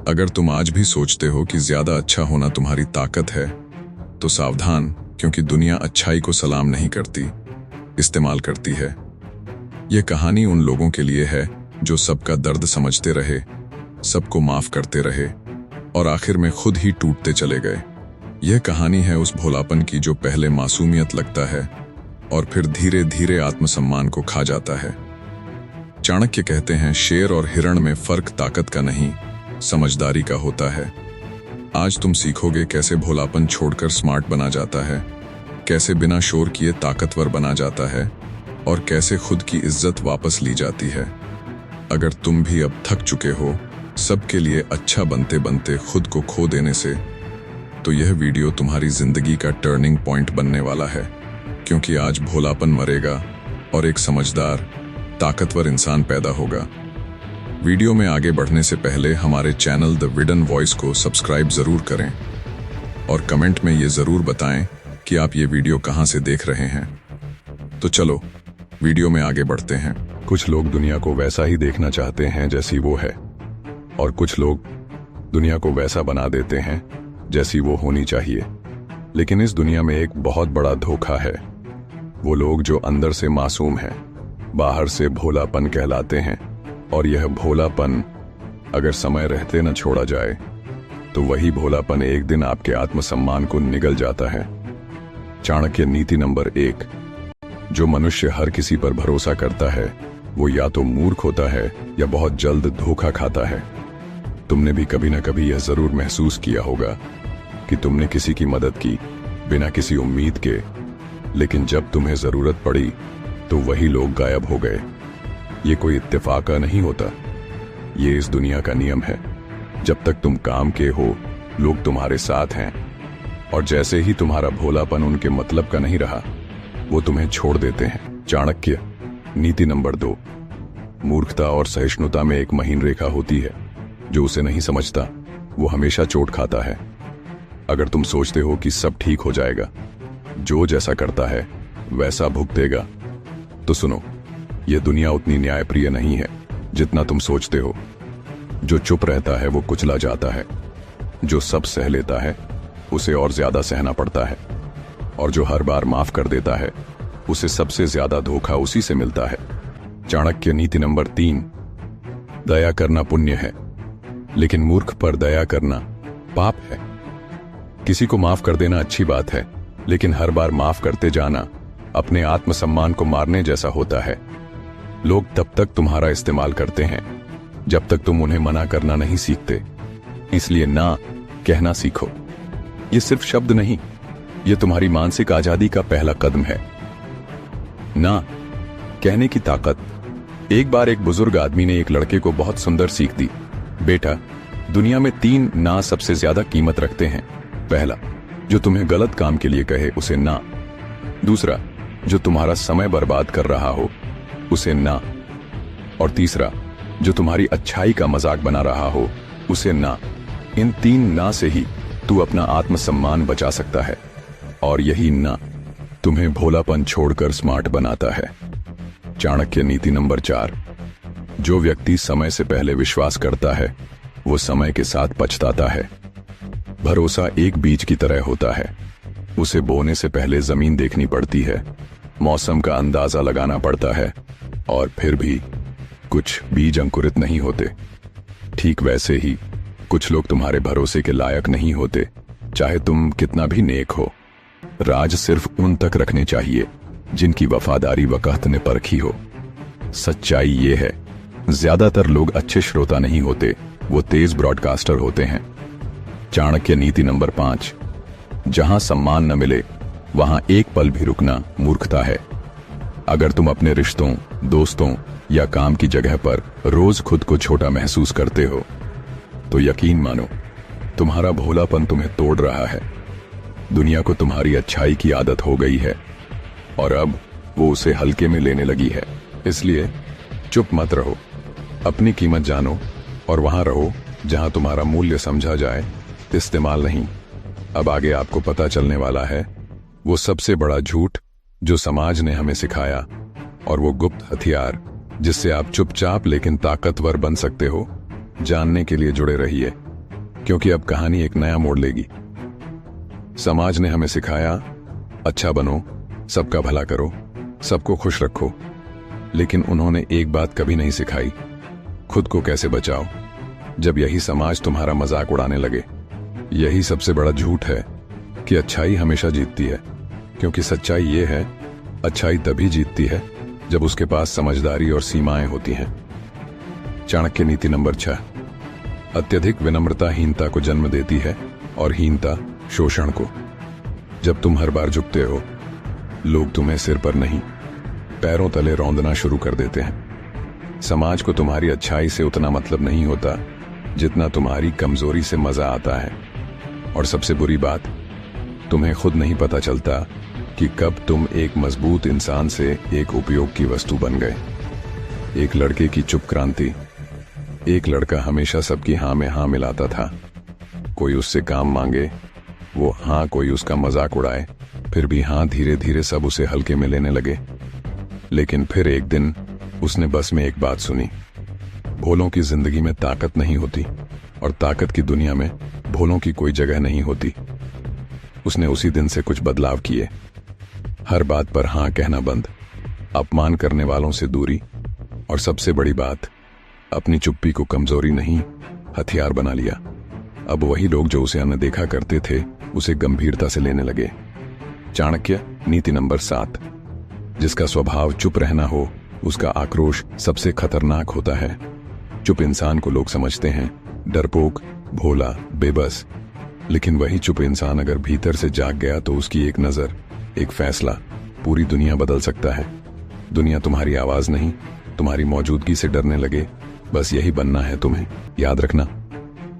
अगर तुम आज भी सोचते हो कि ज्यादा अच्छा होना तुम्हारी ताकत है, तो सावधान, क्योंकि दुनिया अच्छाई को सलाम नहीं करती, इस्तेमाल करती है। यह कहानी उन लोगों के लिए है जो सबका दर्द समझते रहे, सबको माफ करते रहे और आखिर में खुद ही टूटते चले गए। यह कहानी है उस भोलापन की जो पहले मासूमियत लगता है और फिर धीरे धीरे आत्मसम्मान को खा जाता है। चाणक्य कहते हैं, शेर और हिरण में फर्क ताकत का नहीं, समझदारी का होता है। आज तुम सीखोगे कैसे भोलापन छोड़कर स्मार्ट बना जाता है, कैसे बिना शोर किए ताकतवर बना जाता है और कैसे खुद की इज्जत वापस ली जाती है। अगर तुम भी अब थक चुके हो सबके लिए अच्छा बनते बनते खुद को खो देने से, तो यह वीडियो तुम्हारी जिंदगी का टर्निंग पॉइंट बनने वाला है, क्योंकि आज भोलापन मरेगा और एक समझदार, ताकतवर इंसान पैदा होगा। वीडियो में आगे बढ़ने से पहले हमारे चैनल द विडन वॉइस को सब्सक्राइब जरूर करें और कमेंट में ये जरूर बताएं कि आप ये वीडियो कहां से देख रहे हैं। तो चलो वीडियो में आगे बढ़ते हैं। कुछ लोग दुनिया को वैसा ही देखना चाहते हैं जैसी वो है, और कुछ लोग दुनिया को वैसा बना देते हैं जैसी वो होनी चाहिए। लेकिन इस दुनिया में एक बहुत बड़ा धोखा है। वो लोग जो अंदर से मासूम हैं, बाहर से भोलापन कहलाते हैं, और यह भोलापन अगर समय रहते न छोड़ा जाए तो वही भोलापन एक दिन आपके आत्मसम्मान को निगल जाता है। चाणक्य नीति नंबर 1, जो मनुष्य हर किसी पर भरोसा करता है वो या तो मूर्ख होता है या बहुत जल्द धोखा खाता है। तुमने भी कभी न कभी यह जरूर महसूस किया होगा कि तुमने किसी की मदद की बिना किसी उम्मीद के, लेकिन जब तुम्हें जरूरत पड़ी तो वही लोग गायब हो गए। ये कोई इत्तेफाक नहीं होता, ये इस दुनिया का नियम है। जब तक तुम काम के हो लोग तुम्हारे साथ हैं, और जैसे ही तुम्हारा भोलापन उनके मतलब का नहीं रहा वो तुम्हें छोड़ देते हैं। चाणक्य नीति नंबर 2, मूर्खता और सहिष्णुता में एक महीन रेखा होती है। जो उसे नहीं समझता वो हमेशा चोट खाता है। अगर तुम सोचते हो कि सब ठीक हो जाएगा, जो जैसा करता है वैसा भुगतेगा, तो सुनो, यह दुनिया उतनी न्यायप्रिय नहीं है जितना तुम सोचते हो। जो चुप रहता है वो कुचला जाता है, जो सब सह लेता है उसे और ज्यादा सहना पड़ता है, और जो हर बार माफ कर देता है उसे सबसे ज्यादा धोखा उसी से मिलता है। चाणक्य नीति नंबर 3, दया करना पुण्य है, लेकिन मूर्ख पर दया करना पाप है। किसी को माफ कर देना अच्छी बात है, लेकिन हर बार माफ करते जाना अपने आत्मसम्मान को मारने जैसा होता है। लोग तब तक तुम्हारा इस्तेमाल करते हैं जब तक तुम उन्हें मना करना नहीं सीखते। इसलिए ना कहना सीखो। ये सिर्फ शब्द नहीं, ये तुम्हारी मानसिक आजादी का पहला कदम है। ना कहने की ताकत। एक बार एक बुजुर्ग आदमी ने एक लड़के को बहुत सुंदर सीख दी। बेटा, दुनिया में 3 ना सबसे ज्यादा कीमत रखते हैं। पहला, जो तुम्हें गलत काम के लिए कहे उसे ना। दूसरा, जो तुम्हारा समय बर्बाद कर रहा हो उसे ना। और तीसरा, जो तुम्हारी अच्छाई का मजाक बना रहा हो उसे ना। इन 3 ना से ही तू अपना आत्मसम्मान बचा सकता है, और यही ना तुम्हें भोलापन छोड़कर स्मार्ट बनाता है। चाणक्य नीति नंबर 4, जो व्यक्ति समय से पहले विश्वास करता है वो समय के साथ पछताता है। भरोसा एक बीज की तरह होता है। उसे बोने से पहले जमीन देखनी पड़ती है, मौसम का अंदाजा लगाना पड़ता है, और फिर भी कुछ बीज अंकुरित नहीं होते। ठीक वैसे ही कुछ लोग तुम्हारे भरोसे के लायक नहीं होते, चाहे तुम कितना भी नेक हो। राज सिर्फ उन तक रखने चाहिए जिनकी वफादारी वक़्त ने परखी हो। सच्चाई ये है, ज्यादातर लोग अच्छे श्रोता नहीं होते, वो तेज ब्रॉडकास्टर होते हैं। चाणक्य नीति नंबर 5, जहां सम्मान न मिले वहां एक पल भी रुकना मूर्खता है। अगर तुम अपने रिश्तों, दोस्तों या काम की जगह पर रोज खुद को छोटा महसूस करते हो, तो यकीन मानो तुम्हारा भोलापन तुम्हें तोड़ रहा है। दुनिया को तुम्हारी अच्छाई की आदत हो गई है और अब वो उसे हल्के में लेने लगी है। इसलिए चुप मत रहो, अपनी कीमत जानो और वहां रहो जहां तुम्हारा मूल्य समझा जाए, इस्तेमाल नहीं। अब आगे आपको पता चलने वाला है वो सबसे बड़ा झूठ जो समाज ने हमें सिखाया, और वो गुप्त हथियार जिससे आप चुपचाप लेकिन ताकतवर बन सकते हो। जानने के लिए जुड़े रहिए। क्योंकि अब कहानी एक नया मोड़ लेगी। समाज ने हमें सिखाया, अच्छा बनो, सबका भला करो, सबको खुश रखो, लेकिन उन्होंने एक बात कभी नहीं सिखाई, खुद को कैसे बचाओ जब यही समाज तुम्हारा मजाक उड़ाने लगे। यही सबसे बड़ा झूठ है कि अच्छाई हमेशा जीतती है, क्योंकि सच्चाई ये है, अच्छाई तभी जीतती है जब उसके पास समझदारी और सीमाएं होती हैं। चाणक्य नीति नंबर 6। अत्यधिक विनम्रता हीनता को जन्म देती है और हीनता शोषण को। जब तुम हर बार झुकते हो, लोग तुम्हें सिर पर नहीं, पैरों तले रौंदना शुरू कर देते हैं। समाज को तुम्हारी अच्छाई से उतना मतलब नहीं होता जितना तुम्हारी कमजोरी से मजा आता है। और सबसे बुरी बात, तुम्हें खुद नहीं पता चलता कि कब तुम एक मजबूत इंसान से एक उपयोग की वस्तु बन गए। एक लड़के की चुप क्रांति। एक लड़का हमेशा सबकी हाँ में हाँ मिलाता था। कोई उससे काम मांगे, वो हाँ, कोई उसका मजाक उड़ाए, फिर भी हाँ। धीरे धीरे सब उसे हल्के में लेने लगे। लेकिन फिर एक दिन उसने बस में एक बात सुनी, भोलों की जिंदगी में ताकत नहीं होती और ताकत की दुनिया में भोलों की कोई जगह नहीं होती। उसने उसी दिन से कुछ बदलाव किए। हर बात पर हाँ कहना बंद, अपमान करने वालों से दूरी, और सबसे बड़ी बात, अपनी चुप्पी को कमजोरी नहीं हथियार बना लिया। अब वही लोग जो उसे अनदेखा करते थे उसे गंभीरता से लेने लगे। चाणक्य नीति नंबर 7। जिसका स्वभाव चुप रहना हो उसका आक्रोश सबसे खतरनाक होता है। चुप इंसान को लोग समझते हैं डरपोक, भोला, बेबस, लेकिन वही चुप इंसान अगर भीतर से जाग गया तो उसकी एक नजर, एक फैसला पूरी दुनिया बदल सकता है। दुनिया तुम्हारी आवाज नहीं, तुम्हारी मौजूदगी से डरने लगे, बस यही बनना है तुम्हें। याद रखना,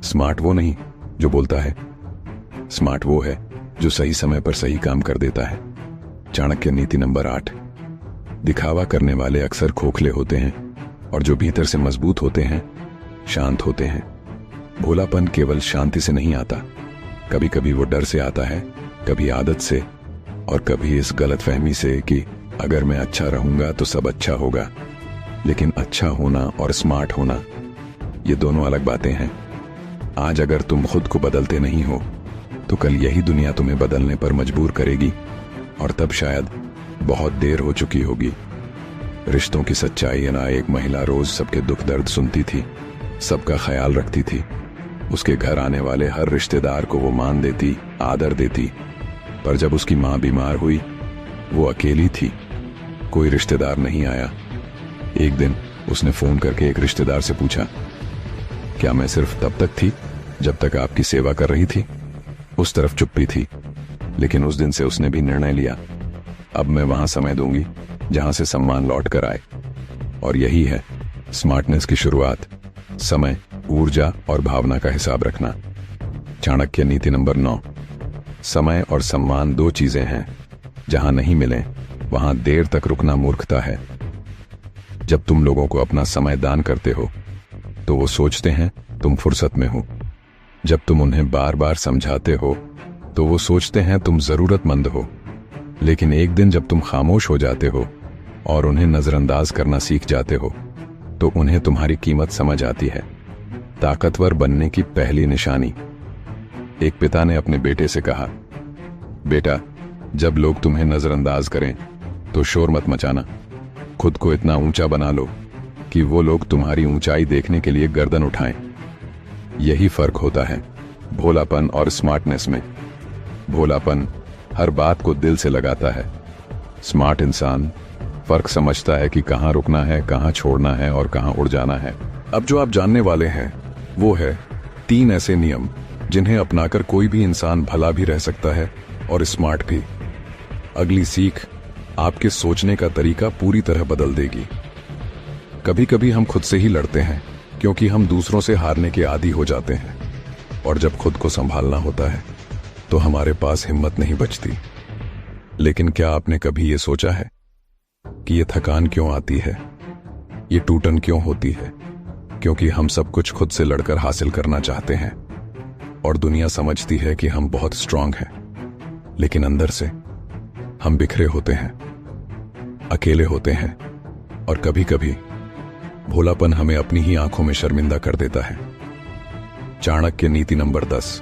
स्मार्ट वो नहीं जो बोलता है, स्मार्ट वो है जो सही समय पर सही काम कर देता है। चाणक्य नीति नंबर 8। दिखावा करने वाले अक्सर खोखले होते हैं और जो भीतर से मजबूत होते हैं शांत होते हैं। भोलापन केवल शांति से नहीं आता, कभी कभी वो डर से आता है, कभी आदत से, और कभी इस गलतफहमी से कि अगर मैं अच्छा रहूंगा तो सब अच्छा होगा। लेकिन अच्छा होना और स्मार्ट होना ये दोनों अलग बातें हैं। आज अगर तुम खुद को बदलते नहीं हो तो कल यही दुनिया तुम्हें बदलने पर मजबूर करेगी, और तब शायद बहुत देर हो चुकी होगी। रिश्तों की सच्चाई ना, एक महिला रोज सबके दुख दर्द सुनती थी, सबका ख्याल रखती थी। उसके घर आने वाले हर रिश्तेदार को वो मान देती, आदर देती, पर जब उसकी मां बीमार हुई वो अकेली थी, कोई रिश्तेदार नहीं आया। एक दिन उसने फोन करके एक रिश्तेदार से पूछा, क्या मैं सिर्फ तब तक थी जब तक आपकी सेवा कर रही थी? उस तरफ चुप्पी थी, लेकिन उस दिन से उसने भी निर्णय लिया, अब मैं वहां समय दूंगी जहां से सम्मान लौट कर आए। और यही है स्मार्टनेस की शुरुआत, समय, ऊर्जा और भावना का हिसाब रखना। चाणक्य नीति नंबर 9। समय और सम्मान दो चीजें हैं, जहां नहीं मिले वहां देर तक रुकना मूर्खता है। जब तुम लोगों को अपना समय दान करते हो तो वो सोचते हैं तुम फुर्सत में हो। जब तुम उन्हें बार बार समझाते हो तो वो सोचते हैं तुम जरूरतमंद हो। लेकिन एक दिन जब तुम खामोश हो जाते हो और उन्हें नजरअंदाज करना सीख जाते हो तो उन्हें तुम्हारी कीमत समझ आती है। ताकतवर बनने की पहली निशानी। एक पिता ने अपने बेटे से कहा, बेटा, जब लोग तुम्हें नजरअंदाज करें तो शोर मत मचाना, खुद को इतना ऊंचा बना लो कि वो लोग तुम्हारी ऊंचाई देखने के लिए गर्दन उठाएं। यही फर्क होता है भोलापन और स्मार्टनेस में। भोलापन हर बात को दिल से लगाता है, स्मार्ट इंसान फर्क समझता है कि कहां रुकना है, कहां छोड़ना है और कहां उड़ जाना है। अब जो आप जानने वाले हैं वो है 3 ऐसे नियम जिन्हें अपनाकर कोई भी इंसान भला भी रह सकता है और स्मार्ट भी। अगली सीख आपके सोचने का तरीका पूरी तरह बदल देगी। कभी कभी हम खुद से ही लड़ते हैं क्योंकि हम दूसरों से हारने के आदी हो जाते हैं, और जब खुद को संभालना होता है तो हमारे पास हिम्मत नहीं बचती। लेकिन क्या आपने कभी ये सोचा है कि ये थकान क्यों आती है, ये टूटन क्यों होती है? क्योंकि हम सब कुछ खुद से लड़कर हासिल करना चाहते हैं और दुनिया समझती है कि हम बहुत स्ट्रांग हैं, लेकिन अंदर से हम बिखरे होते हैं, अकेले होते हैं, और कभी कभी भोलापन हमें अपनी ही आंखों में शर्मिंदा कर देता है। चाणक्य नीति नंबर 10।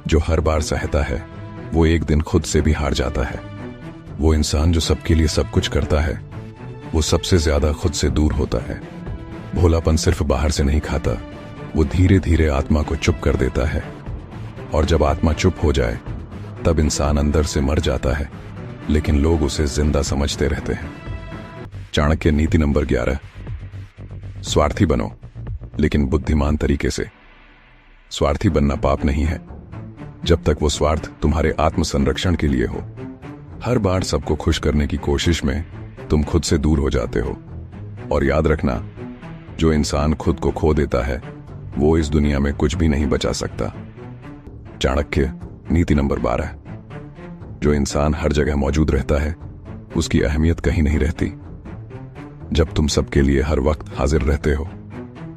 जो हर बार सहता है वो एक दिन खुद से भी हार जाता है। वो इंसान जो सबके लिए सब कुछ करता है वो सबसे ज्यादा खुद से दूर होता है। भोलापन सिर्फ बाहर से नहीं खाता, वो धीरे धीरे आत्मा को चुप कर देता है। और जब आत्मा चुप हो जाए तब इंसान अंदर से मर जाता है, लेकिन लोग उसे जिंदा समझते रहते हैं। चाणक्य नीति नंबर 11। स्वार्थी बनो, लेकिन बुद्धिमान तरीके से। स्वार्थी बनना पाप नहीं है जब तक वो स्वार्थ तुम्हारे आत्म संरक्षण के लिए हो। हर बार सबको खुश करने की कोशिश में तुम खुद से दूर हो जाते हो। और याद रखना, जो इंसान खुद को खो देता है वो इस दुनिया में कुछ भी नहीं बचा सकता। चाणक्य नीति नंबर 12। जो इंसान हर जगह मौजूद रहता है उसकी अहमियत कहीं नहीं रहती। जब तुम सबके लिए हर वक्त हाजिर रहते हो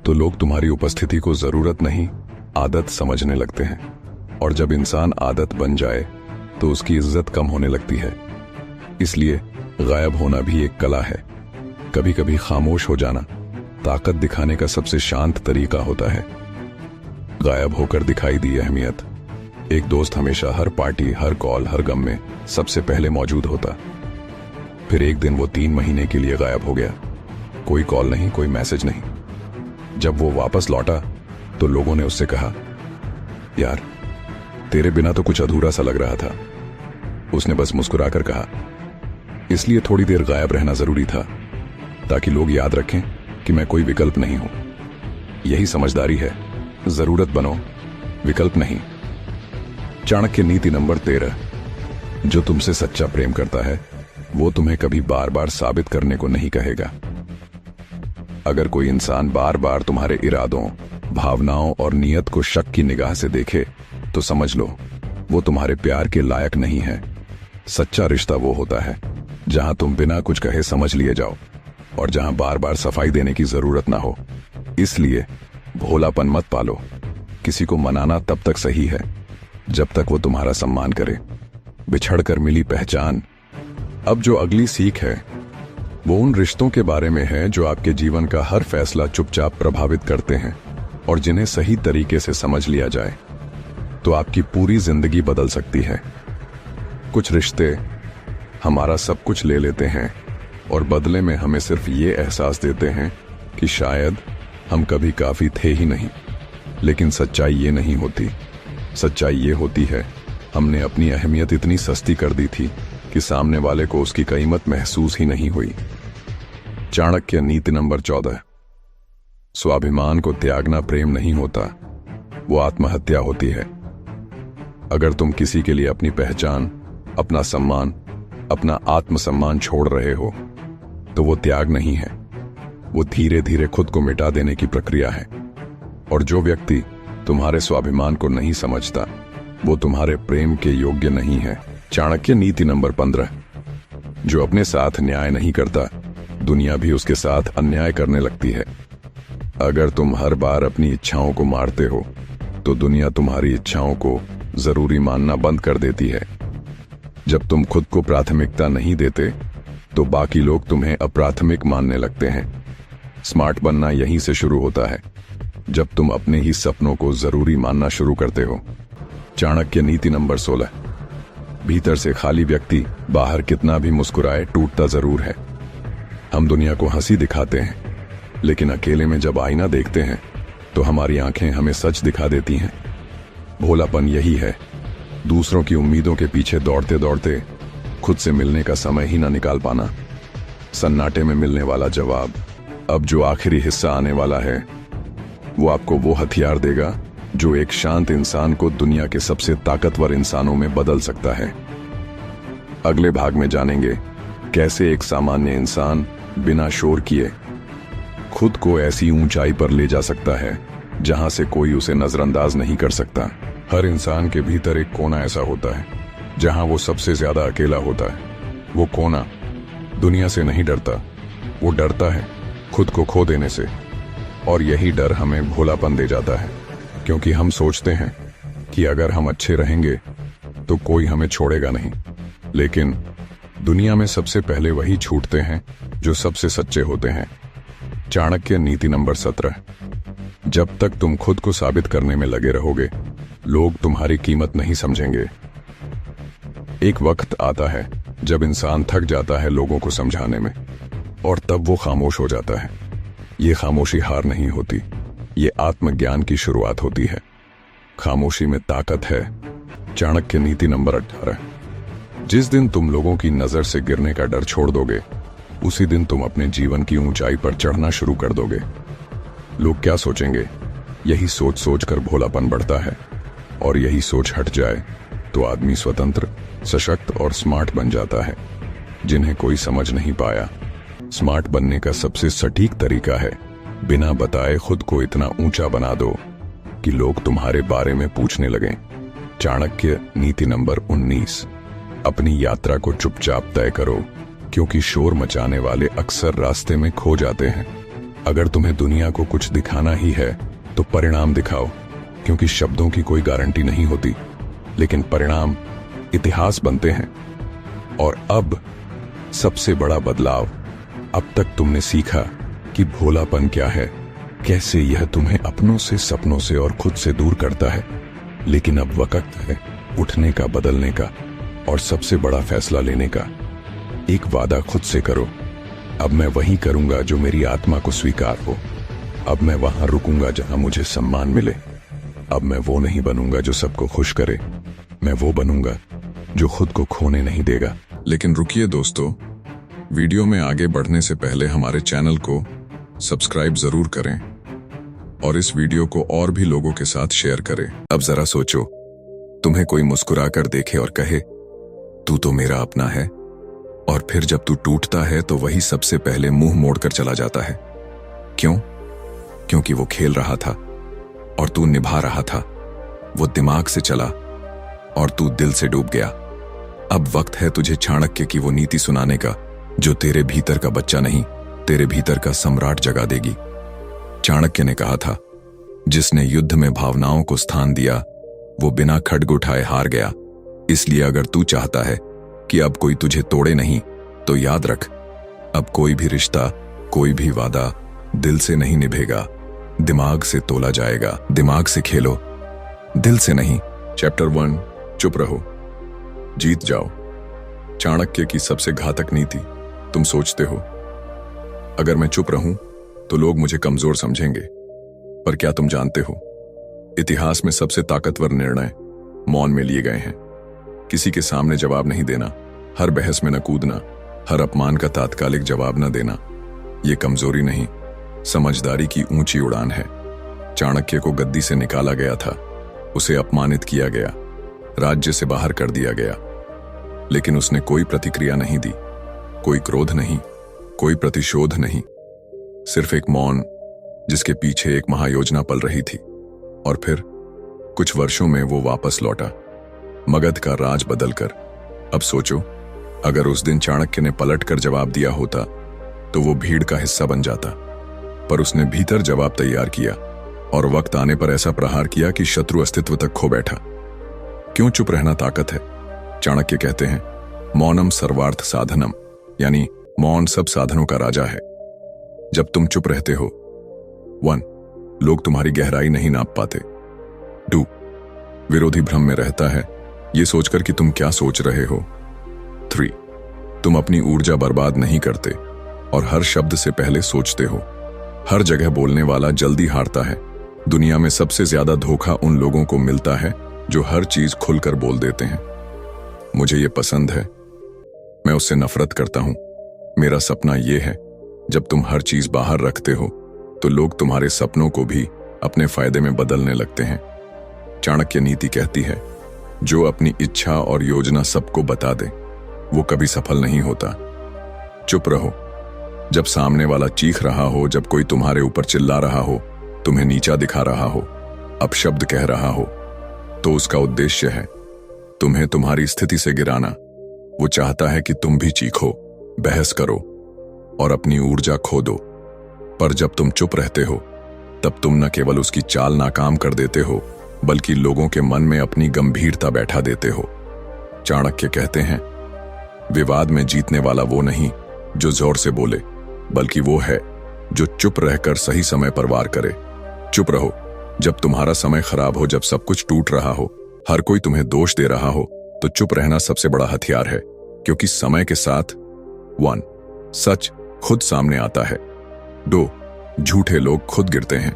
तो लोग तुम्हारी उपस्थिति को जरूरत नहीं, आदत समझने लगते हैं। और जब इंसान आदत बन जाए तो उसकी इज्जत कम होने लगती है। इसलिए गायब होना भी एक कला है। कभी कभी खामोश हो जाना ताकत दिखाने का सबसे शांत तरीका होता है। गायब होकर दिखाई दी अहमियत। एक दोस्त हमेशा हर पार्टी, हर कॉल, हर गम में सबसे पहले मौजूद होता। फिर एक दिन वो 3 महीने के लिए गायब हो गया। कोई कॉल नहीं, कोई मैसेज नहीं। जब वो वापस लौटा तो लोगों ने उससे कहा, यार तेरे बिना तो कुछ अधूरा सा लग रहा था। उसने बस मुस्कुराकर कहा, इसलिए थोड़ी देर गायब रहना जरूरी था, ताकि लोग याद रखें कि मैं कोई विकल्प नहीं हूं। यही समझदारी है। जरूरत बनो, विकल्प नहीं। चाणक्य नीति नंबर 13। जो तुमसे सच्चा प्रेम करता है वो तुम्हें कभी बार बार साबित करने को नहीं कहेगा। अगर कोई इंसान बार बार तुम्हारे इरादों, भावनाओं और नियत को शक की निगाह से देखे तो समझ लो वो तुम्हारे प्यार के लायक नहीं है। सच्चा रिश्ता वो होता है जहां तुम बिना कुछ कहे समझ लिए जाओ और जहां बार बार सफाई देने की जरूरत ना हो। इसलिए भोलापन मत पालो। किसी को मनाना तब तक सही है जब तक वो तुम्हारा सम्मान करे। बिछड़कर मिली पहचान। अब जो अगली सीख है वो उन रिश्तों के बारे में है जो आपके जीवन का हर फैसला चुपचाप प्रभावित करते हैं, और जिन्हें सही तरीके से समझ लिया जाए तो आपकी पूरी जिंदगी बदल सकती है। कुछ रिश्ते हमारा सब कुछ ले लेते हैं और बदले में हमें सिर्फ ये एहसास देते हैं कि शायद हम कभी काफी थे ही नहीं। लेकिन सच्चाई ये नहीं होती। सच्चाई ये होती है, हमने अपनी अहमियत इतनी सस्ती कर दी थी कि सामने वाले को उसकी कीमत महसूस ही नहीं हुई। चाणक्य नीति नंबर 14। स्वाभिमान को त्यागना प्रेम नहीं होता, वो आत्महत्या होती है। अगर तुम किसी के लिए अपनी पहचान, अपना सम्मान, अपना आत्मसम्मान छोड़ रहे हो तो वो त्याग नहीं है, वो धीरे धीरे खुद को मिटा देने की प्रक्रिया है। और जो व्यक्ति तुम्हारे स्वाभिमान को नहीं समझता वो तुम्हारे प्रेम के योग्य नहीं है। चाणक्य नीति नंबर 15। जो अपने साथ न्याय नहीं करता दुनिया भी उसके साथ अन्याय करने लगती है। अगर तुम हर बार अपनी इच्छाओं को मारते हो तो दुनिया तुम्हारी इच्छाओं को जरूरी मानना बंद कर देती है। जब तुम खुद को प्राथमिकता नहीं देते तो बाकी लोग तुम्हें अप्राथमिक मानने लगते हैं। स्मार्ट बनना यहीं से शुरू होता है, जब तुम अपने ही सपनों को जरूरी मानना शुरू करते हो। चाणक्य नीति नंबर 16। भीतर से खाली व्यक्ति बाहर कितना भी मुस्कुराए टूटता जरूर है। हम दुनिया को हंसी दिखाते हैं, लेकिन अकेले में जब आईना देखते हैं तो हमारी आंखें हमें सच दिखा देती हैं। भोलापन यही है, दूसरों की उम्मीदों के पीछे दौड़ते दौड़ते खुद से मिलने का समय ही ना निकाल पाना। सन्नाटे में मिलने वाला जवाब। अब जो आखिरी हिस्सा आने वाला है वो आपको वो हथियार देगा जो एक शांत इंसान को दुनिया के सबसे ताकतवर इंसानों में बदल सकता है। अगले भाग में जानेंगे कैसे एक सामान्य इंसान बिना शोर किए खुद को ऐसी ऊंचाई पर ले जा सकता है जहां से कोई उसे नजरअंदाज नहीं कर सकता। हर इंसान के भीतर एक कोना ऐसा होता है जहां वो सबसे ज्यादा अकेला होता है। वो कोना दुनिया से नहीं डरता, वो डरता है खुद को खो देने से। और यही डर हमें भोलापन दे जाता है, क्योंकि हम सोचते हैं कि अगर हम अच्छे रहेंगे तो कोई हमें छोड़ेगा नहीं। लेकिन दुनिया में सबसे पहले वही छूटते हैं जो सबसे सच्चे होते हैं। चाणक्य नीति नंबर 17। जब तक तुम खुद को साबित करने में लगे रहोगे, लोग तुम्हारी कीमत नहीं समझेंगे। एक वक्त आता है जब इंसान थक जाता है लोगों को समझाने में, और तब वो खामोश हो जाता है। ये खामोशी हार नहीं होती, ये आत्मज्ञान की शुरुआत होती है। खामोशी में ताकत है। चाणक्य नीति नंबर 18। जिस दिन तुम लोगों की नजर से गिरने का डर छोड़ दोगे, उसी दिन तुम अपने जीवन की ऊंचाई पर चढ़ना शुरू कर दोगे। लोग क्या सोचेंगे, यही सोच सोच कर भोलापन बढ़ता है, और यही सोच हट जाए तो आदमी स्वतंत्र, सशक्त और स्मार्ट बन जाता है, जिन्हें कोई समझ नहीं पाया। स्मार्ट बनने का सबसे सटीक तरीका है बिना बताए खुद को इतना ऊंचा बना दो कि लोग तुम्हारे बारे में पूछने लगें। चाणक्य नीति नंबर 19। अपनी यात्रा को चुपचाप तय करो, क्योंकि शोर मचाने वाले अक्सर रास्ते में खो जाते हैं। अगर तुम्हें दुनिया को कुछ दिखाना ही है तो परिणाम दिखाओ, क्योंकि शब्दों की कोई गारंटी नहीं होती, लेकिन परिणाम इतिहास बनते हैं। और अब सबसे बड़ा बदलाव, अब तक तुमने सीखा कि भोलापन क्या है, कैसे यह तुम्हें अपनों से, सपनों से और खुद से दूर करता है। लेकिन अब वक्त है उठने का, बदलने का और सबसे बड़ा फैसला लेने का। एक वादा खुद से करो, अब मैं वही करूंगा जो मेरी आत्मा को स्वीकार हो। अब मैं वहां रुकूंगा जहां मुझे सम्मान मिले। अब मैं वो नहीं बनूंगा जो सबको खुश करे, मैं वो बनूंगा जो खुद को खोने नहीं देगा। लेकिन रुकिए दोस्तों, वीडियो में आगे बढ़ने से पहले हमारे चैनल को सब्सक्राइब जरूर करें और इस वीडियो को और भी लोगों के साथ शेयर करें। अब जरा सोचो, तुम्हें कोई मुस्कुराकर देखे और कहे तू तो मेरा अपना है, और फिर जब तू टूटता है तो वही सबसे पहले मुंह मोड़कर चला जाता है। क्यों? क्योंकि वो खेल रहा था और तू निभा रहा था। वो दिमाग से चला और तू दिल से डूब गया। अब वक्त है तुझे चाणक्य की वो नीति सुनाने का, जो तेरे भीतर का बच्चा नहीं, तेरे भीतर का सम्राट जगा देगी। चाणक्य ने कहा था, जिसने युद्ध में भावनाओं को स्थान दिया वो बिना खड्ग उठाए हार गया। इसलिए अगर तू चाहता है कि अब कोई तुझे तोड़े नहीं, तो याद रख, अब कोई भी रिश्ता, कोई भी वादा दिल से नहीं निभेगा, दिमाग से तोला जाएगा। दिमाग से खेलो, दिल से नहीं। चैप्टर 1, चुप रहो, जीत जाओ। चाणक्य की सबसे घातक नीति। तुम सोचते हो अगर मैं चुप रहूं तो लोग मुझे कमजोर समझेंगे, पर क्या तुम जानते हो, इतिहास में सबसे ताकतवर निर्णय मौन में लिए गए हैं। किसी के सामने जवाब नहीं देना, हर बहस में न कूदना, हर अपमान का तात्कालिक जवाब न देना, ये कमजोरी नहीं, समझदारी की ऊंची उड़ान है। चाणक्य को गद्दी से निकाला गया था, उसे अपमानित किया गया, राज्य से बाहर कर दिया गया, लेकिन उसने कोई प्रतिक्रिया नहीं दी, कोई क्रोध नहीं, कोई प्रतिशोध नहीं, सिर्फ एक मौन जिसके पीछे एक महायोजना पल रही थी। और फिर कुछ वर्षों में वो वापस लौटा, मगध का राज बदलकर। अब सोचो, अगर उस दिन चाणक्य ने पलट कर जवाब दिया होता तो वो भीड़ का हिस्सा बन जाता, पर उसने भीतर जवाब तैयार किया और वक्त आने पर ऐसा प्रहार किया कि शत्रु अस्तित्व तक खो बैठा। क्यों चुप रहना ताकत है? चाणक्य कहते हैं, मौनम सर्वार्थ साधनम, यानी मौन सब साधनों का राजा है। जब तुम चुप रहते हो, 1, लोग तुम्हारी गहराई नहीं नाप पाते। 2, विरोधी भ्रम में रहता है, ये सोचकर कि तुम क्या सोच रहे हो। 3, तुम अपनी ऊर्जा बर्बाद नहीं करते और हर शब्द से पहले सोचते हो। हर जगह बोलने वाला जल्दी हारता है। दुनिया में सबसे ज्यादा धोखा उन लोगों को मिलता है जो हर चीज खुलकर बोल देते हैं। मुझे ये पसंद है, मैं उससे नफरत करता हूं। मेरा सपना ये है, जब तुम हर चीज बाहर रखते हो तो लोग तुम्हारे सपनों को भी अपने फायदे में बदलने लगते हैं। चाणक्य नीति कहती है, जो अपनी इच्छा और योजना सबको बता दे वो कभी सफल नहीं होता। चुप रहो जब सामने वाला चीख रहा हो, जब कोई तुम्हारे ऊपर चिल्ला रहा हो, तुम्हें नीचा दिखा रहा हो, अपशब्द कह रहा हो, तो उसका उद्देश्य है तुम्हें तुम्हारी स्थिति से गिराना। वो चाहता है कि तुम भी चीखो, बहस करो और अपनी ऊर्जा खो दो। पर जब तुम चुप रहते हो, तब तुम न केवल उसकी चाल नाकाम कर देते हो, बल्कि लोगों के मन में अपनी गंभीरता बैठा देते हो। चाणक्य कहते हैं, विवाद में जीतने वाला वो नहीं जो जोर से बोले, बल्कि वो है जो चुप रहकर सही समय पर वार करे। चुप रहो जब तुम्हारा समय खराब हो, जब सब कुछ टूट रहा हो, हर कोई तुम्हें दोष दे रहा हो, तो चुप रहना सबसे बड़ा हथियार है। क्योंकि समय के साथ 1 सच खुद सामने आता है, 2 झूठे लोग खुद गिरते हैं,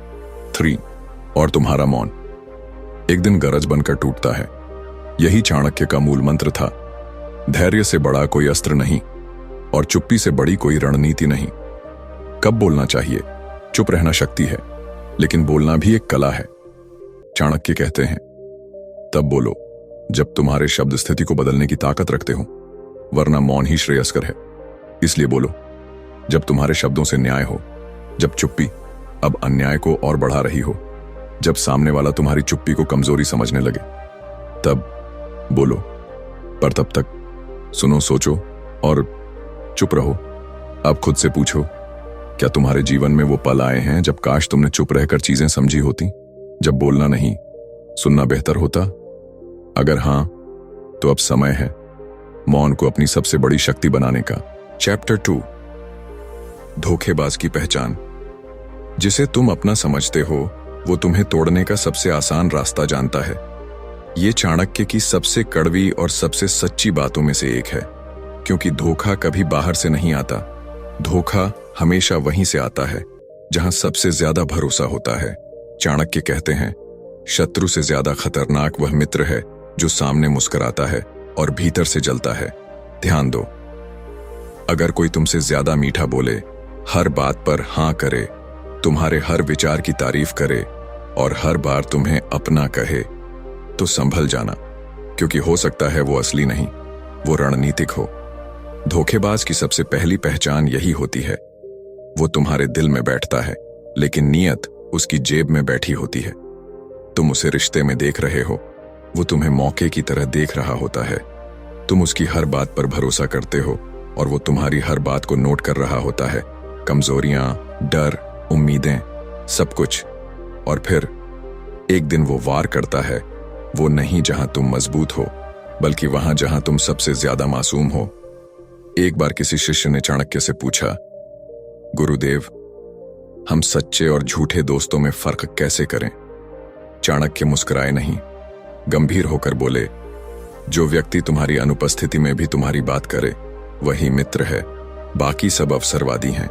3 और तुम्हारा मौन एक दिन गरज बनकर टूटता है। यही चाणक्य का मूल मंत्र था। धैर्य से बड़ा कोई अस्त्र नहीं और चुप्पी से बड़ी कोई रणनीति नहीं। कब बोलना चाहिए? चुप रहना शक्ति है, लेकिन बोलना भी एक कला है। चाणक्य कहते हैं, तब बोलो जब तुम्हारे शब्द स्थिति को बदलने की ताकत रखते हो, वरना मौन ही श्रेयस्कर है। इसलिए बोलो जब तुम्हारे शब्दों से न्याय हो, जब चुप्पी अब अन्याय को और बढ़ा रही हो, जब सामने वाला तुम्हारी चुप्पी को कमजोरी समझने लगे, तब बोलो। पर तब तक सुनो, सोचो और चुप रहो। अब खुद से पूछो, क्या तुम्हारे जीवन में वो पल आए हैं जब काश तुमने चुप रहकर चीजें समझी होती, जब बोलना नहीं सुनना बेहतर होता? अगर हां, तो अब समय है मौन को अपनी सबसे बड़ी शक्ति बनाने का। चैप्टर 2 धोखेबाज की पहचान। जिसे तुम अपना समझते हो, वो तुम्हें तोड़ने का सबसे आसान रास्ता जानता है। ये चाणक्य की सबसे कड़वी और सबसे सच्ची बातों में से एक है, क्योंकि धोखा कभी बाहर से नहीं आता। धोखा हमेशा वहीं से आता है जहां सबसे ज्यादा भरोसा होता है। चाणक्य कहते हैं, शत्रु से ज्यादा खतरनाक वह मित्र है जो सामने मुस्कुराता है और भीतर से जलता है। ध्यान दो, अगर कोई तुमसे ज्यादा मीठा बोले, हर बात पर हां करे, तुम्हारे हर विचार की तारीफ करे और हर बार तुम्हें अपना कहे, तो संभल जाना, क्योंकि हो सकता है वो असली नहीं, वो रणनीतिक हो। धोखेबाज की सबसे पहली पहचान यही होती है। वो तुम्हारे दिल में बैठता है, लेकिन नीयत उसकी जेब में बैठी होती है। तुम उसे रिश्ते में देख रहे हो, वो तुम्हें मौके की तरह देख रहा होता है। तुम उसकी हर बात पर भरोसा करते हो और वो तुम्हारी हर बात को नोट कर रहा होता है, कमजोरियां, डर, उम्मीदें, सब कुछ। और फिर एक दिन वो वार करता है, वो नहीं जहां तुम मजबूत हो, बल्कि वहां जहां तुम सबसे ज्यादा मासूम हो। एक बार किसी शिष्य ने चाणक्य से पूछा, गुरुदेव, हम सच्चे और झूठे दोस्तों में फर्क कैसे करें? चाणक्य मुस्कुराए नहीं, गंभीर होकर बोले, जो व्यक्ति तुम्हारी अनुपस्थिति में भी तुम्हारी बात करे, वही मित्र है, बाकी सब अवसरवादी हैं।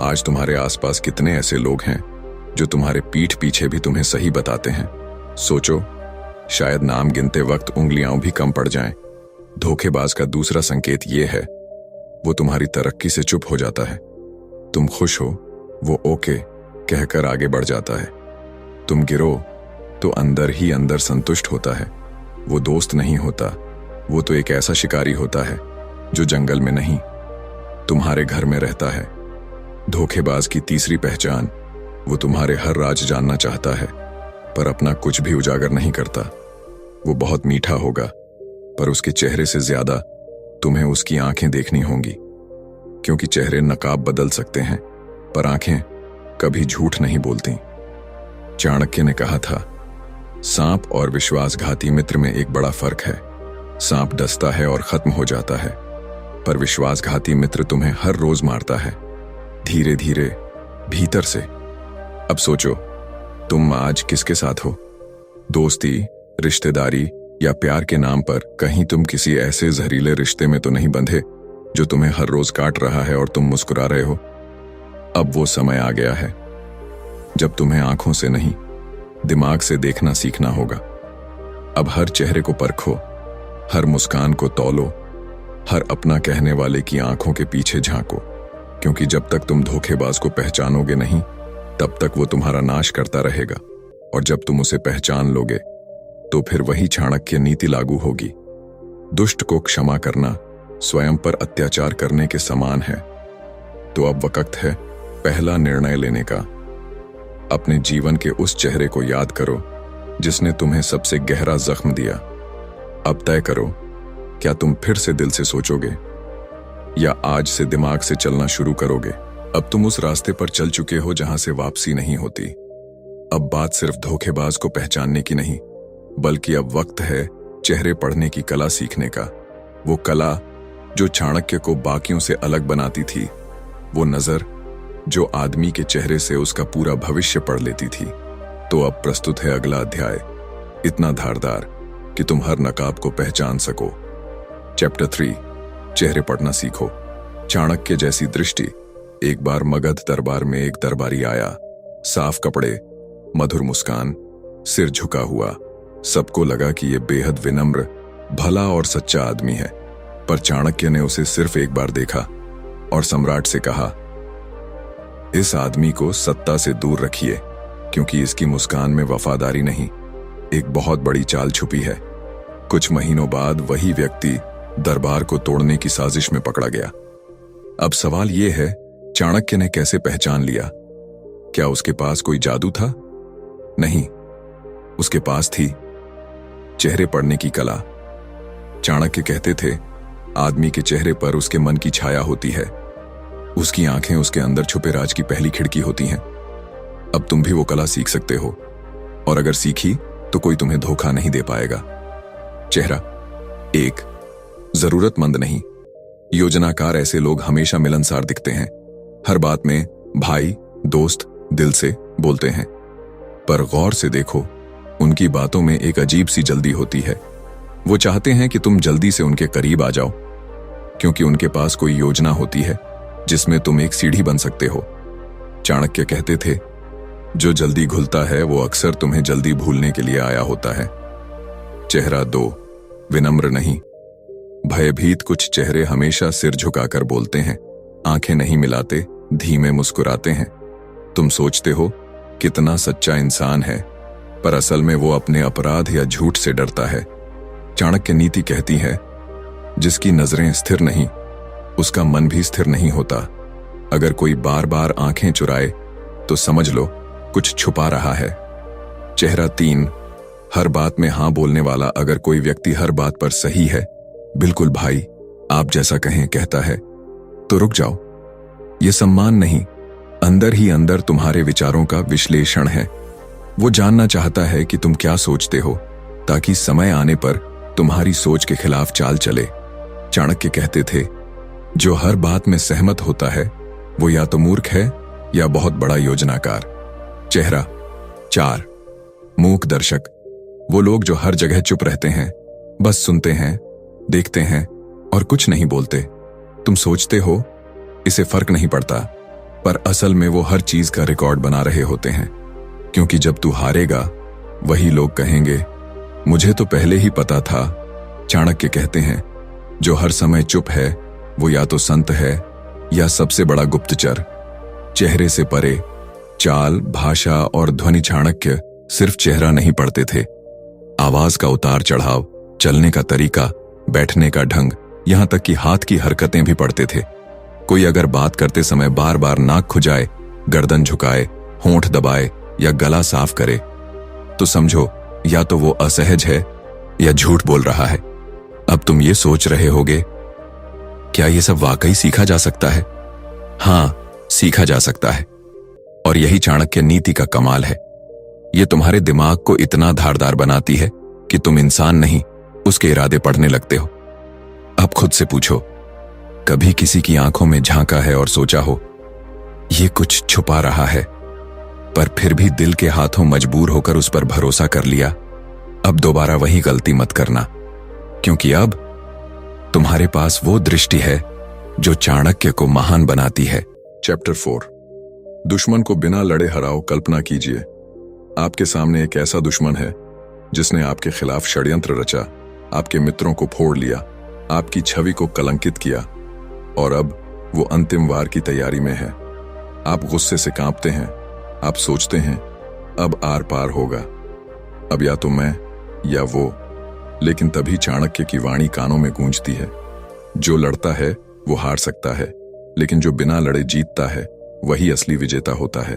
आज तुम्हारे आसपास कितने ऐसे लोग हैं जो तुम्हारे पीठ पीछे भी तुम्हें सही बताते हैं? सोचो, शायद नाम गिनते वक्त उंगलियां भी कम पड़ जाएं। धोखेबाज का दूसरा संकेत यह है, वो तुम्हारी तरक्की से चुप हो जाता है। तुम खुश हो, वो ओके कहकर आगे बढ़ जाता है। तुम गिरो तो अंदर ही अंदर संतुष्ट होता है। वो दोस्त नहीं होता, वो तो एक ऐसा शिकारी होता है जो जंगल में नहीं, तुम्हारे घर में रहता है। धोखेबाज की तीसरी पहचान, वो तुम्हारे हर राज जानना चाहता है, पर अपना कुछ भी उजागर नहीं करता। वो बहुत मीठा होगा, पर उसके चेहरे से ज्यादा तुम्हें उसकी आंखें देखनी होंगी, क्योंकि चेहरे नकाब बदल सकते हैं, पर आंखें कभी झूठ नहीं बोलती। चाणक्य ने कहा था, सांप और विश्वासघाती मित्र में एक बड़ा फर्क है। सांप डसता है और खत्म हो जाता है, पर विश्वासघाती मित्र तुम्हें हर रोज मारता है, धीरे धीरे, भीतर से। अब सोचो, तुम आज किसके साथ हो? दोस्ती, रिश्तेदारी या प्यार के नाम पर कहीं तुम किसी ऐसे जहरीले रिश्ते में तो नहीं बंधे जो तुम्हें हर रोज काट रहा है और तुम मुस्कुरा रहे हो? अब वो समय आ गया है जब तुम्हें आंखों से नहीं, दिमाग से देखना सीखना होगा। अब हर चेहरे को परखो, हर मुस्कान को तौलो, हर अपना कहने वाले की आंखों के पीछे झांको, क्योंकि जब तक तुम धोखेबाज को पहचानोगे नहीं, तब तक वो तुम्हारा नाश करता रहेगा। और जब तुम उसे पहचान लोगे, तो फिर वही चाणक्य नीति लागू होगी। दुष्ट को क्षमा करना स्वयं पर अत्याचार करने के समान है। तो अब वक्त है पहला निर्णय लेने का। अपने जीवन के उस चेहरे को याद करो जिसने तुम्हें सबसे गहरा जख्म दिया। अब तय करो, क्या तुम फिर से दिल से सोचोगे या आज से दिमाग से चलना शुरू करोगे? अब तुम उस रास्ते पर चल चुके हो जहां से वापसी नहीं होती। अब बात सिर्फ धोखेबाज को पहचानने की नहीं, बल्कि अब वक्त है चेहरे पढ़ने की कला सीखने का। वो कला जो चाणक्य को बाकियों से अलग बनाती थी, वो नजर जो आदमी के चेहरे से उसका पूरा भविष्य पढ़ लेती थी। तो अब प्रस्तुत है अगला अध्याय, इतना धारदार कि तुम हर नकाब को पहचान सको। चैप्टर 3, चेहरे पढ़ना सीखो। चाणक्य जैसी दृष्टि। एक बार मगध दरबार में एक दरबारी आया, साफ कपड़े, मधुर मुस्कान, सिर झुका हुआ। सबको लगा कि यह बेहद विनम्र, भला और सच्चा आदमी है। पर चाणक्य ने उसे सिर्फ एक बार देखा और सम्राट से कहा, इस आदमी को सत्ता से दूर रखिए, क्योंकि इसकी मुस्कान में वफादारी नहीं, एक बहुत बड़ी चाल छुपी है। कुछ महीनों बाद वही व्यक्ति दरबार को तोड़ने की साजिश में पकड़ा गया। अब सवाल यह है, चाणक्य ने कैसे पहचान लिया? क्या उसके पास कोई जादू था? नहीं, उसके पास थी चेहरे पढ़ने की कला। चाणक्य कहते थे, आदमी के चेहरे पर उसके मन की छाया होती है, उसकी आंखें उसके अंदर छुपे राज की पहली खिड़की होती हैं। अब तुम भी वो कला सीख सकते हो, और अगर सीखी तो कोई तुम्हें धोखा नहीं दे पाएगा। चेहरा। 1, जरूरतमंद नहीं। योजनाकार ऐसे लोग हमेशा मिलनसार दिखते हैं, हर बात में भाई, दोस्त, दिल से बोलते हैं। पर गौर से देखो, उनकी बातों में एक अजीब सी जल्दी होती है। वो चाहते हैं कि तुम जल्दी से उनके करीब आ जाओ, क्योंकि उनके पास कोई योजना होती है जिसमें तुम एक सीढ़ी बन सकते हो। चाणक्य कहते थे, जो जल्दी घुलता है वो अक्सर तुम्हें जल्दी भूलने के लिए आया होता है। चेहरा 2, विनम्र नहीं। भयभीत कुछ चेहरे हमेशा सिर झुकाकर बोलते हैं, आंखें नहीं मिलाते, धीमे मुस्कुराते हैं। तुम सोचते हो कितना सच्चा इंसान है, पर असल में वो अपने अपराध या झूठ से डरता है। चाणक्य नीति कहती है, जिसकी नजरें स्थिर नहीं, उसका मन भी स्थिर नहीं होता। अगर कोई बार बार आंखें चुराए तो समझ लो कुछ छुपा रहा है। चेहरा 3, हर बात में हां बोलने वाला। अगर कोई व्यक्ति हर बात पर सही है, बिल्कुल भाई, आप जैसा कहें कहता है, तो रुक जाओ। यह सम्मान नहीं, अंदर ही अंदर तुम्हारे विचारों का विश्लेषण है। वो जानना चाहता है कि तुम क्या सोचते हो, ताकि समय आने पर तुम्हारी सोच के खिलाफ चाल चले। चाणक्य कहते थे, जो हर बात में सहमत होता है वो या तो मूर्ख है या बहुत बड़ा योजनाकार। चेहरा 4, मूक दर्शक। वो लोग जो हर जगह चुप रहते हैं, बस सुनते हैं, देखते हैं और कुछ नहीं बोलते। तुम सोचते हो इसे फर्क नहीं पड़ता, पर असल में वो हर चीज का रिकॉर्ड बना रहे होते हैं, क्योंकि जब तू हारेगा वही लोग कहेंगे, मुझे तो पहले ही पता था। चाणक्य कहते हैं, जो हर समय चुप है वो या तो संत है या सबसे बड़ा गुप्तचर। चेहरे से परे। चाल, भाषा और ध्वनि। चाणक्य सिर्फ चेहरा नहीं पढ़ते थे, आवाज का उतार चढ़ाव, चलने का तरीका, बैठने का ढंग, यहां तक कि हाथ की हरकतें भी पढ़ते थे। कोई अगर बात करते समय बार बार नाक खुजाए, गर्दन झुकाए, होंठ दबाए या गला साफ करे, तो समझो या तो वो असहज है या झूठ बोल रहा है। अब तुम ये सोच रहे होगे, क्या ये सब वाकई सीखा जा सकता है? हां, सीखा जा सकता है, और यही चाणक्य नीति का कमाल है। ये तुम्हारे दिमाग को इतना धारदार बनाती है कि तुम इंसान नहीं, उसके इरादे पढ़ने लगते हो। अब खुद से पूछो, कभी किसी की आंखों में झांका है और सोचा हो ये कुछ छुपा रहा है, पर फिर भी दिल के हाथों मजबूर होकर उस पर भरोसा कर लिया? अब दोबारा वही गलती मत करना, क्योंकि अब तुम्हारे पास वो दृष्टि है जो चाणक्य को महान बनाती है। चैप्टर 4, दुश्मन को बिना लड़े हराओ। कल्पना कीजिए, आपके सामने एक ऐसा दुश्मन है जिसने आपके खिलाफ षड्यंत्र रचा, आपके मित्रों को फोड़ लिया, आपकी छवि को कलंकित किया, और अब वो अंतिम वार की तैयारी में है। आप गुस्से से कांपते हैं, आप सोचते हैं अब आर पार होगा, अब या तो मैं या वो। लेकिन तभी चाणक्य की वाणी कानों में गूंजती है, जो लड़ता है वो हार सकता है, लेकिन जो बिना लड़े जीतता है वही असली विजेता होता है।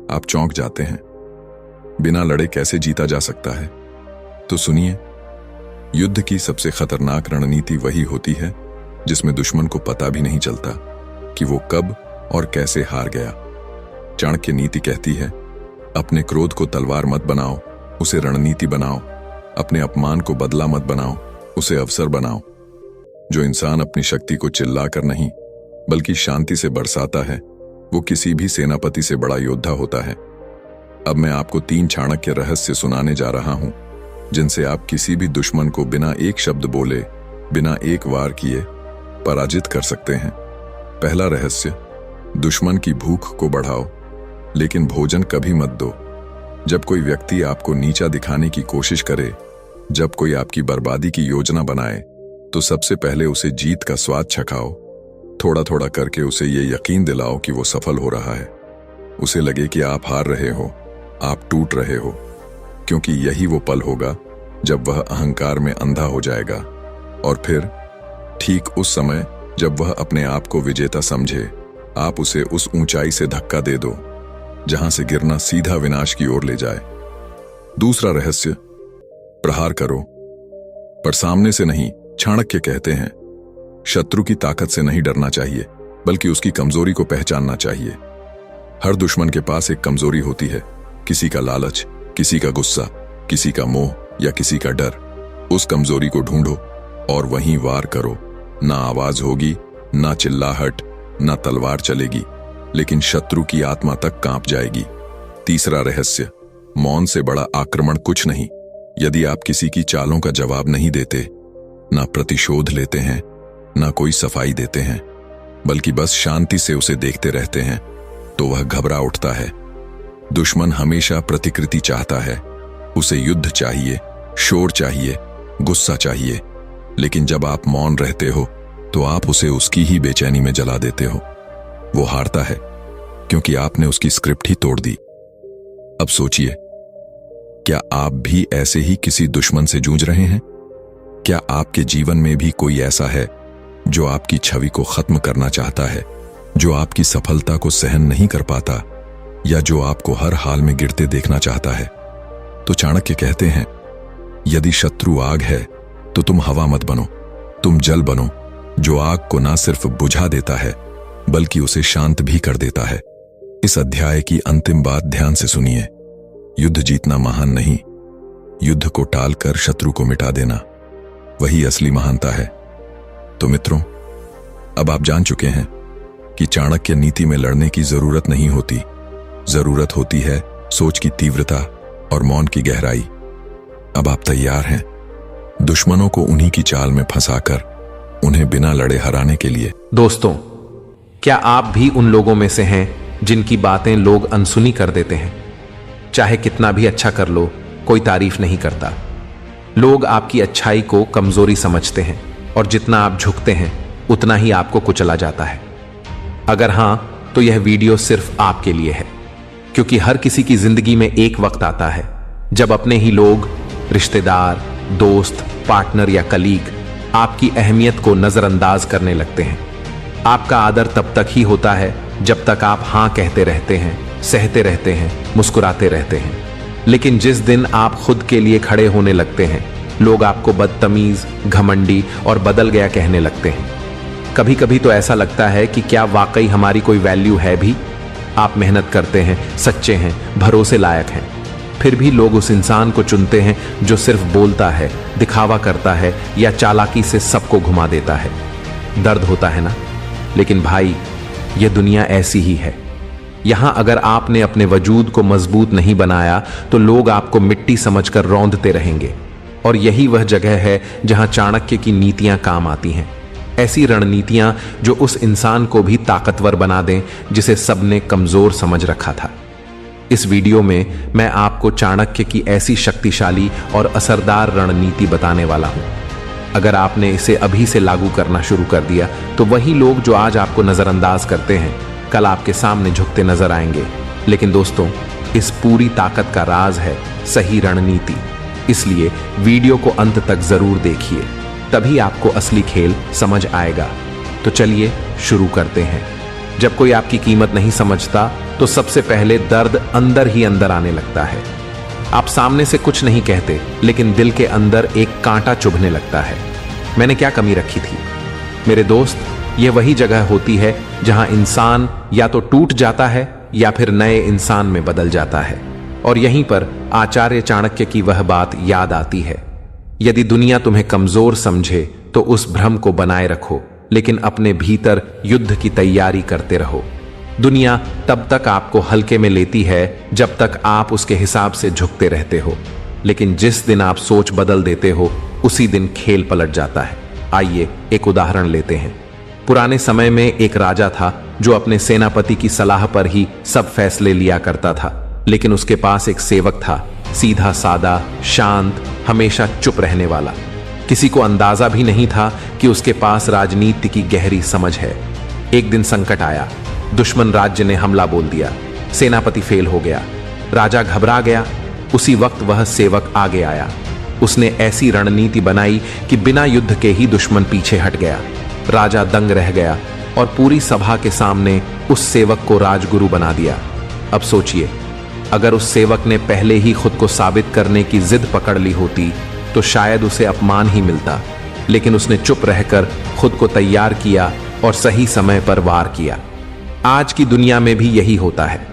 आप चौंक जाते हैं, बिना लड़े कैसे जीता जा सकता है? तो सुनिए, युद्ध की सबसे खतरनाक रणनीति वही होती है जिसमें दुश्मन को पता भी नहीं चलता कि वो कब और कैसे हार गया। चाणक्य नीति कहती है, अपने क्रोध को तलवार मत बनाओ, उसे रणनीति बनाओ। अपने अपमान को बदला मत बनाओ, उसे अवसर बनाओ। जो इंसान अपनी शक्ति को चिल्लाकर नहीं बल्कि शांति से बरसाता है, वो किसी भी सेनापति से बड़ा योद्धा होता है। अब मैं आपको 3 चाणक्य रहस्य सुनाने जा रहा हूं, जिनसे आप किसी भी दुश्मन को बिना एक शब्द बोले, बिना एक वार किए पराजित कर सकते हैं। पहला रहस्य, दुश्मन की भूख को बढ़ाओ, लेकिन भोजन कभी मत दो। जब कोई व्यक्ति आपको नीचा दिखाने की कोशिश करे, जब कोई आपकी बर्बादी की योजना बनाए, तो सबसे पहले उसे जीत का स्वाद चखाओ। थोड़ा थोड़ा करके उसे ये यकीन दिलाओ कि वो सफल हो रहा है। उसे लगे कि आप हार रहे हो, आप टूट रहे हो, क्योंकि यही वो पल होगा जब वह अहंकार में अंधा हो जाएगा। और फिर ठीक उस समय जब वह अपने आप को विजेता समझे, आप उसे उस ऊंचाई से धक्का दे दो जहां से गिरना सीधा विनाश की ओर ले जाए। दूसरा रहस्य, प्रहार करो, पर सामने से नहीं। चाणक्य कहते हैं, शत्रु की ताकत से नहीं डरना चाहिए, बल्कि उसकी कमजोरी को पहचानना चाहिए। हर दुश्मन के पास एक कमजोरी होती है, किसी का लालच, किसी का गुस्सा, किसी का मोह या किसी का डर। उस कमजोरी को ढूंढो और वहीं वार करो। ना आवाज होगी, ना चिल्लाहट, ना तलवार चलेगी, लेकिन शत्रु की आत्मा तक कांप जाएगी। तीसरा रहस्य, मौन से बड़ा आक्रमण कुछ नहीं। यदि आप किसी की चालों का जवाब नहीं देते, ना प्रतिशोध लेते हैं, ना कोई सफाई देते हैं, बल्कि बस शांति से उसे देखते रहते हैं, तो वह घबरा उठता है। दुश्मन हमेशा प्रतिकृति चाहता है। उसे युद्ध चाहिए, शोर चाहिए, गुस्सा चाहिए। लेकिन जब आप मौन रहते हो, तो आप उसे उसकी ही बेचैनी में जला देते हो। वो हारता है क्योंकि आपने उसकी स्क्रिप्ट ही तोड़ दी। अब सोचिए, क्या आप भी ऐसे ही किसी दुश्मन से जूझ रहे हैं? क्या आपके जीवन में भी कोई ऐसा है जो आपकी छवि को खत्म करना चाहता है, जो आपकी सफलता को सहन नहीं कर पाता, या जो आपको हर हाल में गिरते देखना चाहता है? तो चाणक्य कहते हैं, यदि शत्रु आग है तो तुम हवा मत बनो, तुम जल बनो, जो आग को ना सिर्फ बुझा देता है बल्कि उसे शांत भी कर देता है। इस अध्याय की अंतिम बात ध्यान से सुनिए। युद्ध जीतना महान नहीं, युद्ध को टालकर शत्रु को मिटा देना, वही असली महानता है। तो मित्रों, अब आप जान चुके हैं कि चाणक्य नीति में लड़ने की जरूरत नहीं होती। जरूरत होती है सोच की तीव्रता और मौन की गहराई। अब आप तैयार हैं दुश्मनों को उन्हीं की चाल में फंसाकर उन्हें बिना लड़े हराने के लिए? दोस्तों, क्या आप भी उन लोगों में से हैं जिनकी बातें लोग अनसुनी कर देते हैं? चाहे कितना भी अच्छा कर लो, कोई तारीफ नहीं करता। लोग आपकी अच्छाई को कमजोरी समझते हैं और जितना आप झुकते हैं उतना ही आपको कुचला जाता है। अगर हां, तो यह वीडियो सिर्फ आपके लिए है, क्योंकि हर किसी की जिंदगी में एक वक्त आता है जब अपने ही लोग, रिश्तेदार, दोस्त, पार्टनर या कलीग आपकी अहमियत को नजरअंदाज करने लगते हैं। आपका आदर तब तक ही होता है जब तक आप हां कहते रहते हैं, सहते रहते हैं, मुस्कुराते रहते हैं। लेकिन जिस दिन आप खुद के लिए खड़े होने लगते हैं, लोग आपको बदतमीज, घमंडी और बदल गया कहने लगते हैं। कभी कभी तो ऐसा लगता है कि क्या वाकई हमारी कोई वैल्यू है भी? आप मेहनत करते हैं, सच्चे हैं, भरोसे लायक हैं, फिर भी लोग उस इंसान को चुनते हैं जो सिर्फ बोलता है, दिखावा करता है या चालाकी से सबको घुमा देता है। दर्द होता है ना? लेकिन भाई, यह दुनिया ऐसी ही है। यहां अगर आपने अपने वजूद को मजबूत नहीं बनाया तो लोग आपको मिट्टी समझकर रौंदते रहेंगे। और यही वह जगह है जहां चाणक्य की नीतियां काम आती हैं। ऐसी रणनीतियां जो उस इंसान को भी ताकतवर बना दें जिसे सबने कमजोर समझ रखा था। इस वीडियो में मैं आपको चाणक्य की ऐसी शक्तिशाली और असरदार रणनीति बताने वाला हूं। अगर आपने इसे अभी से लागू करना शुरू कर दिया तो वही लोग जो आज आपको नजरअंदाज करते हैं, कल आपके सामने झुकते नजर आएंगे। लेकिन दोस्तों, इस पूरी ताकत का राज है सही रणनीति। इसलिए वीडियो को अंत तक जरूर देखिए, तभी आपको असली खेल समझ आएगा। तो चलिए शुरू करते हैं। जब कोई आपकी कीमत नहीं समझता तो सबसे पहले दर्द अंदर ही अंदर आने लगता है। आप सामने से कुछ नहीं कहते, लेकिन दिल के अंदर एक कांटा चुभने लगता है। मैंने क्या कमी रखी थी? मेरे दोस्त, यह वही जगह होती है जहां इंसान या तो टूट जाता है या फिर नए इंसान में बदल जाता है। और यहीं पर आचार्य चाणक्य की वह बात याद आती है, यदि दुनिया तुम्हें कमजोर समझे तो उस भ्रम को बनाए रखो, लेकिन अपने भीतर युद्ध की तैयारी करते रहो। दुनिया तब तक आपको हल्के में लेती है जब तक आप उसके हिसाब से झुकते रहते हो, लेकिन जिस दिन आप सोच बदल देते हो उसी दिन खेल पलट जाता है। आइए एक उदाहरण लेते हैं। पुराने समय में एक राजा था जो अपने सेनापति की सलाह पर ही सब फैसले लिया करता था, लेकिन उसके पास एक सेवक था, सीधा सादा, शांत, हमेशा चुप रहने वाला। किसी को अंदाजा भी नहीं था कि उसके पास राजनीति की गहरी समझ है। एक दिन संकट आया, दुश्मन राज्य ने हमला बोल दिया, सेनापति फेल हो गया, राजा घबरा गया। उसी वक्त वह सेवक आगे आया। उसने ऐसी रणनीति बनाई कि बिना युद्ध के ही दुश्मन पीछे हट गया। राजा दंग रह गया और पूरी सभा के सामने उस सेवक को राजगुरु बना दिया। अब सोचिए, अगर उस सेवक ने पहले ही खुद को साबित करने की जिद पकड़ ली होती तो शायद उसे अपमान ही मिलता, लेकिन उसने चुप रहकर खुद को तैयार किया और सही समय पर वार किया। आज की दुनिया में भी यही होता है।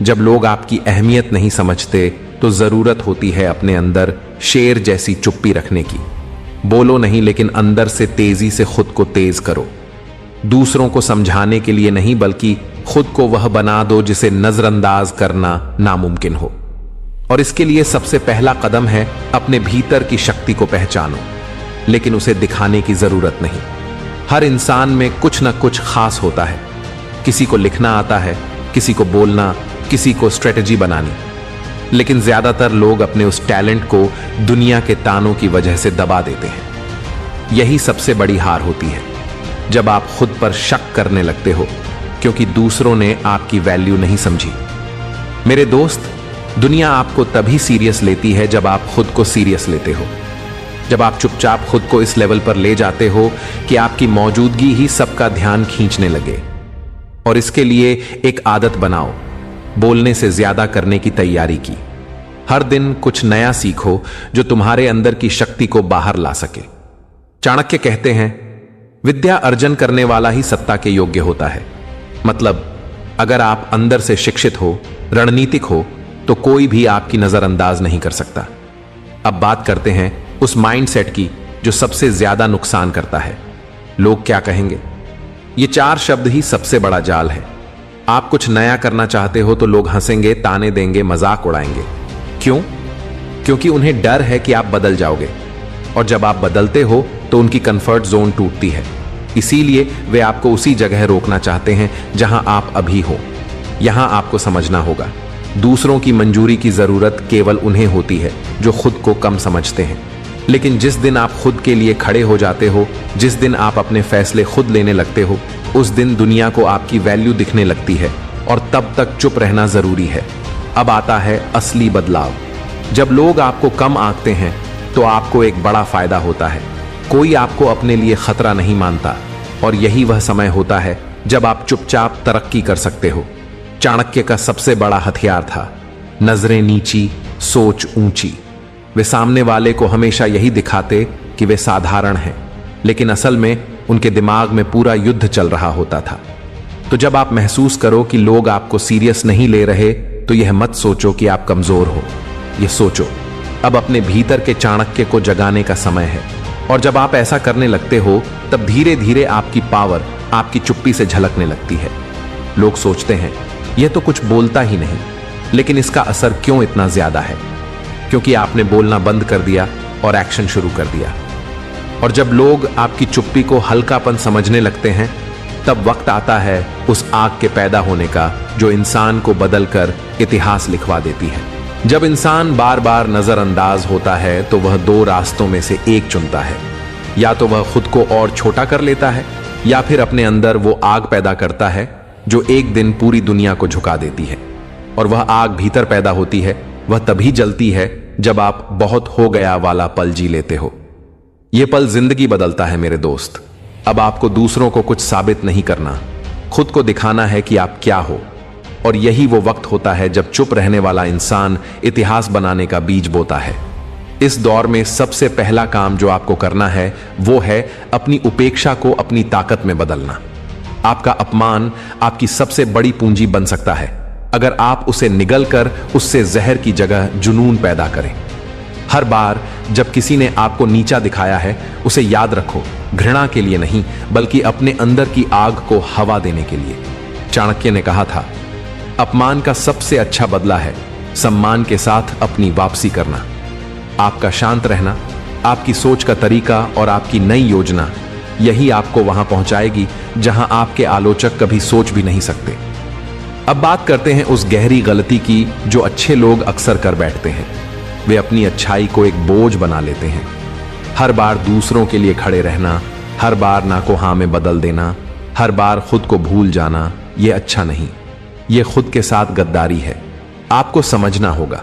जब लोग आपकी अहमियत नहीं समझते तो जरूरत होती है अपने अंदर शेर जैसी चुप्पी रखने की। बोलो नहीं, लेकिन अंदर से तेजी से खुद को तेज करो। दूसरों को समझाने के लिए नहीं, बल्कि खुद को वह बना दो जिसे नजरअंदाज करना नामुमकिन हो। और इसके लिए सबसे पहला कदम है अपने भीतर की शक्ति को पहचानो, लेकिन उसे दिखाने की जरूरत नहीं। हर इंसान में कुछ न कुछ खास होता है। किसी को लिखना आता है, किसी को बोलना, किसी को स्ट्रेटजी बनानी, लेकिन ज्यादातर लोग अपने उस टैलेंट को दुनिया के तानों की वजह से दबा देते हैं। यही सबसे बड़ी हार होती है, जब आप खुद पर शक करने लगते हो क्योंकि दूसरों ने आपकी वैल्यू नहीं समझी। मेरे दोस्त, दुनिया आपको तभी सीरियस लेती है जब आप खुद को सीरियस लेते हो, जब आप चुपचाप खुद को इस लेवल पर ले जाते हो कि आपकी मौजूदगी ही सबका ध्यान खींचने लगे। और इसके लिए एक आदत बनाओ, बोलने से ज्यादा करने की तैयारी की। हर दिन कुछ नया सीखो जो तुम्हारे अंदर की शक्ति को बाहर ला सके। चाणक्य कहते हैं, विद्या अर्जन करने वाला ही सत्ता के योग्य होता है। मतलब, अगर आप अंदर से शिक्षित हो, रणनीतिक हो, तो कोई भी आपकी नजरअंदाज नहीं कर सकता। अब बात करते हैं उस माइंडसेट की जो सबसे ज्यादा नुकसान करता है, लोग क्या कहेंगे। ये 4 शब्द ही सबसे बड़ा जाल है। आप कुछ नया करना चाहते हो तो लोग हंसेंगे, ताने देंगे, मजाक उड़ाएंगे। क्यों? क्योंकि उन्हें डर है कि आप बदल जाओगे, और जब आप बदलते हो तो उनकी कंफर्ट जोन टूटती है। इसीलिए वे आपको उसी जगह रोकना चाहते हैं जहां आप अभी हो। यहां आपको समझना होगा, दूसरों की मंजूरी की जरूरत केवल उन्हें होती है जो खुद को कम समझते हैं। लेकिन जिस दिन आप खुद के लिए खड़े हो जाते हो, जिस दिन आप अपने फैसले खुद लेने लगते हो, उस दिन दुनिया को आपकी वैल्यू दिखने लगती है, और तब तक चुप रहना जरूरी है। अब आता है असली बदलाव। जब लोग आपको कम आंकते हैं तो आपको एक बड़ा फायदा होता है। कोई आपको अपने लिए खतरा नहीं मानता, और यही वह समय होता है जब आप चुपचाप तरक्की कर सकते हो। चाणक्य का सबसे बड़ा हथियार था नजरें नीची, सोच ऊंची। वे सामने वाले को हमेशा यही दिखाते कि वे साधारण हैं, लेकिन असल में उनके दिमाग में पूरा युद्ध चल रहा होता था। तो जब आप महसूस करो कि लोग आपको सीरियस नहीं ले रहे, तो यह मत सोचो कि आप कमजोर हो। यह सोचो, अब अपने भीतर के चाणक्य को जगाने का समय है। और जब आप ऐसा करने लगते हो, तब धीरे धीरे आपकी पावर आपकी चुप्पी से झलकने लगती है। लोग सोचते हैं, यह तो कुछ बोलता ही नहीं, लेकिन इसका असर क्यों इतना ज्यादा है? क्योंकि आपने बोलना बंद कर दिया और एक्शन शुरू कर दिया। और जब लोग आपकी चुप्पी को हल्कापन समझने लगते हैं, तब वक्त आता है उस आग के पैदा होने का जो इंसान को बदलकर इतिहास लिखवा देती है। जब इंसान बार बार नजरअंदाज होता है तो वह 2 रास्तों में से एक चुनता है। या तो वह खुद को और छोटा कर लेता है, या फिर अपने अंदर वो आग पैदा करता है जो एक दिन पूरी दुनिया को झुका देती है। और वह आग भीतर पैदा होती है, वह तभी जलती है जब आप बहुत हो गया वाला पल जी लेते हो। यह पल जिंदगी बदलता है मेरे दोस्त। अब आपको दूसरों को कुछ साबित नहीं करना, खुद को दिखाना है कि आप क्या हो। और यही वो वक्त होता है जब चुप रहने वाला इंसान इतिहास बनाने का बीज बोता है। इस दौर में सबसे पहला काम जो आपको करना है वो है अपनी उपेक्षा को अपनी ताकत में बदलना। आपका अपमान आपकी सबसे बड़ी पूंजी बन सकता है अगर आप उसे निगलकर उससे जहर की जगह जुनून पैदा करें। हर बार जब किसी ने आपको नीचा दिखाया है, उसे याद रखो, घृणा के लिए नहीं, बल्कि अपने अंदर की आग को हवा देने के लिए। चाणक्य ने कहा था, अपमान का सबसे अच्छा बदला है सम्मान के साथ अपनी वापसी करना। आपका शांत रहना, आपकी सोच का तरीका और आपकी नई योजना, यही आपको वहां पहुंचाएगी जहां आपके आलोचक कभी सोच भी नहीं सकते। अब बात करते हैं उस गहरी गलती की जो अच्छे लोग अक्सर कर बैठते हैं। वे अपनी अच्छाई को एक बोझ बना लेते हैं। हर बार दूसरों के लिए खड़े रहना, हर बार ना को हाँ में बदल देना, हर बार खुद को भूल जाना, यह अच्छा नहीं। यह खुद के साथ गद्दारी है। आपको समझना होगा,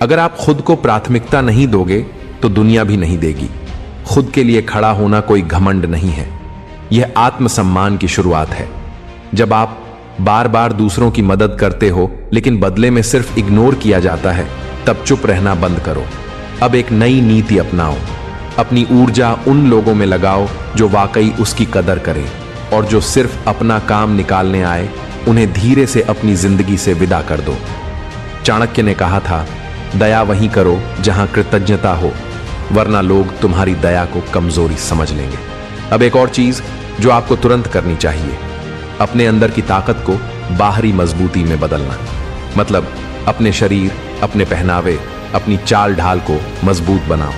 अगर आप खुद को प्राथमिकता नहीं दोगे तो दुनिया भी नहीं देगी। खुद के लिए खड़ा होना कोई घमंड नहीं है, यह आत्मसम्मान की शुरुआत है। जब आप बार बार दूसरों की मदद करते हो लेकिन बदले में सिर्फ इग्नोर किया जाता है, तब चुप रहना बंद करो। अब एक नई नीति अपनाओ। अपनी ऊर्जा उन लोगों में लगाओ जो वाकई उसकी कदर करें, और जो सिर्फ अपना काम निकालने आए उन्हें धीरे से अपनी जिंदगी से विदा कर दो। चाणक्य ने कहा था, दया वहीं करो जहां कृतज्ञता हो, वरना लोग तुम्हारी दया को कमजोरी समझ लेंगे। अब एक और चीज जो आपको तुरंत करनी चाहिए, अपने अंदर की ताकत को बाहरी मजबूती में बदलना। मतलब अपने शरीर, अपने पहनावे, अपनी चाल ढाल को मजबूत बनाओ,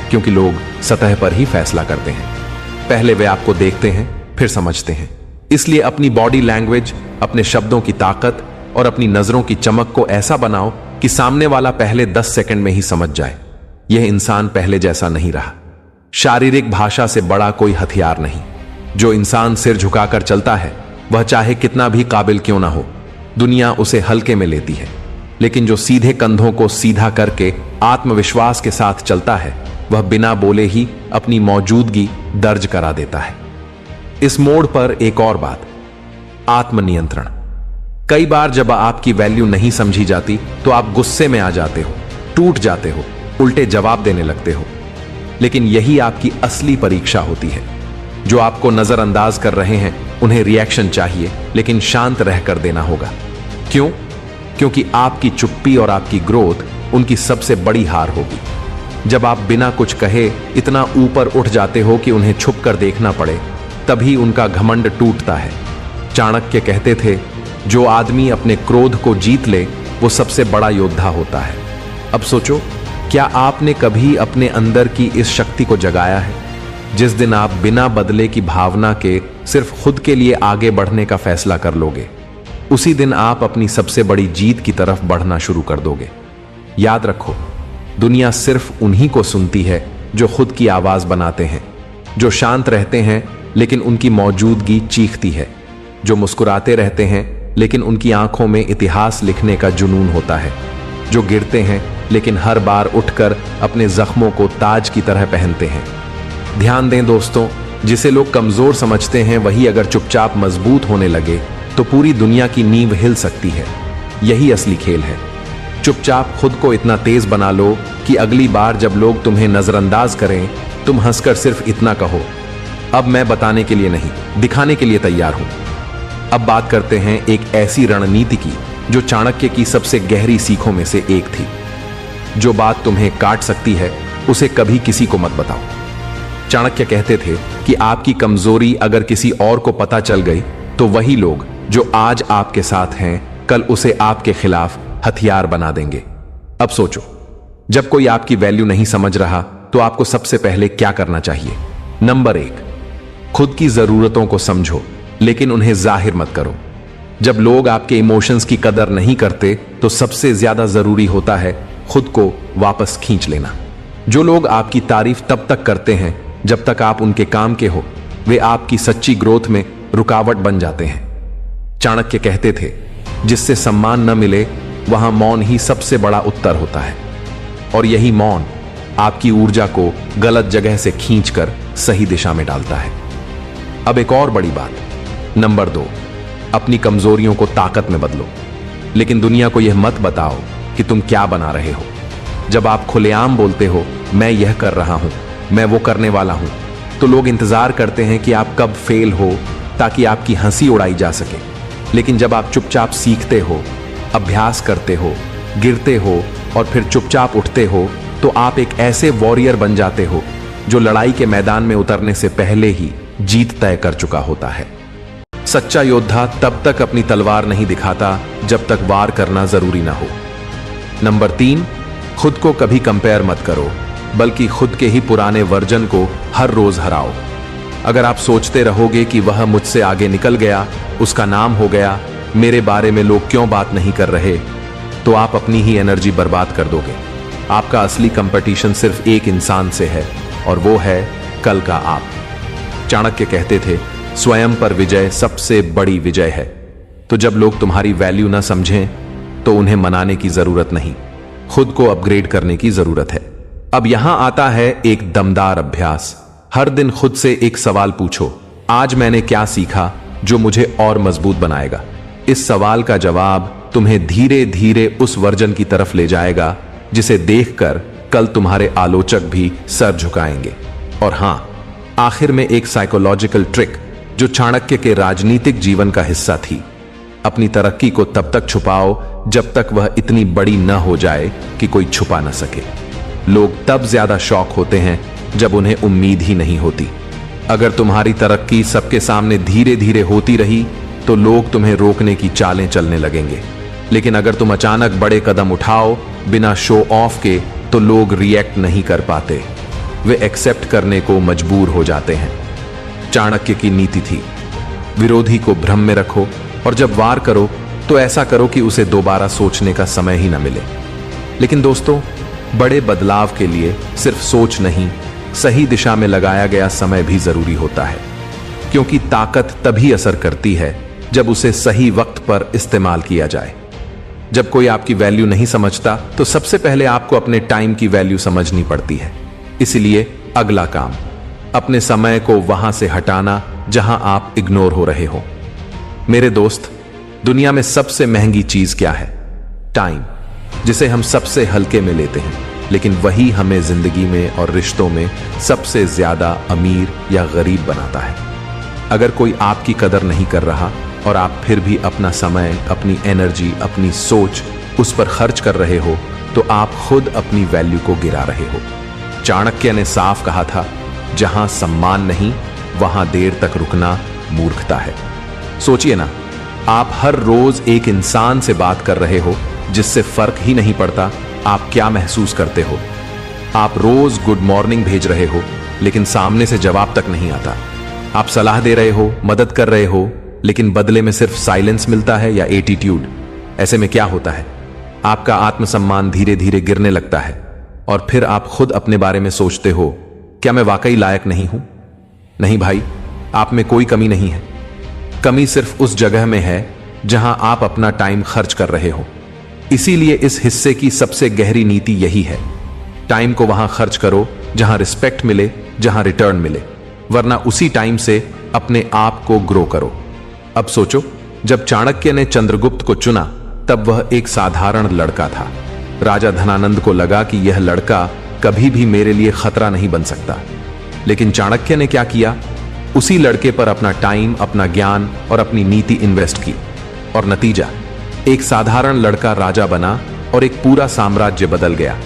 क्योंकि लोग सतह पर ही फैसला करते हैं। पहले वे आपको देखते हैं, फिर समझते हैं। इसलिए अपनी बॉडी लैंग्वेज, अपने शब्दों की ताकत और अपनी नजरों की चमक को ऐसा बनाओ कि सामने वाला पहले 10 सेकंड में ही समझ जाए, यह इंसान पहले जैसा नहीं रहा। शारीरिक भाषा से बड़ा कोई हथियार नहीं। जो इंसान सिर झुकाकर चलता है, वह चाहे कितना भी काबिल क्यों ना हो, दुनिया उसे हल्के में लेती है। लेकिन जो सीधे कंधों को सीधा करके आत्मविश्वास के साथ चलता है, वह बिना बोले ही अपनी मौजूदगी दर्ज करा देता है। इस मोड़ पर एक और बात, आत्मनियंत्रण। कई बार जब आपकी वैल्यू नहीं समझी जाती तो आप गुस्से में आ जाते हो, टूट जाते हो, उल्टे जवाब देने लगते हो। लेकिन यही आपकी असली परीक्षा होती है। जो आपको नजरअंदाज कर रहे हैं उन्हें रिएक्शन चाहिए, लेकिन शांत रहकर देना होगा। क्यों? क्योंकि आपकी चुप्पी और आपकी ग्रोथ उनकी सबसे बड़ी हार होगी। जब आप बिना कुछ कहे इतना ऊपर उठ जाते हो कि उन्हें छुप कर देखना पड़े, तभी उनका घमंड टूटता है। चाणक्य कहते थे, जो आदमी अपने क्रोध को जीत ले वो सबसे बड़ा योद्धा होता है। अब सोचो, क्या आपने कभी अपने अंदर की इस शक्ति को जगाया है? जिस दिन आप बिना बदले की भावना के सिर्फ खुद के लिए आगे बढ़ने का फैसला कर लोगे, उसी दिन आप अपनी सबसे बड़ी जीत की तरफ बढ़ना शुरू कर दोगे। याद रखो, दुनिया सिर्फ उन्हीं को सुनती है जो खुद की आवाज बनाते हैं, जो शांत रहते हैं लेकिन उनकी मौजूदगी चीखती है, जो मुस्कुराते रहते हैं लेकिन उनकी आंखों में इतिहास लिखने का जुनून होता है, जो गिरते हैं लेकिन हर बार उठकर अपने जख्मों को ताज की तरह पहनते हैं। ध्यान दें दोस्तों, जिसे लोग कमजोर समझते हैं वही अगर चुपचाप मजबूत होने लगे तो पूरी दुनिया की नींव हिल सकती है। यही असली खेल है। चुपचाप खुद को इतना तेज बना लो कि अगली बार जब लोग तुम्हें नजरअंदाज करें, तुम हंसकर सिर्फ इतना कहो, अब मैं बताने के लिए नहीं, दिखाने के लिए तैयार हूं। अब बात करते हैं एक ऐसी रणनीति की जो चाणक्य की सबसे गहरी सीखों में से एक थी। जो बात तुम्हें काट सकती है उसे कभी किसी को मत बताओ। चाणक्य कहते थे कि आपकी कमजोरी अगर किसी और को पता चल गई तो वही लोग जो आज आपके साथ हैं, कल उसे आपके खिलाफ हथियार बना देंगे। अब सोचो, जब कोई आपकी वैल्यू नहीं समझ रहा तो आपको सबसे पहले क्या करना चाहिए? नंबर 1, खुद की जरूरतों को समझो लेकिन उन्हें जाहिर मत करो। जब लोग आपके इमोशंस की कदर नहीं करते तो सबसे ज्यादा जरूरी होता है खुद को वापस खींच लेना। जो लोग आपकी तारीफ तब तक करते हैं जब तक आप उनके काम के हो, वे आपकी सच्ची ग्रोथ में रुकावट बन जाते हैं। चाणक्य कहते थे, जिससे सम्मान न मिले वहां मौन ही सबसे बड़ा उत्तर होता है, और यही मौन आपकी ऊर्जा को गलत जगह से खींचकर सही दिशा में डालता है। अब एक और बड़ी बात, नंबर 2, अपनी कमजोरियों को ताकत में बदलो, लेकिन दुनिया को यह मत बताओ कि तुम क्या बना रहे हो। जब आप खुलेआम बोलते हो, मैं यह कर रहा हूं, मैं वो करने वाला हूं, तो लोग इंतजार करते हैं कि आप कब फेल हो ताकि आपकी हंसी उड़ाई जा सके। लेकिन जब आप चुपचाप सीखते हो, अभ्यास करते हो, गिरते हो और फिर चुपचाप उठते हो, तो आप एक ऐसे वॉरियर बन जाते हो जो लड़ाई के मैदान में उतरने से पहले ही जीत तय कर चुका होता है। सच्चा योद्धा तब तक अपनी तलवार नहीं दिखाता जब तक वार करना जरूरी ना हो। नंबर 3, खुद को कभी कंपेयर मत करो, बल्कि खुद के ही पुराने वर्जन को हर रोज हराओ। अगर आप सोचते रहोगे कि वह मुझसे आगे निकल गया, उसका नाम हो गया, मेरे बारे में लोग क्यों बात नहीं कर रहे, तो आप अपनी ही एनर्जी बर्बाद कर दोगे। आपका असली कंपटीशन सिर्फ एक इंसान से है, और वो है कल का आप। चाणक्य कहते थे, स्वयं पर विजय सबसे बड़ी विजय है। तो जब लोग तुम्हारी वैल्यू ना समझें, तो उन्हें मनाने की जरूरत नहीं, खुद को अपग्रेड करने की जरूरत है। अब यहां आता है एक दमदार अभ्यास। हर दिन खुद से एक सवाल पूछो, आज मैंने क्या सीखा जो मुझे और मजबूत बनाएगा। इस सवाल का जवाब तुम्हें धीरे धीरे उस वर्जन की तरफ ले जाएगा जिसे देखकर कल तुम्हारे आलोचक भी सर झुकाएंगे। और हां, आखिर में एक साइकोलॉजिकल ट्रिक जो चाणक्य के राजनीतिक जीवन का हिस्सा थी। अपनी तरक्की को तब तक छुपाओ जब तक वह इतनी बड़ी न हो जाए कि कोई छुपा न सके। लोग तब ज्यादा शॉक होते हैं जब उन्हें उम्मीद ही नहीं होती। अगर तुम्हारी तरक्की सबके सामने धीरे धीरे होती रही तो लोग तुम्हें रोकने की चालें चलने लगेंगे। लेकिन अगर तुम अचानक बड़े कदम उठाओ बिना शो ऑफ के, तो लोग रिएक्ट नहीं कर पाते, वे एक्सेप्ट करने को मजबूर हो जाते हैं। चाणक्य की नीति थी, विरोधी को भ्रम में रखो, और जब वार करो तो ऐसा करो कि उसे दोबारा सोचने का समय ही न मिले। लेकिन दोस्तों, बड़े बदलाव के लिए सिर्फ सोच नहीं, सही दिशा में लगाया गया समय भी जरूरी होता है। क्योंकि ताकत तभी असर करती है जब उसे सही वक्त पर इस्तेमाल किया जाए। जब कोई आपकी वैल्यू नहीं समझता, तो सबसे पहले आपको अपने टाइम की वैल्यू समझनी पड़ती है। इसलिए अगला काम, अपने समय को वहां से हटाना जहां आप इग्नोर हो रहे हो। मेरे दोस्त, दुनिया में सबसे महंगी चीज क्या है? टाइम, जिसे हम सबसे हल्के में लेते हैं, लेकिन वही हमें जिंदगी में और रिश्तों में सबसे ज्यादा अमीर या गरीब बनाता है। अगर कोई आपकी कदर नहीं कर रहा और आप फिर भी अपना समय, अपनी एनर्जी, अपनी सोच उस पर खर्च कर रहे हो, तो आप खुद अपनी वैल्यू को गिरा रहे हो। चाणक्य ने साफ कहा था, जहां सम्मान नहीं वहां देर तक रुकना मूर्खता है। सोचिए ना, आप हर रोज एक इंसान से बात कर रहे हो जिससे फर्क ही नहीं पड़ता आप क्या महसूस करते हो। आप रोज गुड मॉर्निंग भेज रहे हो, लेकिन सामने से जवाब तक नहीं आता। आप सलाह दे रहे हो, मदद कर रहे हो, लेकिन बदले में सिर्फ साइलेंस मिलता है या एटीट्यूड। ऐसे में क्या होता है? आपका आत्मसम्मान धीरे धीरे गिरने लगता है, और फिर आप खुद अपने बारे में सोचते हो, क्या मैं वाकई लायक नहीं हूं? नहीं भाई, आप में कोई कमी नहीं है। कमी सिर्फ उस जगह में है जहां आप अपना टाइम खर्च कर रहे हो। इसीलिए इस हिस्से की सबसे गहरी नीति यही है, टाइम को वहां खर्च करो जहां रिस्पेक्ट मिले, जहां रिटर्न मिले, वरना उसी टाइम से अपने आप को ग्रो करो। अब सोचो, जब चाणक्य ने चंद्रगुप्त को चुना, तब वह एक साधारण लड़का था। राजा धनानंद को लगा कि यह लड़का कभी भी मेरे लिए खतरा नहीं बन सकता। लेकिन चाणक्य ने क्या किया? उसी लड़के पर अपना टाइम, अपना ज्ञान और अपनी नीति इन्वेस्ट की, और नतीजा, एक साधारण लड़का राजा बना और एक पूरा साम्राज्य बदल गया।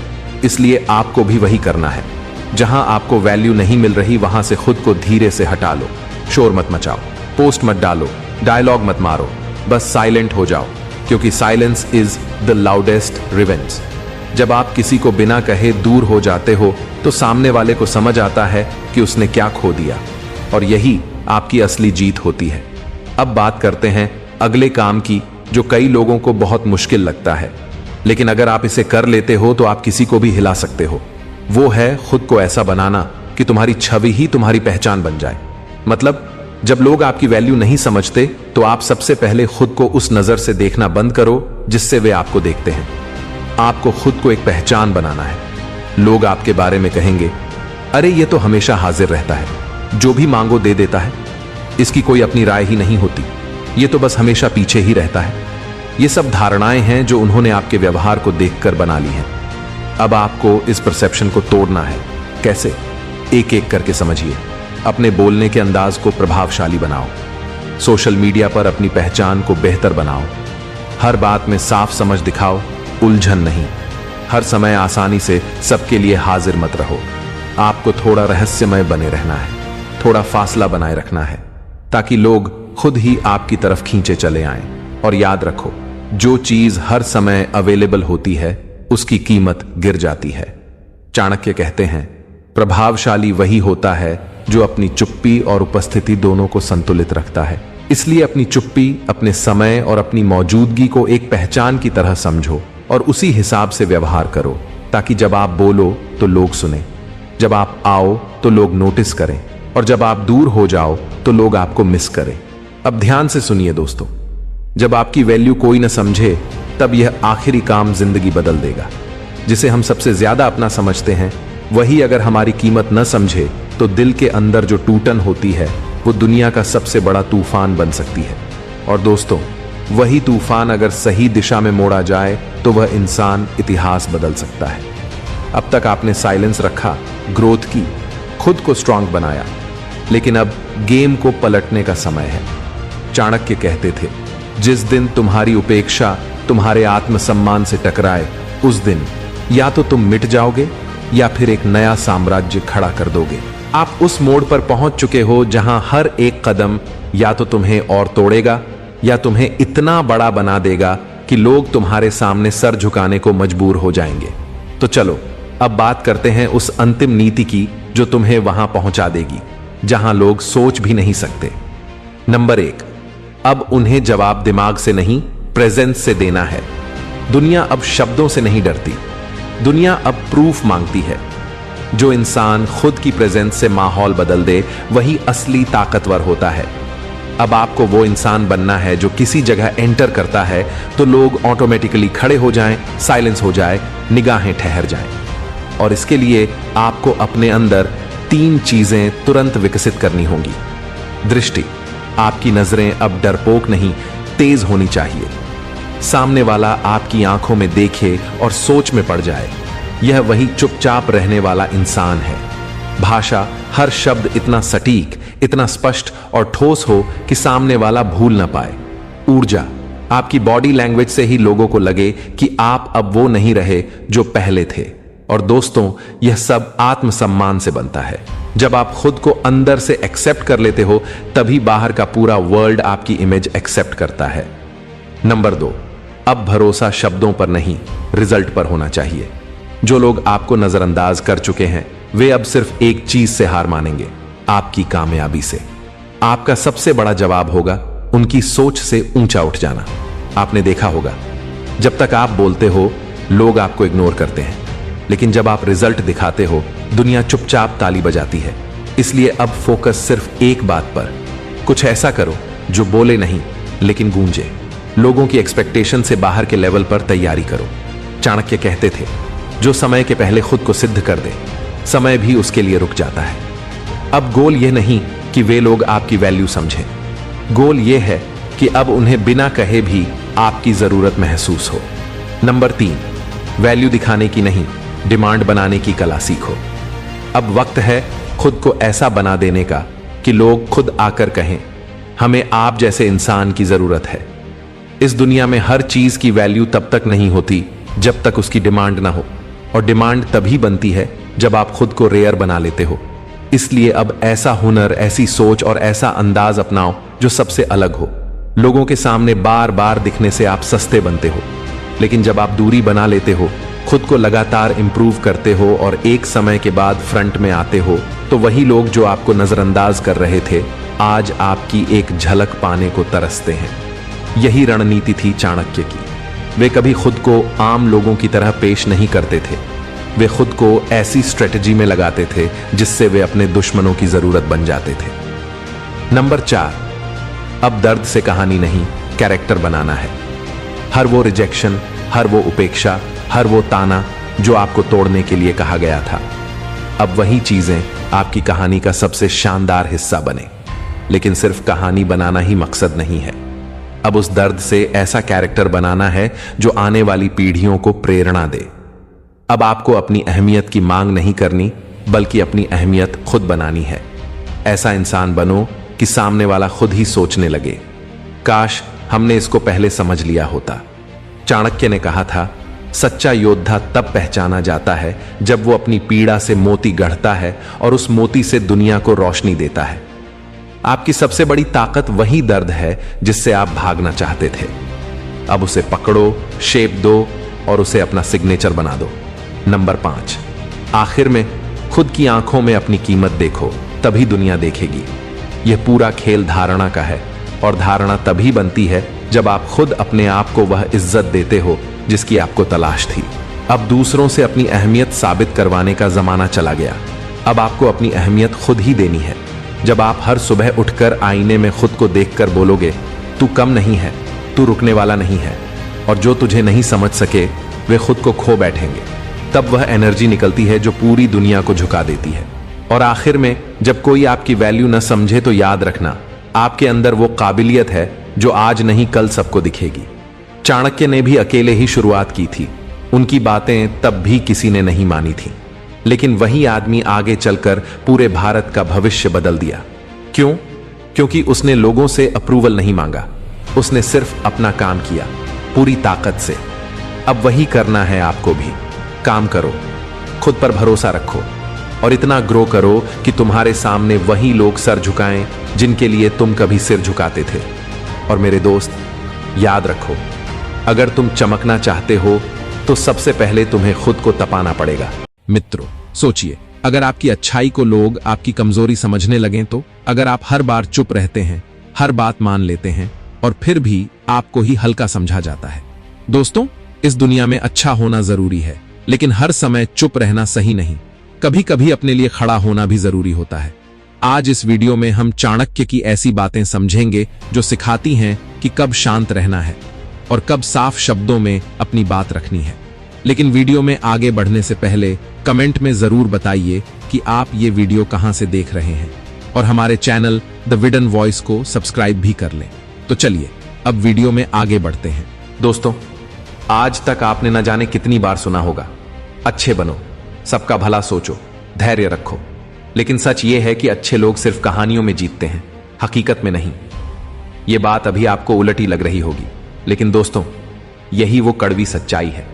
इसलिए आपको भी वही करना है। जहां आपको वैल्यू नहीं मिल रही, वहां से खुद को धीरे से हटा लो। शोर मत मचाओ, पोस्ट मत डालो, डायलॉग मत मारो, बस साइलेंट हो जाओ, क्योंकि silence is the loudest revenge. जब आप किसी को बिना कहे दूर हो जाते हो, तो सामने वाले को समझ आता है कि उसने क्या खो दिया, और यही आपकी असली जीत होती है। अब बात करते हैं अगले काम की, जो कई लोगों को बहुत मुश्किल लगता है, लेकिन अगर आप इसे कर लेते हो तो आप किसी को भी हिला सकते हो। वो है खुद को ऐसा बनाना कि तुम्हारी छवि ही तुम्हारी पहचान बन जाए। मतलब, जब लोग आपकी वैल्यू नहीं समझते, तो आप सबसे पहले खुद को उस नजर से देखना बंद करो जिससे वे आपको देखते हैं। आपको खुद को एक पहचान बनाना है। लोग आपके बारे में कहेंगे, अरे ये तो हमेशा हाजिर रहता है, जो भी मांगो दे देता है, इसकी कोई अपनी राय ही नहीं होती, ये तो बस हमेशा पीछे ही रहता है। ये सब धारणाएं हैं जो उन्होंने आपके व्यवहार को देखकर बना ली हैं। अब आपको इस परसेप्शन को तोड़ना है। कैसे? एक एक करके समझिए। अपने बोलने के अंदाज को प्रभावशाली बनाओ। सोशल मीडिया पर अपनी पहचान को बेहतर बनाओ। हर बात में साफ समझ दिखाओ, उलझन नहीं। हर समय आसानी से सबके लिए हाजिर मत रहो। आपको थोड़ा रहस्यमय बने रहना है, थोड़ा फासला बनाए रखना है, ताकि लोग खुद ही आपकी तरफ खींचे चले आएं। और याद रखो, जो चीज हर समय अवेलेबल होती है उसकी कीमत गिर जाती है। चाणक्य कहते हैं, प्रभावशाली वही होता है जो अपनी चुप्पी और उपस्थिति दोनों को संतुलित रखता है। इसलिए अपनी चुप्पी, अपने समय और अपनी मौजूदगी को एक पहचान की तरह समझो और उसी हिसाब से व्यवहार करो, ताकि जब आप बोलो तो लोग सुने, जब आप आओ तो लोग नोटिस करें, और जब आप दूर हो जाओ तो लोग आपको मिस करें। अब ध्यान से सुनिए दोस्तों, जब आपकी वैल्यू कोई न समझे तब यह आखिरी काम जिंदगी बदल देगा। जिसे हम सबसे ज्यादा अपना समझते हैं, वही अगर हमारी कीमत न समझे तो दिल के अंदर जो टूटन होती है वो दुनिया का सबसे बड़ा तूफान बन सकती है। और दोस्तों, वही तूफान अगर सही दिशा में मोड़ा जाए तो वह इंसान इतिहास बदल सकता है। अब तक आपने साइलेंस रखा, ग्रोथ की, खुद को स्ट्रांग बनाया, लेकिन अब गेम को पलटने का समय है। चाणक्य कहते थे, जिस दिन तुम्हारी उपेक्षा तुम्हारे आत्मसम्मान से टकराए, उस दिन या तो तुम मिट जाओगे या फिर एक नया साम्राज्य खड़ा कर दोगे। आप उस मोड़ पर पहुंच चुके हो जहां हर एक कदम या तो तुम्हें और तोड़ेगा या तुम्हें इतना बड़ा बना देगा कि लोग तुम्हारे सामने सर झुकाने को मजबूर हो जाएंगे। तो चलो अब बात करते हैं उस अंतिम नीति की जो तुम्हें वहां पहुंचा देगी जहां लोग सोच भी नहीं सकते। नंबर 1, अब उन्हें जवाब दिमाग से नहीं, प्रेजेंस से देना है। दुनिया अब शब्दों से नहीं डरती, दुनिया अब प्रूफ मांगती है। जो इंसान खुद की प्रेजेंस से माहौल बदल दे, वही असली ताकतवर होता है। अब आपको वो इंसान बनना है जो किसी जगह एंटर करता है तो लोग ऑटोमेटिकली खड़े हो जाएं, साइलेंस हो जाए, निगाहें ठहर जाएं। और इसके लिए आपको अपने अंदर 3 चीजें तुरंत विकसित करनी होंगी। दृष्टि, आपकी नजरें अब डरपोक नहीं, तेज होनी चाहिए। सामने वाला आपकी आंखों में देखे और सोच में पड़ जाए, यह वही चुपचाप रहने वाला इंसान है। भाषा, हर शब्द इतना सटीक, इतना स्पष्ट और ठोस हो कि सामने वाला भूल ना पाए। ऊर्जा, आपकी बॉडी लैंग्वेज से ही लोगों को लगे कि आप अब वो नहीं रहे जो पहले थे। और दोस्तों, यह सब आत्मसम्मान से बनता है। जब आप खुद को अंदर से एक्सेप्ट कर लेते हो, तभी बाहर का पूरा वर्ल्ड आपकी इमेज एक्सेप्ट करता है। नंबर 2, अब भरोसा शब्दों पर नहीं, रिजल्ट पर होना चाहिए। जो लोग आपको नजरअंदाज कर चुके हैं, वे अब सिर्फ एक चीज से हार मानेंगे, आपकी कामयाबी से। आपका सबसे बड़ा जवाब होगा उनकी सोच से ऊंचा उठ जाना। आपने देखा होगा, जब तक आप बोलते हो लोग आपको इग्नोर करते हैं, लेकिन जब आप रिजल्ट दिखाते हो दुनिया चुपचाप ताली बजाती है। इसलिए अब फोकस सिर्फ एक बात पर, कुछ ऐसा करो जो बोले नहीं लेकिन गूंजे। लोगों की एक्सपेक्टेशन से बाहर के लेवल पर तैयारी करो। चाणक्य कहते थे, जो समय के पहले खुद को सिद्ध कर दे, समय भी उसके लिए रुक जाता है। अब गोल यह नहीं कि वे लोग आपकी वैल्यू समझें, गोल यह है कि अब उन्हें बिना कहे भी आपकी जरूरत महसूस हो। नंबर 3, वैल्यू दिखाने की नहीं, डिमांड बनाने की कला सीखो। अब वक्त है खुद को ऐसा बना देने का कि लोग खुद आकर कहें, हमें आप जैसे इंसान की जरूरत है। इस दुनिया में हर चीज की वैल्यू तब तक नहीं होती जब तक उसकी डिमांड ना हो, और डिमांड तभी बनती है जब आप खुद को रेयर बना लेते हो। इसलिए अब ऐसा हुनर, ऐसी सोच और ऐसा अंदाज अपनाओ जो सबसे अलग हो। लोगों के सामने बार बार दिखने से आप सस्ते बनते हो, लेकिन जब आप दूरी बना लेते हो, खुद को लगातार इंप्रूव करते हो और एक समय के बाद फ्रंट में आते हो, तो वही लोग जो आपको नजरअंदाज कर रहे थे, आज आपकी एक झलक पाने को तरसते हैं। यही रणनीति थी चाणक्य की। वे कभी खुद को आम लोगों की तरह पेश नहीं करते थे, वे खुद को ऐसी स्ट्रेटजी में लगाते थे जिससे वे अपने दुश्मनों की जरूरत बन जाते थे। नंबर 4, अब दर्द से कहानी नहीं, कैरेक्टर बनाना है। हर वो रिजेक्शन, हर वो उपेक्षा, हर वो ताना जो आपको तोड़ने के लिए कहा गया था, अब वही चीजें आपकी कहानी का सबसे शानदार हिस्सा बने। लेकिन सिर्फ कहानी बनाना ही मकसद नहीं है। अब उस दर्द से ऐसा कैरेक्टर बनाना है जो आने वाली पीढ़ियों को प्रेरणा दे। अब आपको अपनी अहमियत की मांग नहीं करनी, बल्कि अपनी अहमियत खुद बनानी है। ऐसा इंसान बनो कि सामने वाला खुद ही सोचने लगे, काश हमने इसको पहले समझ लिया होता। चाणक्य ने कहा था, सच्चा योद्धा तब पहचाना जाता है जब वो अपनी पीड़ा से मोती गढ़ता है और उस मोती से दुनिया को रोशनी देता है। आपकी सबसे बड़ी ताकत वही दर्द है जिससे आप भागना चाहते थे। अब उसे पकड़ो, शेप दो और उसे अपना सिग्नेचर बना दो। नंबर 5, आखिर में खुद की आंखों में अपनी कीमत देखो, तभी दुनिया देखेगी। यह पूरा खेल धारणा का है और धारणा तभी बनती है जब आप खुद अपने आप को वह इज्जत देते हो जिसकी आपको तलाश थी। अब दूसरों से अपनी अहमियत साबित करवाने का जमाना चला गया। अब आपको अपनी अहमियत खुद ही देनी है। जब आप हर सुबह उठकर आईने में खुद को देखकर बोलोगे, तू कम नहीं है, तू रुकने वाला नहीं है, और जो तुझे नहीं समझ सके वे खुद को खो बैठेंगे, तब वह एनर्जी निकलती है जो पूरी दुनिया को झुका देती है। और आखिर में जब कोई आपकी वैल्यू न समझे तो याद रखना, आपके अंदर वो काबिलियत है जो आज नहीं कल सबको दिखेगी। चाणक्य ने भी अकेले ही शुरुआत की थी। उनकी बातें तब भी किसी ने नहीं मानी थी, लेकिन वही आदमी आगे चलकर पूरे भारत का भविष्य बदल दिया। क्यों? क्योंकि उसने लोगों से अप्रूवल नहीं मांगा, उसने सिर्फ अपना काम किया पूरी ताकत से। अब वही करना है आपको भी। काम करो, खुद पर भरोसा रखो और इतना ग्रो करो कि तुम्हारे सामने वही लोग सर झुकाएं जिनके लिए तुम कभी सिर झुकाते थे। और मेरे दोस्त, याद रखो, अगर तुम चमकना चाहते हो तो सबसे पहले तुम्हें खुद को तपाना पड़ेगा। मित्रों, सोचिए, अगर आपकी अच्छाई को लोग आपकी कमजोरी समझने लगें तो? अगर आप हर बार चुप रहते हैं, हर बात मान लेते हैं और फिर भी आपको ही हल्का समझा जाता है। दोस्तों, इस दुनिया में अच्छा होना जरूरी है, लेकिन हर समय चुप रहना सही नहीं। कभी कभी अपने लिए खड़ा होना भी जरूरी होता है। आज इस वीडियो में हम चाणक्य की ऐसी बातें समझेंगे जो सिखाती हैं कि कब शांत रहना है और कब साफ शब्दों में अपनी बात रखनी है। लेकिन वीडियो में आगे बढ़ने से पहले कमेंट में जरूर बताइए कि आप ये वीडियो कहां से देख रहे हैं और हमारे चैनल द विडन वॉइस को सब्सक्राइब भी कर लें। तो चलिए अब वीडियो में आगे बढ़ते हैं। दोस्तों, आज तक आपने न जाने कितनी बार सुना होगा, अच्छे बनो, सबका भला सोचो, धैर्य रखो। लेकिन सच ये है कि अच्छे लोग सिर्फ कहानियों में जीतते हैं, हकीकत में नहीं। ये बात अभी आपको उलटी लग रही होगी, लेकिन दोस्तों, यही वो कड़वी सच्चाई है।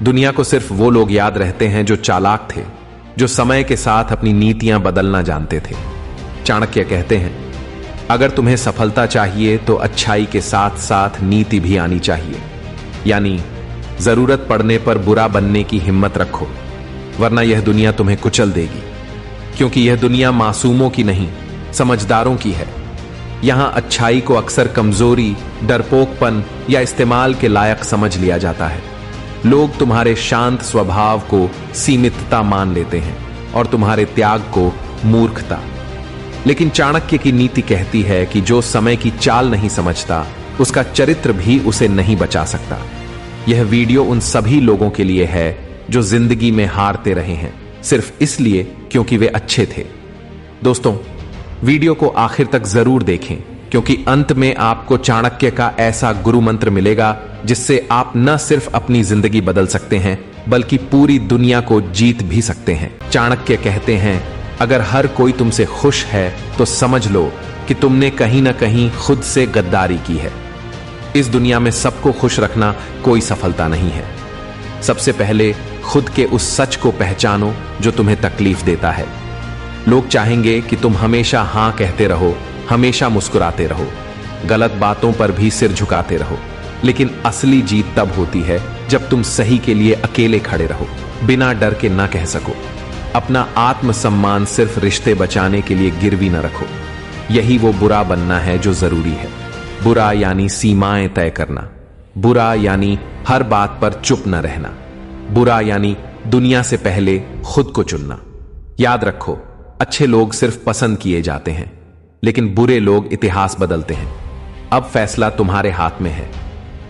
दुनिया को सिर्फ वो लोग याद रहते हैं जो चालाक थे, जो समय के साथ अपनी नीतियां बदलना जानते थे। चाणक्य कहते हैं, अगर तुम्हें सफलता चाहिए तो अच्छाई के साथ साथ नीति भी आनी चाहिए। यानी जरूरत पड़ने पर बुरा बनने की हिम्मत रखो, वरना यह दुनिया तुम्हें कुचल देगी। क्योंकि यह दुनिया मासूमों की नहीं, समझदारों की है। यहां अच्छाई को अक्सर कमजोरी, डरपोकपन या इस्तेमाल के लायक समझ लिया जाता है। लोग तुम्हारे शांत स्वभाव को सीमितता मान लेते हैं और तुम्हारे त्याग को मूर्खता। लेकिन चाणक्य की नीति कहती है कि जो समय की चाल नहीं समझता, उसका चरित्र भी उसे नहीं बचा सकता। यह वीडियो उन सभी लोगों के लिए है जो जिंदगी में हारते रहे हैं, सिर्फ इसलिए क्योंकि वे अच्छे थे। दोस्तों, वीडियो को आखिर तक जरूर देखें, क्योंकि अंत में आपको चाणक्य का ऐसा गुरु मंत्र मिलेगा जिससे आप न सिर्फ अपनी जिंदगी बदल सकते हैं, बल्कि पूरी दुनिया को जीत भी सकते हैं। चाणक्य कहते हैं, अगर हर कोई तुमसे खुश है तो समझ लो कि तुमने कहीं ना कहीं खुद से गद्दारी की है। इस दुनिया में सबको खुश रखना कोई सफलता नहीं है। सबसे पहले खुद के उस सच को पहचानो जो तुम्हें तकलीफ देता है। लोग चाहेंगे कि तुम हमेशा हां कहते रहो, हमेशा मुस्कुराते रहो, गलत बातों पर भी सिर झुकाते रहो। लेकिन असली जीत तब होती है जब तुम सही के लिए अकेले खड़े रहो, बिना डर के ना कह सको। अपना आत्मसम्मान सिर्फ रिश्ते बचाने के लिए गिरवी न रखो। यही वो बुरा बनना है जो जरूरी है। बुरा यानी सीमाएं तय करना, बुरा यानी हर बात पर चुप न रहना, बुरा यानी दुनिया से पहले खुद को चुनना। याद रखो, अच्छे लोग सिर्फ पसंद किए जाते हैं, लेकिन बुरे लोग इतिहास बदलते हैं। अब फैसला तुम्हारे हाथ में है।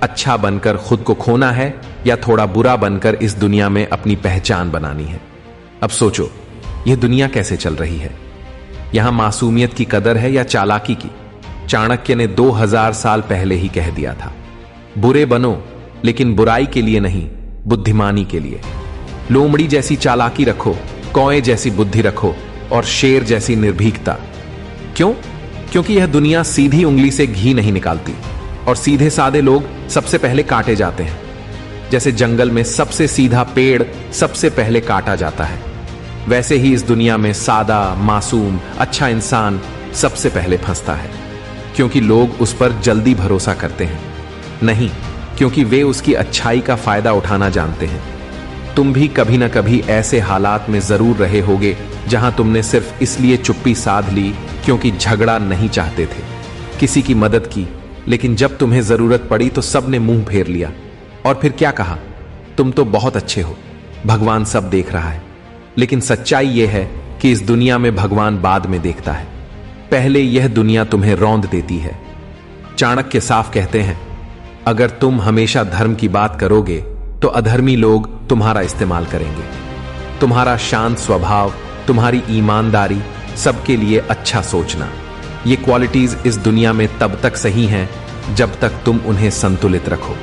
अच्छा बनकर खुद को खोना है या थोड़ा बुरा बनकर इस दुनिया में अपनी पहचान बनानी है। अब सोचो, यह दुनिया कैसे चल रही है? यहां मासूमियत की कदर है या चालाकी की? चाणक्य ने 2000 साल पहले ही कह दिया था, बुरे बनो, लेकिन बुराई के लिए नहीं, बुद्धिमानी के लिए। लोमड़ी जैसी चालाकी रखो, कौए जैसी बुद्धि रखो और शेर जैसी निर्भीकता। क्यों? क्योंकि यह दुनिया सीधी उंगली से घी नहीं निकालती और सीधे साधे लोग सबसे पहले काटे जाते हैं। जैसे जंगल में सबसे सीधा पेड़ सबसे पहले काटा जाता है, वैसे ही इस दुनिया में सादा, मासूम, अच्छा इंसान सबसे पहले फंसता है, क्योंकि लोग उस पर जल्दी भरोसा करते हैं, नहीं क्योंकि वे उसकी अच्छाई का फायदा उठाना जानते हैं। तुम भी कभी ना कभी ऐसे हालात में जरूर रहे होगे जहां तुमने सिर्फ इसलिए चुप्पी साध ली क्योंकि झगड़ा नहीं चाहते थे, किसी की मदद की, लेकिन जब तुम्हें जरूरत पड़ी तो सबने मुंह फेर लिया और फिर क्या कहा, तुम तो बहुत अच्छे हो, भगवान सब देख रहा है। लेकिन सच्चाई यह है कि इस दुनिया में भगवान बाद में देखता है, पहले यह दुनिया तुम्हें रौंद देती है। चाणक्य साफ कहते हैं, अगर तुम हमेशा धर्म की बात करोगे तो अधर्मी लोग तुम्हारा इस्तेमाल करेंगे। तुम्हारा शांत स्वभाव, तुम्हारी ईमानदारी, सबके लिए अच्छा सोचना, ये क्वालिटीज इस दुनिया में तब तक सही हैं जब तक तुम उन्हें संतुलित रखो।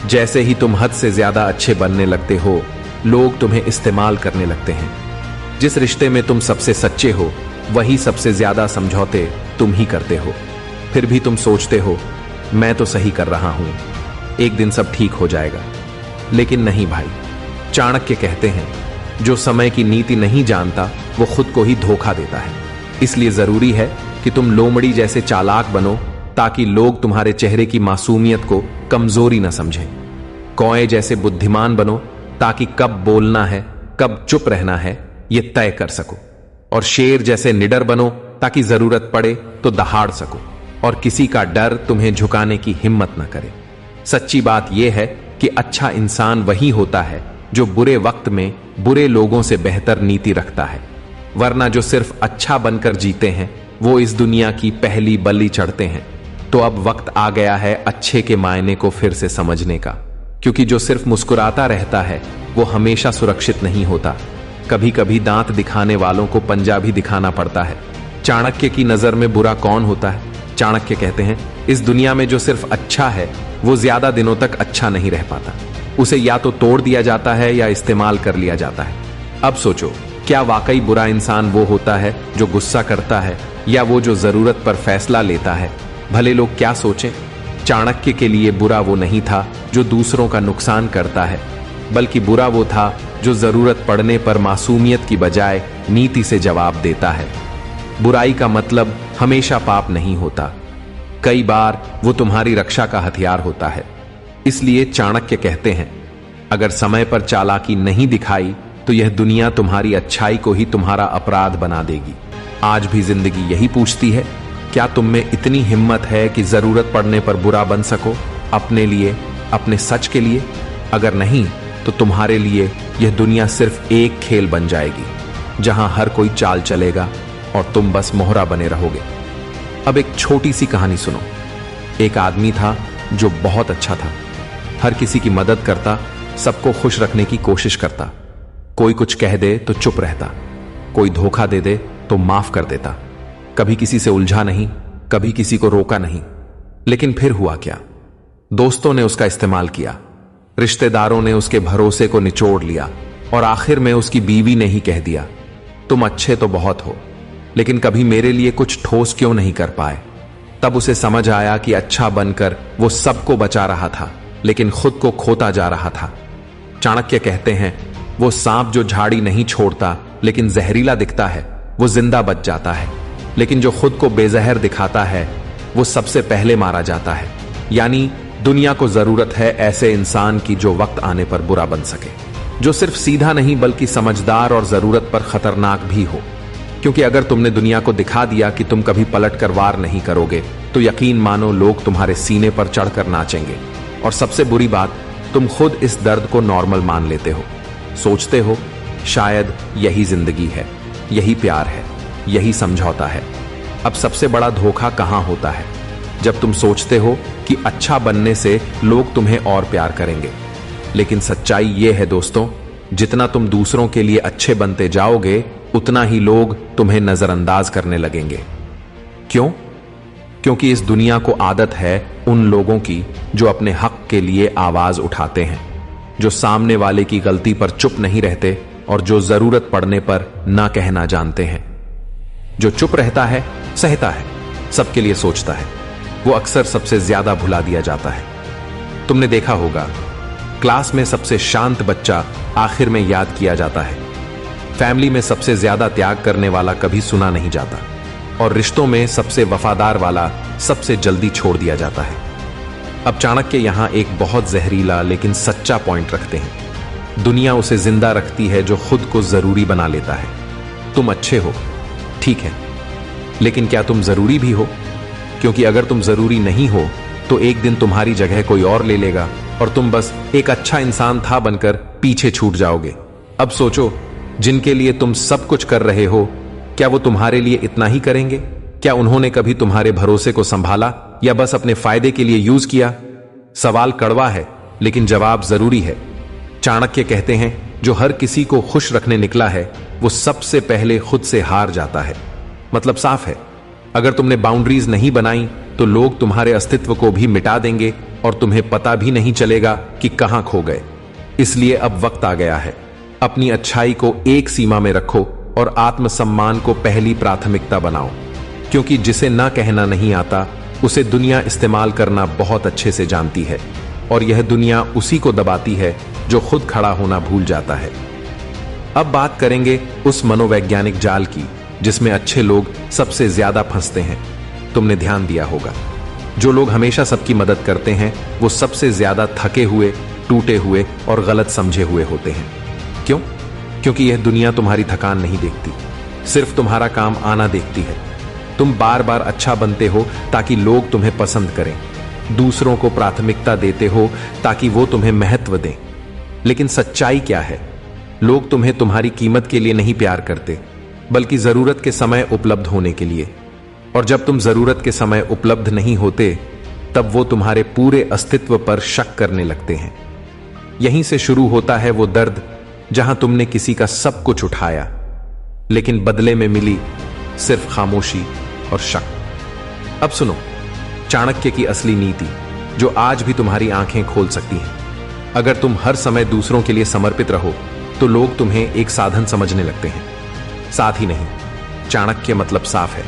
जैसे ही तुम हद से ज्यादा अच्छे बनने लगते हो, लोग तुम्हें इस्तेमाल करने लगते हैं। जिस रिश्ते में तुम सबसे सच्चे हो, वही सबसे ज्यादा समझौते तुम ही करते हो। फिर भी तुम सोचते हो मैं तो सही कर रहा हूं, एक दिन सब ठीक हो जाएगा। लेकिन नहीं भाई, चाणक्य कहते हैं, जो समय की नीति नहीं जानता वो खुद को ही धोखा देता है। इसलिए जरूरी है कि तुम लोमड़ी जैसे चालाक बनो ताकि लोग तुम्हारे चेहरे की मासूमियत को कमजोरी न समझें। कौए जैसे बुद्धिमान बनो ताकि कब बोलना है कब चुप रहना है ये तय कर सको। और शेर जैसे निडर बनो ताकि जरूरत पड़े तो दहाड़ सको और किसी का डर तुम्हें झुकाने की हिम्मत न करे। सच्ची बात यह है कि अच्छा इंसान वही होता है जो बुरे वक्त में बुरे लोगों से बेहतर नीति रखता है, वरना जो सिर्फ अच्छा बनकर जीते हैं वो इस दुनिया की पहली बलि चढ़ते हैं। तो अब वक्त आ गया है अच्छे के मायने को फिर से समझने का, क्योंकि जो सिर्फ मुस्कुराता रहता है वो हमेशा सुरक्षित नहीं होता। कभी कभी दांत दिखाने वालों को पंजा भी दिखाना पड़ता है। चाणक्य की नजर में बुरा कौन होता है? चाणक्य कहते हैं, इस दुनिया में जो सिर्फ अच्छा है वो ज्यादा दिनों तक अच्छा नहीं रह पाता। उसे या तो तोड़ दिया जाता है या इस्तेमाल कर लिया जाता है। अब सोचो, क्या वाकई बुरा इंसान वो होता है जो गुस्सा करता है या वो जो जरूरत पर फैसला लेता है, भले लोग क्या सोचें? चाणक्य के लिए बुरा वो नहीं था जो दूसरों का नुकसान करता है, बल्कि बुरा वो था जो जरूरत पड़ने पर मासूमियत की बजाय नीति से जवाब देता है। बुराई का मतलब हमेशा पाप नहीं होता, कई बार वो तुम्हारी रक्षा का हथियार होता है। इसलिए चाणक्य कहते हैं, अगर समय पर चालाकी नहीं दिखाई तो यह दुनिया तुम्हारी अच्छाई को ही तुम्हारा अपराध बना देगी। आज भी जिंदगी यही पूछती है, क्या तुम में इतनी हिम्मत है कि जरूरत पड़ने पर बुरा बन सको, अपने लिए, अपने सच के लिए? अगर नहीं तो तुम्हारे लिए यह दुनिया सिर्फ एक खेल बन जाएगी जहां हर कोई चाल चलेगा और तुम बस मोहरा बने रहोगे। अब एक छोटी सी कहानी सुनो। एक आदमी था जो बहुत अच्छा था, हर किसी की मदद करता, सबको खुश रखने की कोशिश करता। कोई कुछ कह दे तो चुप रहता, कोई धोखा दे दे तो माफ कर देता। कभी किसी से उलझा नहीं, कभी किसी को रोका नहीं। लेकिन फिर हुआ क्या? दोस्तों ने उसका इस्तेमाल किया, रिश्तेदारों ने उसके भरोसे को निचोड़ लिया और आखिर में उसकी बीवी ने ही कह दिया, तुम अच्छे तो बहुत हो, लेकिन कभी मेरे लिए कुछ ठोस क्यों नहीं कर पाए? तब उसे समझ आया कि अच्छा बनकर वो सबको बचा रहा था, लेकिन खुद को खोता जा रहा था। चाणक्य कहते हैं, वो सांप जो झाड़ी नहीं छोड़ता लेकिन जहरीला दिखता है, वो जिंदा बच जाता है, लेकिन जो खुद को बेजहर दिखाता है वो सबसे पहले मारा जाता है। यानी दुनिया को जरूरत है ऐसे इंसान की जो वक्त आने पर बुरा बन सके, जो सिर्फ सीधा नहीं बल्कि समझदार और जरूरत पर खतरनाक भी हो। क्योंकि अगर तुमने दुनिया को दिखा दिया कि तुम कभी पलट कर वार नहीं करोगे, तो यकीन मानो लोग तुम्हारे सीने पर चढ़कर नाचेंगे। और सबसे बुरी बात, तुम खुद इस दर्द को नॉर्मल मान लेते हो, सोचते हो शायद यही जिंदगी है, यही प्यार है, यही समझौता है। अब सबसे बड़ा धोखा कहां होता है? जब तुम सोचते हो कि अच्छा बनने से लोग तुम्हें और प्यार करेंगे। लेकिन सच्चाई यह है दोस्तों, जितना तुम दूसरों के लिए अच्छे बनते जाओगे उतना ही लोग तुम्हें नजरअंदाज करने लगेंगे। क्यों? क्योंकि इस दुनिया को आदत है उन लोगों की जो अपने हक के लिए आवाज उठाते हैं, जो सामने वाले की गलती पर चुप नहीं रहते और जो जरूरत पड़ने पर ना कहना जानते हैं। जो चुप रहता है, सहता है, सबके लिए सोचता है, वो अक्सर सबसे ज्यादा भुला दिया जाता है। तुमने देखा होगा, क्लास में सबसे शांत बच्चा आखिर में याद किया जाता है। फैमिली में सबसे ज्यादा त्याग करने वाला कभी सुना नहीं जाता। और रिश्तों में सबसे वफादार वाला सबसे जल्दी छोड़ दिया जाता है। अब चाणक्य यहां एक बहुत जहरीला लेकिन सच्चा पॉइंट रखते हैं। दुनिया उसे जिंदा रखती है जो खुद को जरूरी बना लेता है। तुम अच्छे हो, ठीक है, लेकिन क्या तुम जरूरी भी हो? क्योंकि अगर तुम जरूरी नहीं हो तो एक दिन तुम्हारी जगह कोई और ले लेगा और तुम बस एक अच्छा इंसान था बनकर पीछे छूट जाओगे। अब सोचो, जिनके लिए तुम सब कुछ कर रहे हो, क्या वो तुम्हारे लिए इतना ही करेंगे? क्या उन्होंने कभी तुम्हारे भरोसे को संभाला या बस अपने फायदे के लिए यूज किया? सवाल कड़वा है लेकिन जवाब जरूरी है। चाणक्य कहते हैं, जो हर किसी को खुश रखने निकला है वो सबसे पहले खुद से हार जाता है। मतलब साफ है, अगर तुमने बाउंड्रीज नहीं बनाई तो लोग तुम्हारे अस्तित्व को भी मिटा देंगे और तुम्हें पता भी नहीं चलेगा कि कहां खो गए। इसलिए अब वक्त आ गया है, अपनी अच्छाई को एक सीमा में रखो और आत्मसम्मान को पहली प्राथमिकता बनाओ। क्योंकि जिसे ना कहना नहीं आता उसे दुनिया इस्तेमाल करना बहुत अच्छे से जानती है, और यह दुनिया उसी को दबाती है जो खुद खड़ा होना भूल जाता है। अब बात करेंगे उस मनोवैज्ञानिक जाल की जिसमें अच्छे लोग सबसे ज्यादा फंसते हैं। तुमने ध्यान दिया होगा, जो लोग हमेशा सबकी मदद करते हैं वो सबसे ज्यादा थके हुए, टूटे हुए और गलत समझे हुए होते हैं। क्यों? क्योंकि यह दुनिया तुम्हारी थकान नहीं देखती, सिर्फ तुम्हारा काम आना देखती है। तुम बार बार अच्छा बनते हो ताकि लोग तुम्हें पसंद करें, दूसरों को प्राथमिकता देते हो ताकि वो तुम्हें महत्व दें। लेकिन सच्चाई क्या है? लोग तुम्हें तुम्हारी कीमत के लिए नहीं प्यार करते, बल्कि जरूरत के समय उपलब्ध होने के लिए। और जब तुम जरूरत के समय उपलब्ध नहीं होते तब वो तुम्हारे पूरे अस्तित्व पर शक करने लगते हैं। यहीं से शुरू होता है वो दर्द जहां तुमने किसी का सब कुछ उठाया लेकिन बदले में मिली सिर्फ खामोशी और शक। अब सुनो चाणक्य की असली नीति, जो आज भी तुम्हारी आंखें खोल सकती है। अगर तुम हर समय दूसरों के लिए समर्पित रहो तो लोग तुम्हें एक साधन समझने लगते हैं, साथ ही नहीं। चाणक्य मतलब साफ है,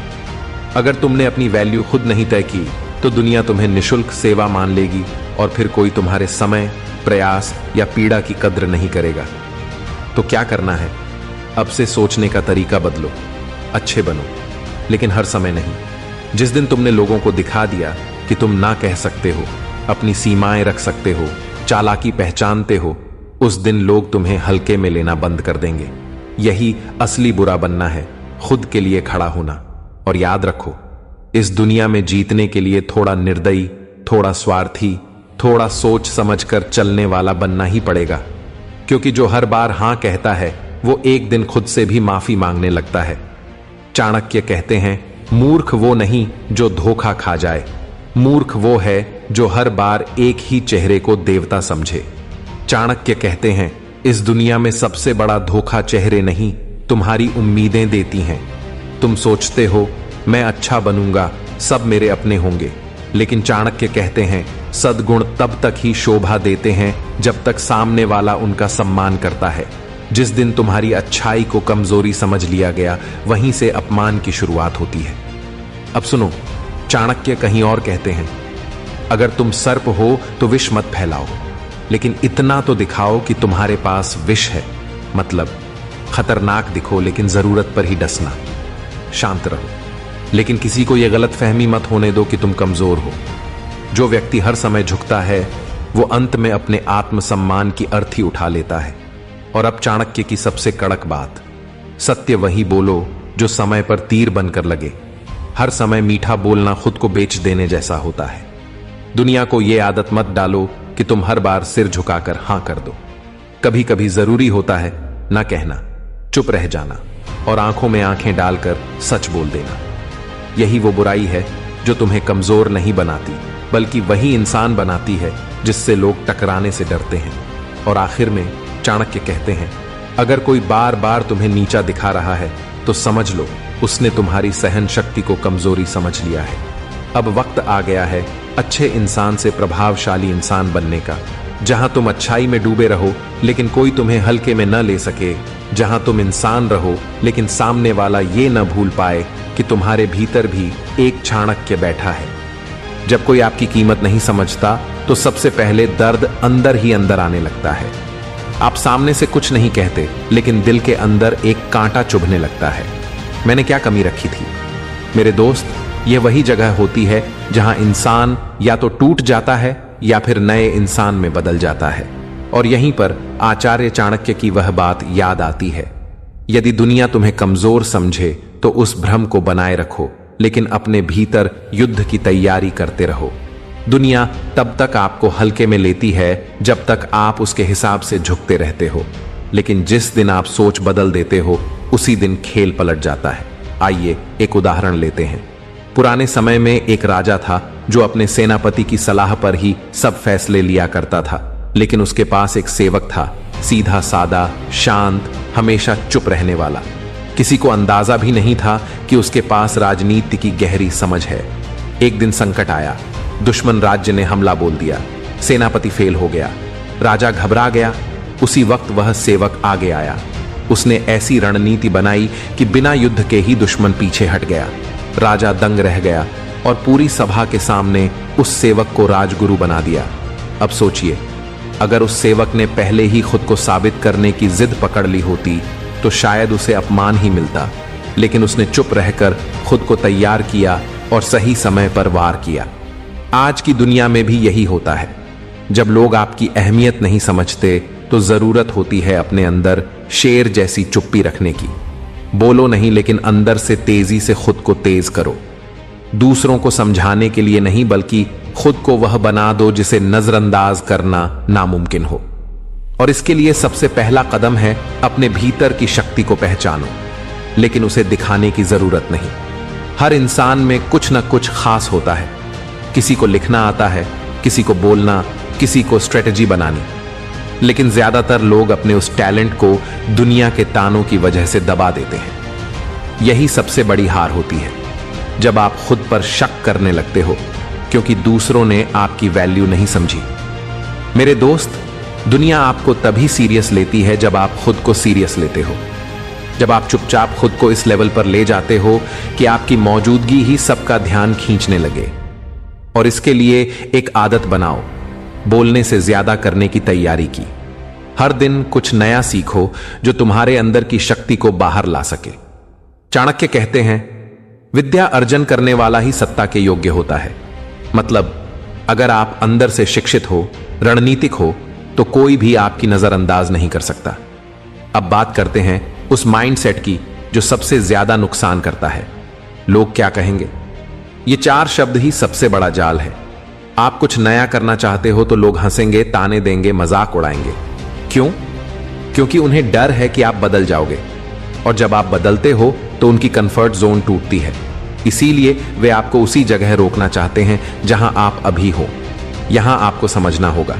अगर तुमने अपनी वैल्यू खुद नहीं तय की तो दुनिया तुम्हें निशुल्क सेवा मान लेगी और फिर कोई तुम्हारे समय, प्रयास या पीड़ा की कद्र नहीं करेगा। तो क्या करना है? अब से सोचने का तरीका बदलो, अच्छे बनो, लेकिन हर समय नहीं। जिस दिन तुमने लोगों को दिखा दिया कि तुम ना कह सकते हो, अपनी सीमाएं रख सकते हो, चालाकी पहचानते हो, उस दिन लोग तुम्हें हल्के में लेना बंद कर देंगे। यही असली बुरा बनना है, खुद के लिए खड़ा होना। और याद रखो, इस दुनिया में जीतने के लिए थोड़ा निर्दयी, थोड़ा स्वार्थी, थोड़ा सोच समझकर चलने वाला बनना ही पड़ेगा। क्योंकि जो हर बार हां कहता है वो एक दिन खुद से भी माफी मांगने लगता है। चाणक्य कहते हैं, मूर्ख वो नहीं जो धोखा खा जाए, मूर्ख वो है जो हर बार एक ही चेहरे को देवता समझे। चाणक्य कहते हैं, इस दुनिया में सबसे बड़ा धोखा चेहरे नहीं, तुम्हारी उम्मीदें देती हैं। तुम सोचते हो मैं अच्छा बनूंगा, सब मेरे अपने होंगे, लेकिन चाणक्य कहते हैं सद्गुण तब तक ही शोभा देते हैं जब तक सामने वाला उनका सम्मान करता है। जिस दिन तुम्हारी अच्छाई को कमजोरी समझ लिया गया, वहीं से अपमान की शुरुआत होती है। अब सुनो, चाणक्य कहीं और कहते हैं, अगर तुम सर्प हो तो विष मत फैलाओ, लेकिन इतना तो दिखाओ कि तुम्हारे पास विष है। मतलब खतरनाक दिखो लेकिन जरूरत पर ही डसना। शांत रहो, लेकिन किसी को यह गलत फहमी मत होने दो कि तुम कमजोर हो। जो व्यक्ति हर समय झुकता है वो अंत में अपने आत्मसम्मान की अर्थी उठा लेता है। और अब चाणक्य की सबसे कड़क बात, सत्य वही बोलो जो समय पर तीर बनकर लगे। हर समय मीठा बोलना खुद को बेच देने जैसा होता है। दुनिया को यह आदत मत डालो कि तुम हर बार सिर झुकाकर हां कर दो। कभी कभी जरूरी होता है ना कहना, चुप रह जाना और आंखों में आंखें डालकर सच बोल देना। यही वो बुराई है जो तुम्हें कमजोर नहीं बनाती, बल्कि वही इंसान बनाती है जिससे लोग टकराने से डरते हैं। और आखिर में चाणक्य कहते हैं, अगर कोई बार बार तुम्हें नीचा दिखा रहा है तो समझ लो उसने तुम्हारी सहन शक्ति को कमजोरी समझ लिया है। अब वक्त आ गया है अच्छे इंसान से प्रभावशाली इंसान बनने का, जहां तुम अच्छाई में डूबे रहो लेकिन कोई तुम्हें हल्के में न ले सके, जहां तुम इंसान रहो लेकिन सामने वाला ये न भूल पाए कि तुम्हारे भीतर भी एक चाणक्य बैठा है। जब कोई आपकी कीमत नहीं समझता तो सबसे पहले दर्द अंदर ही अंदर आने लगता है। आप सामने से कुछ नहीं कहते लेकिन दिल के अंदर एक कांटा चुभने लगता है। मैंने क्या कमी रखी थी? मेरे दोस्त, यह वही जगह होती है जहां इंसान या तो टूट जाता है या फिर नए इंसान में बदल जाता है। और यहीं पर आचार्य चाणक्य की वह बात याद आती है, यदि दुनिया तुम्हें कमजोर समझे तो उस भ्रम को बनाए रखो, लेकिन अपने भीतर युद्ध की तैयारी करते रहो। दुनिया तब तक आपको हल्के में लेती है जब तक आप उसके हिसाब से झुकते रहते हो, लेकिन जिस दिन आप सोच बदल देते हो उसी दिन खेल पलट जाता है। आइए एक उदाहरण लेते हैं। पुराने समय में एक राजा था जो अपने सेनापति की सलाह पर ही सब फैसले लिया करता था, लेकिन उसके पास एक सेवक था, सीधा सादा, शांत, हमेशा चुप रहने वाला। किसी को अंदाजा भी नहीं था कि उसके पास राजनीति की गहरी समझ है। एक दिन संकट आया, दुश्मन राज्य ने हमला बोल दिया, सेनापति फेल हो गया, राजा घबरा गया। उसी वक्त वह सेवक आगे आया। उसने ऐसी रणनीति बनाई कि बिना युद्ध के ही दुश्मन पीछे हट गया। राजा दंग रह गया और पूरी सभा के सामने उस सेवक को राजगुरु बना दिया। अब सोचिए, अगर उस सेवक ने पहले ही खुद को साबित करने की जिद पकड़ ली होती तो शायद उसे अपमान ही मिलता, लेकिन उसने चुप रहकर खुद को तैयार किया और सही समय पर वार किया। आज की दुनिया में भी यही होता है। जब लोग आपकी अहमियत नहीं समझते तो जरूरत होती है अपने अंदर शेर जैसी चुप्पी रखने की। बोलो नहीं, लेकिन अंदर से तेजी से खुद को तेज करो। दूसरों को समझाने के लिए नहीं, बल्कि खुद को वह बना दो जिसे नजरअंदाज करना नामुमकिन हो। और इसके लिए सबसे पहला कदम है अपने भीतर की शक्ति को पहचानो, लेकिन उसे दिखाने की जरूरत नहीं। हर इंसान में कुछ न कुछ खास होता है। किसी को लिखना आता है, किसी को बोलना, किसी को स्ट्रेटजी बनानी, लेकिन ज्यादातर लोग अपने उस टैलेंट को दुनिया के तानों की वजह से दबा देते हैं। यही सबसे बड़ी हार होती है, जब आप खुद पर शक करने लगते हो क्योंकि दूसरों ने आपकी वैल्यू नहीं समझी। मेरे दोस्त, दुनिया आपको तभी सीरियस लेती है जब आप खुद को सीरियस लेते हो, जब आप चुपचाप खुद को इस लेवल पर ले जाते हो कि आपकी मौजूदगी ही सबका ध्यान खींचने लगे। और इसके लिए एक आदत बनाओ, बोलने से ज्यादा करने की तैयारी की। हर दिन कुछ नया सीखो जो तुम्हारे अंदर की शक्ति को बाहर ला सके। चाणक्य कहते हैं, विद्या अर्जन करने वाला ही सत्ता के योग्य होता है। मतलब, अगर आप अंदर से शिक्षित हो, रणनीतिक हो, तो कोई भी आपकी नजरअंदाज नहीं कर सकता। अब बात करते हैं उस माइंडसेट की जो सबसे ज्यादा नुकसान करता है, लोग क्या कहेंगे। ये 4 शब्द ही सबसे बड़ा जाल है। आप कुछ नया करना चाहते हो तो लोग हंसेंगे, ताने देंगे, मजाक उड़ाएंगे। क्यों? क्योंकि उन्हें डर है कि आप बदल जाओगे, और जब आप बदलते हो तो उनकी कंफर्ट जोन टूटती है। इसीलिए वे आपको उसी जगह रोकना चाहते हैं जहां आप अभी हो। यहां आपको समझना होगा,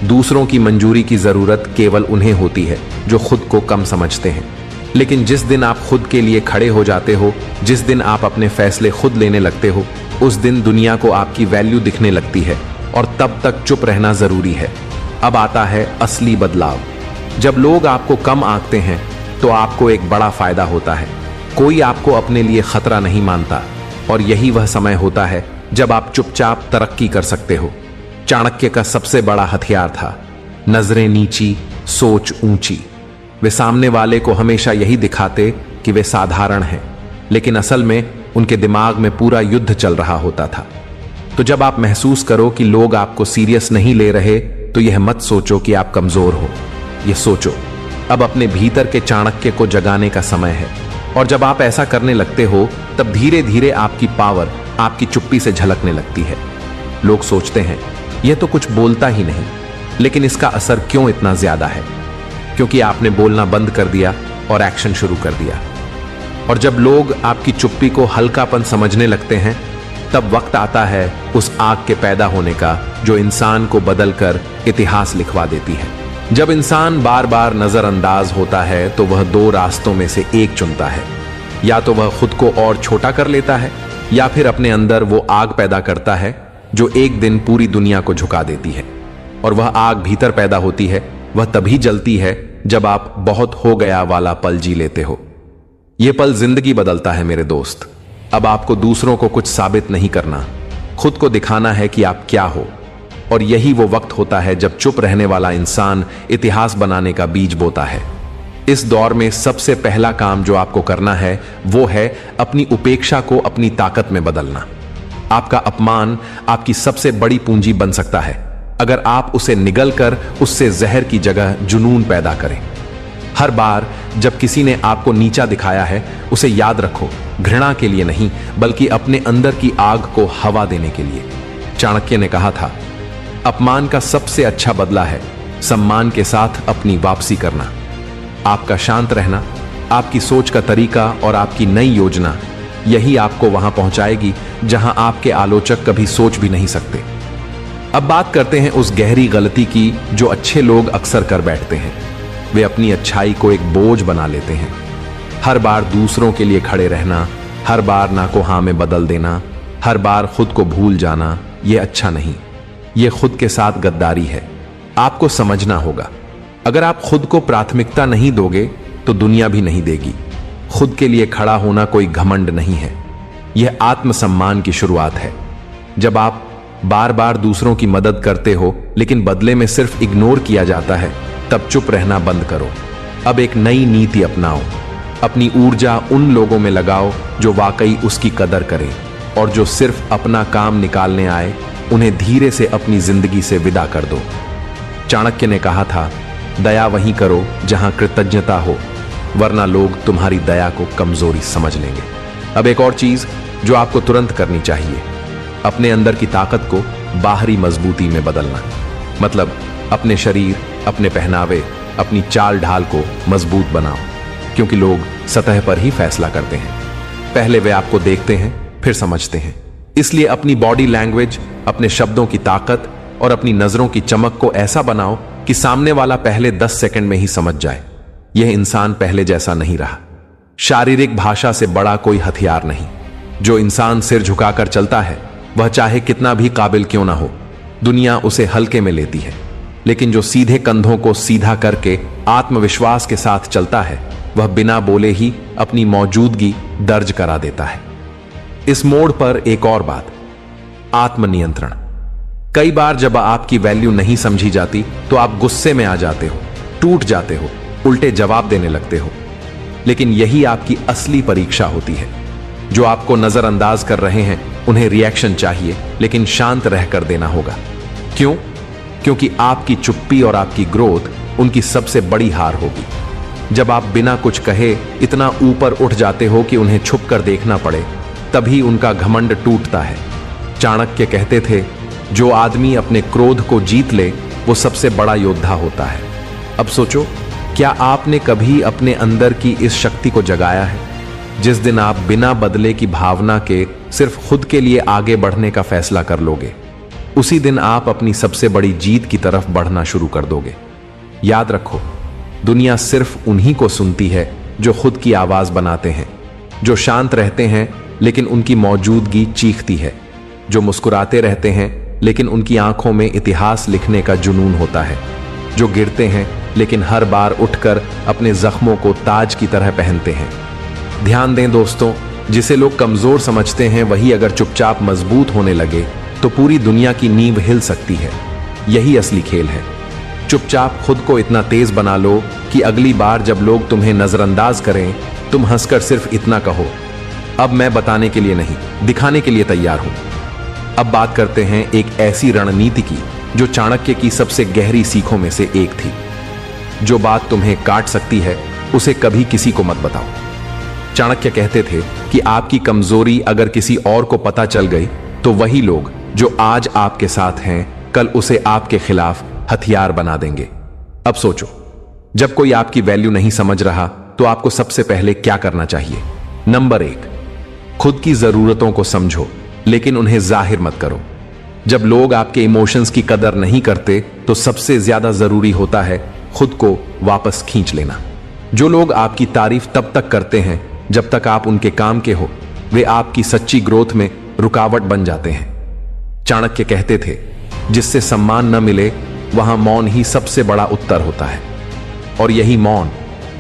दूसरों की मंजूरी की जरूरत केवल उन्हें होती है जो खुद को कम समझते हैं। लेकिन जिस दिन आप खुद के लिए खड़े हो जाते हो, जिस दिन आप अपने फैसले खुद लेने लगते हो, उस दिन दुनिया को आपकी वैल्यू दिखने लगती है, और तब तक चुप रहना जरूरी है। अब आता है असली बदलाव। जब लोग आपको कम आंकते हैं तो आपको एक बड़ा फायदा होता है। कोई आपको अपने लिए खतरा नहीं मानता, और यही वह समय होता है जब आप चुपचाप तरक्की कर सकते हो। चाणक्य का सबसे बड़ा हथियार था नजरें नीची, सोच ऊंची। वे सामने वाले को हमेशा यही दिखाते कि वे साधारण हैं, लेकिन असल में उनके दिमाग में पूरा युद्ध चल रहा होता था। तो जब आप महसूस करो कि लोग आपको सीरियस नहीं ले रहे, तो यह मत सोचो कि आप कमजोर हो। यह सोचो, अब अपने भीतर के चाणक्य को जगाने का समय है। और जब आप ऐसा करने लगते हो, तब धीरे धीरे आपकी पावर आपकी चुप्पी से झलकने लगती है। लोग सोचते हैं, यह तो कुछ बोलता ही नहीं, लेकिन इसका असर क्यों इतना ज्यादा है? क्योंकि आपने बोलना बंद कर दिया और एक्शन शुरू कर दिया। और जब लोग आपकी चुप्पी को हल्कापन समझने लगते हैं, तब वक्त आता है उस आग के पैदा होने का जो इंसान को बदलकर इतिहास लिखवा देती है। जब इंसान बार बार नजरअंदाज होता है तो वह 2 रास्तों में से एक चुनता है। या तो वह खुद को और छोटा कर लेता है, या फिर अपने अंदर वो आग पैदा करता है जो एक दिन पूरी दुनिया को झुका देती है। और वह आग भीतर पैदा होती है, वह तभी जलती है जब आप बहुत हो गया वाला पल जी लेते हो। यह पल जिंदगी बदलता है मेरे दोस्त। अब आपको दूसरों को कुछ साबित नहीं करना, खुद को दिखाना है कि आप क्या हो। और यही वो वक्त होता है जब चुप रहने वाला इंसान इतिहास बनाने का बीज बोता है। इस दौर में सबसे पहला काम जो आपको करना है वो है अपनी उपेक्षा को अपनी ताकत में बदलना। आपका अपमान आपकी सबसे बड़ी पूंजी बन सकता है अगर आप उसे निगलकर उससे जहर की जगह जुनून पैदा करें। हर बार जब किसी ने आपको नीचा दिखाया है उसे याद रखो, घृणा के लिए नहीं बल्कि अपने अंदर की आग को हवा देने के लिए। चाणक्य ने कहा था, अपमान का सबसे अच्छा बदला है सम्मान के साथ अपनी वापसी करना। आपका शांत रहना, आपकी सोच का तरीका और आपकी नई योजना यही आपको वहां पहुंचाएगी जहां आपके आलोचक कभी सोच भी नहीं सकते। अब बात करते हैं उस गहरी गलती की जो अच्छे लोग अक्सर कर बैठते हैं। वे अपनी अच्छाई को एक बोझ बना लेते हैं। हर बार दूसरों के लिए खड़े रहना, हर बार ना को हाँ में बदल देना, हर बार खुद को भूल जाना, यह अच्छा नहीं। यह खुद के साथ गद्दारी है। आपको समझना होगा, अगर आप खुद को प्राथमिकता नहीं दोगे तो दुनिया भी नहीं देगी। खुद के लिए खड़ा होना कोई घमंड नहीं है, यह आत्मसम्मान की शुरुआत है। जब आप बार बार दूसरों की मदद करते हो लेकिन बदले में सिर्फ इग्नोर किया जाता है, तब चुप रहना बंद करो। अब एक नई नीति अपनाओ। अपनी ऊर्जा उन लोगों में लगाओ जो वाकई उसकी कदर करें, और जो सिर्फ अपना काम निकालने आए उन्हें धीरे से अपनी जिंदगी से विदा कर दो। चाणक्य ने कहा था, दया वहीं करो जहां कृतज्ञता हो, वरना लोग तुम्हारी दया को कमजोरी समझ लेंगे। अब एक और चीज जो आपको तुरंत करनी चाहिए, अपने अंदर की ताकत को बाहरी मजबूती में बदलना। मतलब अपने शरीर, अपने पहनावे, अपनी चाल ढाल को मजबूत बनाओ, क्योंकि लोग सतह पर ही फैसला करते हैं। पहले वे आपको देखते हैं फिर समझते हैं। इसलिए अपनी बॉडी लैंग्वेज, अपने शब्दों की ताकत और अपनी नजरों की चमक को ऐसा बनाओ कि सामने वाला पहले 10 सेकंड में ही समझ जाए, यह इंसान पहले जैसा नहीं रहा। शारीरिक भाषा से बड़ा कोई हथियार नहीं। जो इंसान सिर झुकाकर चलता है वह चाहे कितना भी काबिल क्यों ना हो, दुनिया उसे हल्के में लेती है। लेकिन जो सीधे कंधों को सीधा करके आत्मविश्वास के साथ चलता है, वह बिना बोले ही अपनी मौजूदगी दर्ज करा देता है। इस मोड़ पर एक और बात, आत्मनियंत्रण। कई बार जब आपकी वैल्यू नहीं समझी जाती तो आप गुस्से में आ जाते हो, टूट जाते हो, उल्टे जवाब देने लगते हो। लेकिन यही आपकी असली परीक्षा होती है। जो आपको नजरअंदाज कर रहे हैं उन्हें रिएक्शन चाहिए, लेकिन शांत रहकर देना होगा। क्यों? क्योंकि आपकी चुप्पी और आपकी ग्रोथ उनकी सबसे बड़ी हार होगी। जब आप बिना कुछ कहे इतना ऊपर उठ जाते हो कि उन्हें छुप कर देखना पड़े, तभी उनका घमंड टूटता है। चाणक्य कहते थे, जो आदमी अपने क्रोध को जीत ले वो सबसे बड़ा योद्धा होता है। अब सोचो, क्या आपने कभी अपने अंदर की इस शक्ति को जगाया है? जिस दिन आप बिना बदले की भावना के सिर्फ खुद के लिए आगे बढ़ने का फैसला कर लोगे, उसी दिन आप अपनी सबसे बड़ी जीत की तरफ बढ़ना शुरू कर दोगे। याद रखो, दुनिया सिर्फ उन्हीं को सुनती है जो खुद की आवाज बनाते हैं, जो शांत रहते हैं लेकिन उनकी मौजूदगी चीखती है, जो मुस्कुराते रहते हैं लेकिन उनकी आंखों में इतिहास लिखने का जुनून होता है, जो गिरते हैं लेकिन हर बार उठकर अपने जख्मों को ताज की तरह पहनते हैं। ध्यान दें दोस्तों, जिसे लोग कमजोर समझते हैं वही अगर चुपचाप मजबूत होने लगे तो पूरी दुनिया की नींव हिल सकती है। यही असली खेल है। चुपचाप खुद को इतना तेज बना लो कि अगली बार जब लोग तुम्हें नजरअंदाज करें, तुम हंसकर सिर्फ इतना कहो, अब मैं बताने के लिए नहीं, दिखाने के लिए तैयार हूं। अब बात करते हैं एक ऐसी रणनीति की जो चाणक्य की सबसे गहरी सीखों में से एक थी। जो बात तुम्हें काट सकती है उसे कभी किसी को मत बताओ। चाणक्य कहते थे कि आपकी कमजोरी अगर किसी और को पता चल गई तो वही लोग जो आज आपके साथ हैं कल उसे आपके खिलाफ हथियार बना देंगे। अब सोचो, जब कोई आपकी वैल्यू नहीं समझ रहा तो आपको सबसे पहले क्या करना चाहिए? नंबर 1, खुद की जरूरतों को समझो लेकिन उन्हें जाहिर मत करो। जब लोग आपके इमोशंस की कदर नहीं करते तो सबसे ज्यादा जरूरी होता है खुद को वापस खींच लेना। जो लोग आपकी तारीफ तब तक करते हैं जब तक आप उनके काम के हो, वे आपकी सच्ची ग्रोथ में रुकावट बन जाते हैं। चाणक्य कहते थे, जिससे सम्मान न मिले वहां मौन ही सबसे बड़ा उत्तर होता है, और यही मौन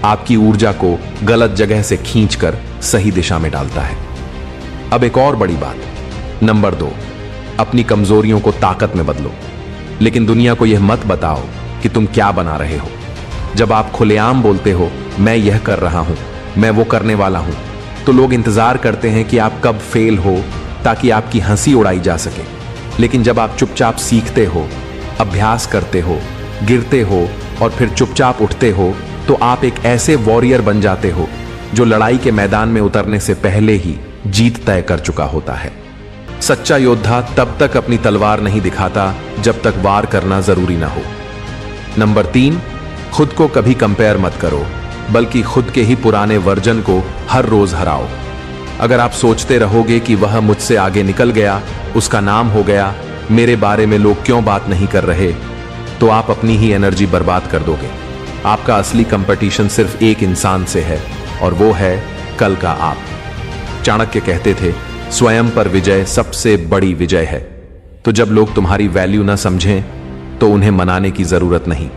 आपकी ऊर्जा को गलत जगह से खींचकर सही दिशा में डालता है। अब एक और बड़ी बात, नंबर 2, अपनी कमजोरियों को ताकत में बदलो, लेकिन दुनिया को यह मत बताओ कि तुम क्या बना रहे हो। जब आप खुलेआम बोलते हो मैं यह कर रहा हूं, मैं वो करने वाला हूं, तो लोग इंतजार करते हैं कि आप कब फेल हो ताकि आपकी हंसी उड़ाई जा सके। लेकिन जब आप चुपचाप सीखते हो, अभ्यास करते हो, गिरते हो और फिर चुपचाप उठते हो, तो आप एक ऐसे वॉरियर बन जाते हो जो लड़ाई के मैदान में उतरने से पहले ही जीत तय कर चुका होता है। सच्चा योद्धा तब तक अपनी तलवार नहीं दिखाता जब तक वार करना जरूरी ना हो। नंबर 3, खुद को कभी कंपेयर मत करो, बल्कि खुद के ही पुराने वर्जन को हर रोज हराओ। अगर आप सोचते रहोगे कि वह मुझसे आगे निकल गया, उसका नाम हो गया, मेरे बारे में लोग क्यों बात नहीं कर रहे, तो आप अपनी ही एनर्जी बर्बाद कर दोगे। आपका असली कंपटीशन सिर्फ एक इंसान से है और वो है कल का आप। चाणक्य कहते थे, स्वयं पर विजय सबसे बड़ी विजय है। तो जब लोग तुम्हारी वैल्यू ना समझें तो उन्हें मनाने की जरूरत नहीं,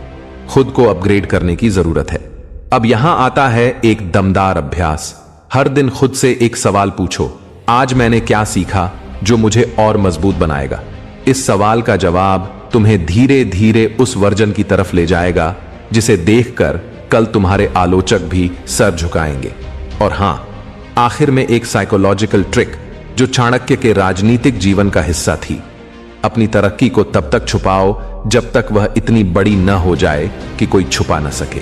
खुद को अपग्रेड करने की जरूरत है। अब यहां आता है एक दमदार अभ्यास। हर दिन खुद से एक सवाल पूछो, आज मैंने क्या सीखा जो मुझे और मजबूत बनाएगा। इस सवाल का जवाब तुम्हें धीरे धीरे उस वर्जन की तरफ ले जाएगा जिसे देखकर कल तुम्हारे आलोचक भी सर झुकाएंगे। और हां, आखिर में एक साइकोलॉजिकल ट्रिक जो चाणक्य के राजनीतिक जीवन का हिस्सा थी। अपनी तरक्की को तब तक छुपाओ जब तक वह इतनी बड़ी न हो जाए कि कोई छुपा न सके।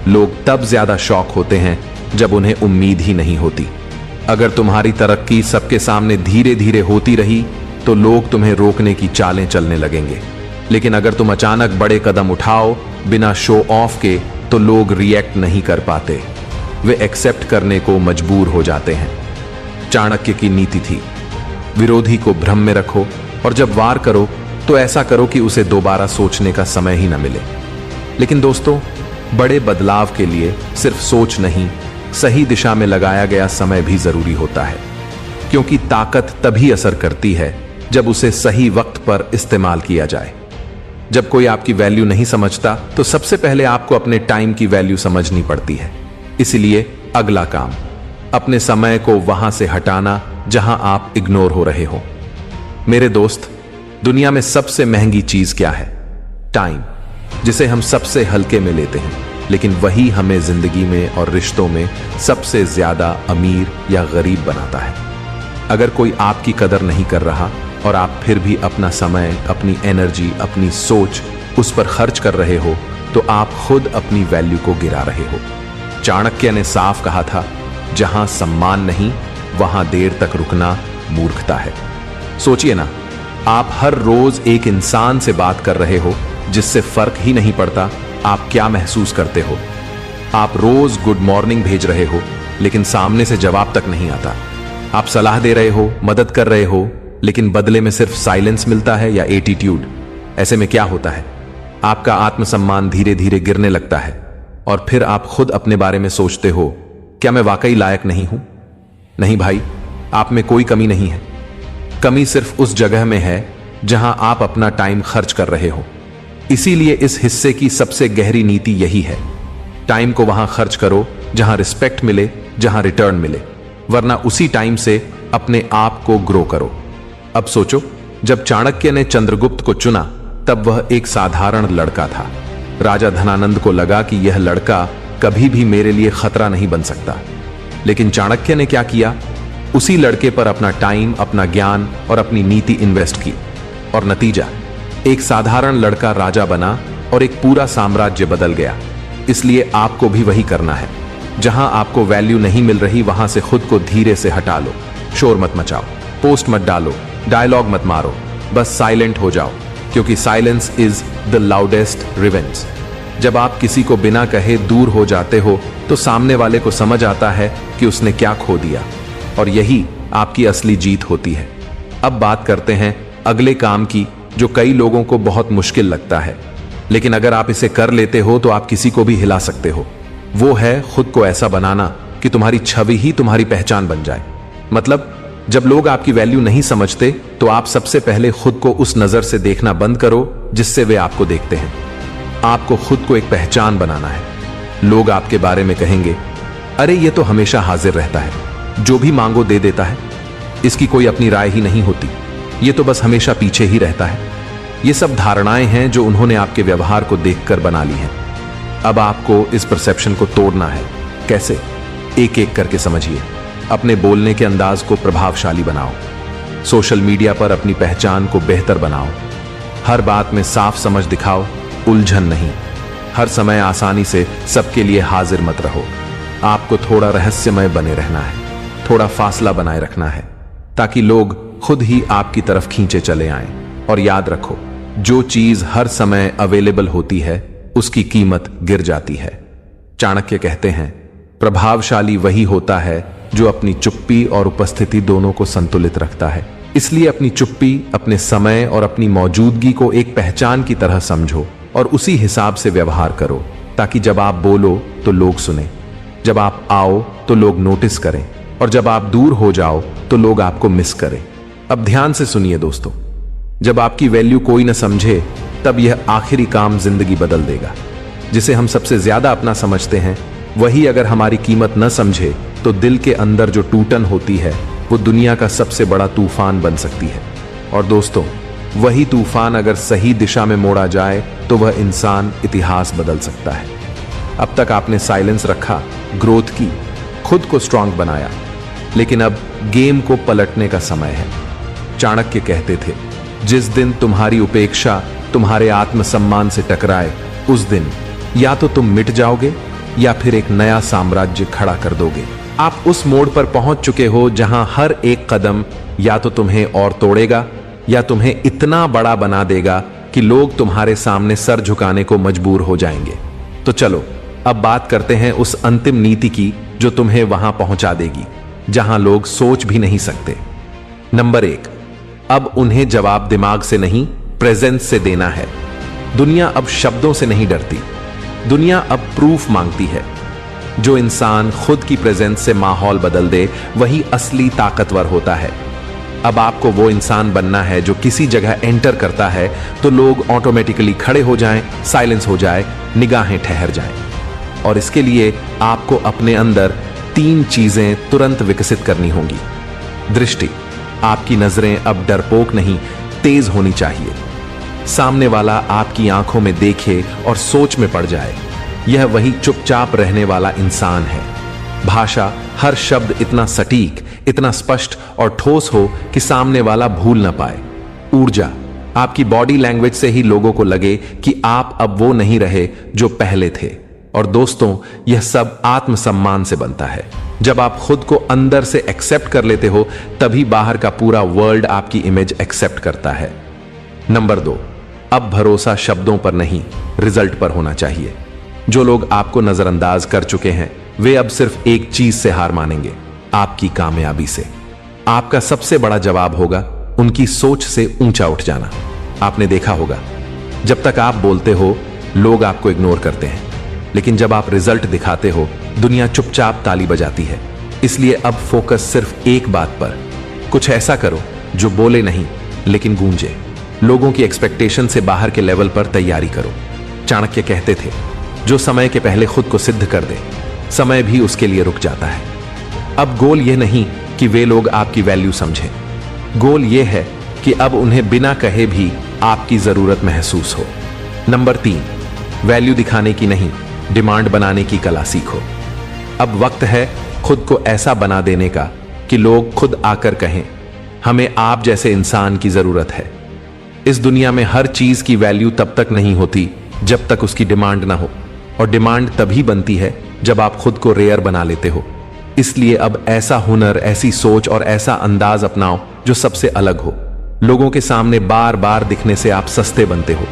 लोग तब ज्यादा शॉक होते हैं जब उन्हें उम्मीद ही नहीं होती। अगर तुम्हारी तरक्की सबके सामने धीरे धीरे होती रही तो लोग तुम्हें रोकने की चालें चलने लगेंगे। लेकिन अगर तुम अचानक बड़े कदम उठाओ बिना शो ऑफ के, तो लोग रिएक्ट नहीं कर पाते, वे एक्सेप्ट करने को मजबूर हो जाते हैं। चाणक्य की नीति थी, विरोधी को भ्रम में रखो और जब वार करो तो ऐसा करो कि उसे दोबारा सोचने का समय ही न मिले। लेकिन दोस्तों, बड़े बदलाव के लिए सिर्फ सोच नहीं, सही दिशा में लगाया गया समय भी जरूरी होता है। क्योंकि ताकत तभी असर करती है जब उसे सही वक्त पर इस्तेमाल किया जाए। जब कोई आपकी वैल्यू नहीं समझता तो सबसे पहले आपको अपने टाइम की वैल्यू समझनी पड़ती है। इसलिए अगला काम, अपने समय को वहां से हटाना जहां आप इग्नोर हो रहे हो। मेरे दोस्त, दुनिया में सबसे महंगी चीज क्या है? टाइम, जिसे हम सबसे हल्के में लेते हैं, लेकिन वही हमें जिंदगी में और रिश्तों में सबसे ज्यादा अमीर या गरीब बनाता है। अगर कोई आपकी कदर नहीं कर रहा और आप फिर भी अपना समय, अपनी एनर्जी, अपनी सोच उस पर खर्च कर रहे हो, तो आप खुद अपनी वैल्यू को गिरा रहे हो। चाणक्य ने साफ कहा था, जहां सम्मान नहीं वहां देर तक रुकना मूर्खता है। सोचिए ना, आप हर रोज एक इंसान से बात कर रहे हो जिससे फर्क ही नहीं पड़ता आप क्या महसूस करते हो। आप रोज गुड मॉर्निंग भेज रहे हो लेकिन सामने से जवाब तक नहीं आता। आप सलाह दे रहे हो, मदद कर रहे हो, लेकिन बदले में सिर्फ साइलेंस मिलता है या एटीट्यूड। ऐसे में क्या होता है? आपका आत्मसम्मान धीरे धीरे गिरने लगता है और फिर आप खुद अपने बारे में सोचते हो, क्या मैं वाकई लायक नहीं हूं? नहीं भाई, आप में कोई कमी नहीं है। कमी सिर्फ उस जगह में है जहां आप अपना टाइम खर्च कर रहे हो। इसीलिए इस हिस्से की सबसे गहरी नीति यही है, टाइम को वहां खर्च करो जहां रिस्पेक्ट मिले, जहां रिटर्न मिले, वरना उसी टाइम से अपने आप को ग्रो करो। अब सोचो, जब चाणक्य ने चंद्रगुप्त को चुना तब वह एक साधारण लड़का था। राजा धनानंद को लगा कि यह लड़का कभी भी मेरे लिए खतरा नहीं बन सकता। लेकिन चाणक्य ने क्या किया? उसी लड़के पर अपना टाइम, अपना ज्ञान और अपनी नीति इन्वेस्ट की और नतीजा, एक साधारण लड़का राजा बना और एक पूरा साम्राज्य बदल गया। इसलिए आपको भी वही करना है। जहां आपको वैल्यू नहीं मिल रही वहां से खुद को धीरे से हटा लो। शोर मत मचाओ, पोस्ट मत डालो, डायलॉग मत मारो, बस साइलेंट हो जाओ, क्योंकि silence is the loudest revenge. जब आप किसी को बिना कहे दूर हो जाते हो तो सामने वाले को समझ आता है कि उसने क्या खो दिया, और यही आपकी असली जीत होती है। अब बात करते हैं अगले काम की, जो कई लोगों को बहुत मुश्किल लगता है, लेकिन अगर आप इसे कर लेते हो तो आप किसी को भी हिला सकते हो। वो है खुद को ऐसा बनाना कि तुम्हारी छवि ही तुम्हारी पहचान बन जाए। मतलब, जब लोग आपकी वैल्यू नहीं समझते तो आप सबसे पहले खुद को उस नजर से देखना बंद करो जिससे वे आपको देखते हैं। आपको खुद को एक पहचान बनाना है। लोग आपके बारे में कहेंगे, अरे ये तो हमेशा हाजिर रहता है, जो भी मांगो दे देता है, इसकी कोई अपनी राय ही नहीं होती, ये तो बस हमेशा पीछे ही रहता है। ये सब धारणाएं हैं जो उन्होंने आपके व्यवहार को देखकर बना ली हैं। अब आपको इस परसेप्शन को तोड़ना है। कैसे? एक एक करके समझिए। अपने बोलने के अंदाज को प्रभावशाली बनाओ। सोशल मीडिया पर अपनी पहचान को बेहतर बनाओ। हर बात में साफ समझ दिखाओ, उलझन नहीं। हर समय आसानी से सबके लिए हाजिर मत रहो। आपको थोड़ा रहस्यमय बने रहना है, थोड़ा फासला बनाए रखना है, ताकि लोग खुद ही आपकी तरफ खींचे चले आएं। और याद रखो, जो चीज हर समय अवेलेबल होती है उसकी कीमत गिर जाती है। चाणक्य कहते हैं, प्रभावशाली वही होता है जो अपनी चुप्पी और उपस्थिति दोनों को संतुलित रखता है। इसलिए अपनी चुप्पी, अपने समय और अपनी मौजूदगी को एक पहचान की तरह समझो और उसी हिसाब से व्यवहार करो, ताकि जब आप बोलो तो लोग सुने, जब आप आओ तो लोग नोटिस करें, और जब आप दूर हो जाओ तो लोग आपको मिस करें। अब ध्यान से सुनिए दोस्तों, जब आपकी वैल्यू कोई न समझे, तब यह आखिरी काम जिंदगी बदल देगा। जिसे हम सबसे ज्यादा अपना समझते हैं, वही अगर हमारी कीमत न समझे, तो दिल के अंदर जो टूटन होती है वो दुनिया का सबसे बड़ा तूफान बन सकती है। और दोस्तों, वही तूफान अगर सही दिशा में मोड़ा जाए तो वह इंसान इतिहास बदल सकता है। अब तक आपने साइलेंस रखा, ग्रोथ की, खुद को स्ट्रांग बनाया, लेकिन अब गेम को पलटने का समय है। चाणक्य कहते थे, जिस दिन तुम्हारी उपेक्षा तुम्हारे आत्मसम्मान से टकराए, उस दिन या तो तुम मिट जाओगे या फिर एक नया साम्राज्य खड़ा कर दोगे। आप उस मोड़ पर पहुंच चुके हो जहां हर एक कदम या तो तुम्हें और तोड़ेगा या तुम्हें इतना बड़ा बना देगा कि लोग तुम्हारे सामने सर झुकाने को मजबूर हो जाएंगे। तो चलो अब बात करते हैं उस अंतिम नीति की जो तुम्हें वहां पहुंचा देगी जहां लोग सोच भी नहीं सकते। नंबर 1, अब उन्हें जवाब दिमाग से नहीं, प्रेजेंस से देना है। दुनिया अब शब्दों से नहीं डरती, दुनिया अब प्रूफ मांगती है। जो इंसान खुद की प्रेजेंस से माहौल बदल दे, वही असली ताकतवर होता है। अब आपको वो इंसान बनना है जो किसी जगह एंटर करता है तो लोग ऑटोमेटिकली खड़े हो जाएं, साइलेंस हो जाए, निगाहें ठहर जाएं। और इसके लिए आपको अपने अंदर 3 चीजें तुरंत विकसित करनी होंगी। दृष्टि, आपकी नजरें अब डरपोक नहीं, तेज होनी चाहिए। सामने वाला आपकी आंखों में देखे और सोच में पड़ जाए, यह वही चुपचाप रहने वाला इंसान है। भाषा, हर शब्द इतना सटीक, इतना स्पष्ट और ठोस हो कि सामने वाला भूल न पाए। ऊर्जा, आपकी बॉडी लैंग्वेज से ही लोगों को लगे कि आप अब वो नहीं रहे जो पहले थे। और दोस्तों, यह सब आत्मसम्मान से बनता है। जब आप खुद को अंदर से एक्सेप्ट कर लेते हो, तभी बाहर का पूरा वर्ल्ड आपकी इमेज एक्सेप्ट करता है। नंबर 2, अब भरोसा शब्दों पर नहीं, रिजल्ट पर होना चाहिए। जो लोग आपको नजरअंदाज कर चुके हैं, वे अब सिर्फ एक चीज से हार मानेंगे, आपकी कामयाबी से। आपका सबसे बड़ा जवाब होगा उनकी सोच से ऊंचा उठ जाना। आपने देखा होगा, जब तक आप बोलते हो, लोग आपको इग्नोर करते हैं, लेकिन जब आप रिजल्ट दिखाते हो, दुनिया चुपचाप ताली बजाती है। इसलिए अब फोकस सिर्फ एक बात पर, कुछ ऐसा करो जो बोले नहीं लेकिन गूंजे। लोगों की एक्सपेक्टेशन से बाहर के लेवल पर तैयारी करो। चाणक्य कहते थे, जो समय के पहले खुद को सिद्ध कर दे, समय भी उसके लिए रुक जाता है। अब गोल यह नहीं कि वे लोग आपकी वैल्यू समझें, गोल यह है कि अब उन्हें बिना कहे भी आपकी जरूरत महसूस हो। नंबर 3, वैल्यू दिखाने की नहीं, डिमांड बनाने की कला सीखो। अब वक्त है खुद को ऐसा बना देने का कि लोग खुद आकर कहें, हमें आप जैसे इंसान की जरूरत है। इस दुनिया में हर चीज की वैल्यू तब तक नहीं होती जब तक उसकी डिमांड ना हो, और डिमांड तभी बनती है जब आप खुद को रेयर बना लेते हो। इसलिए अब ऐसा हुनर, ऐसी सोच और ऐसा अंदाज अपनाओ जो सबसे अलग हो। लोगों के सामने बार बार दिखने से आप सस्ते बनते हो,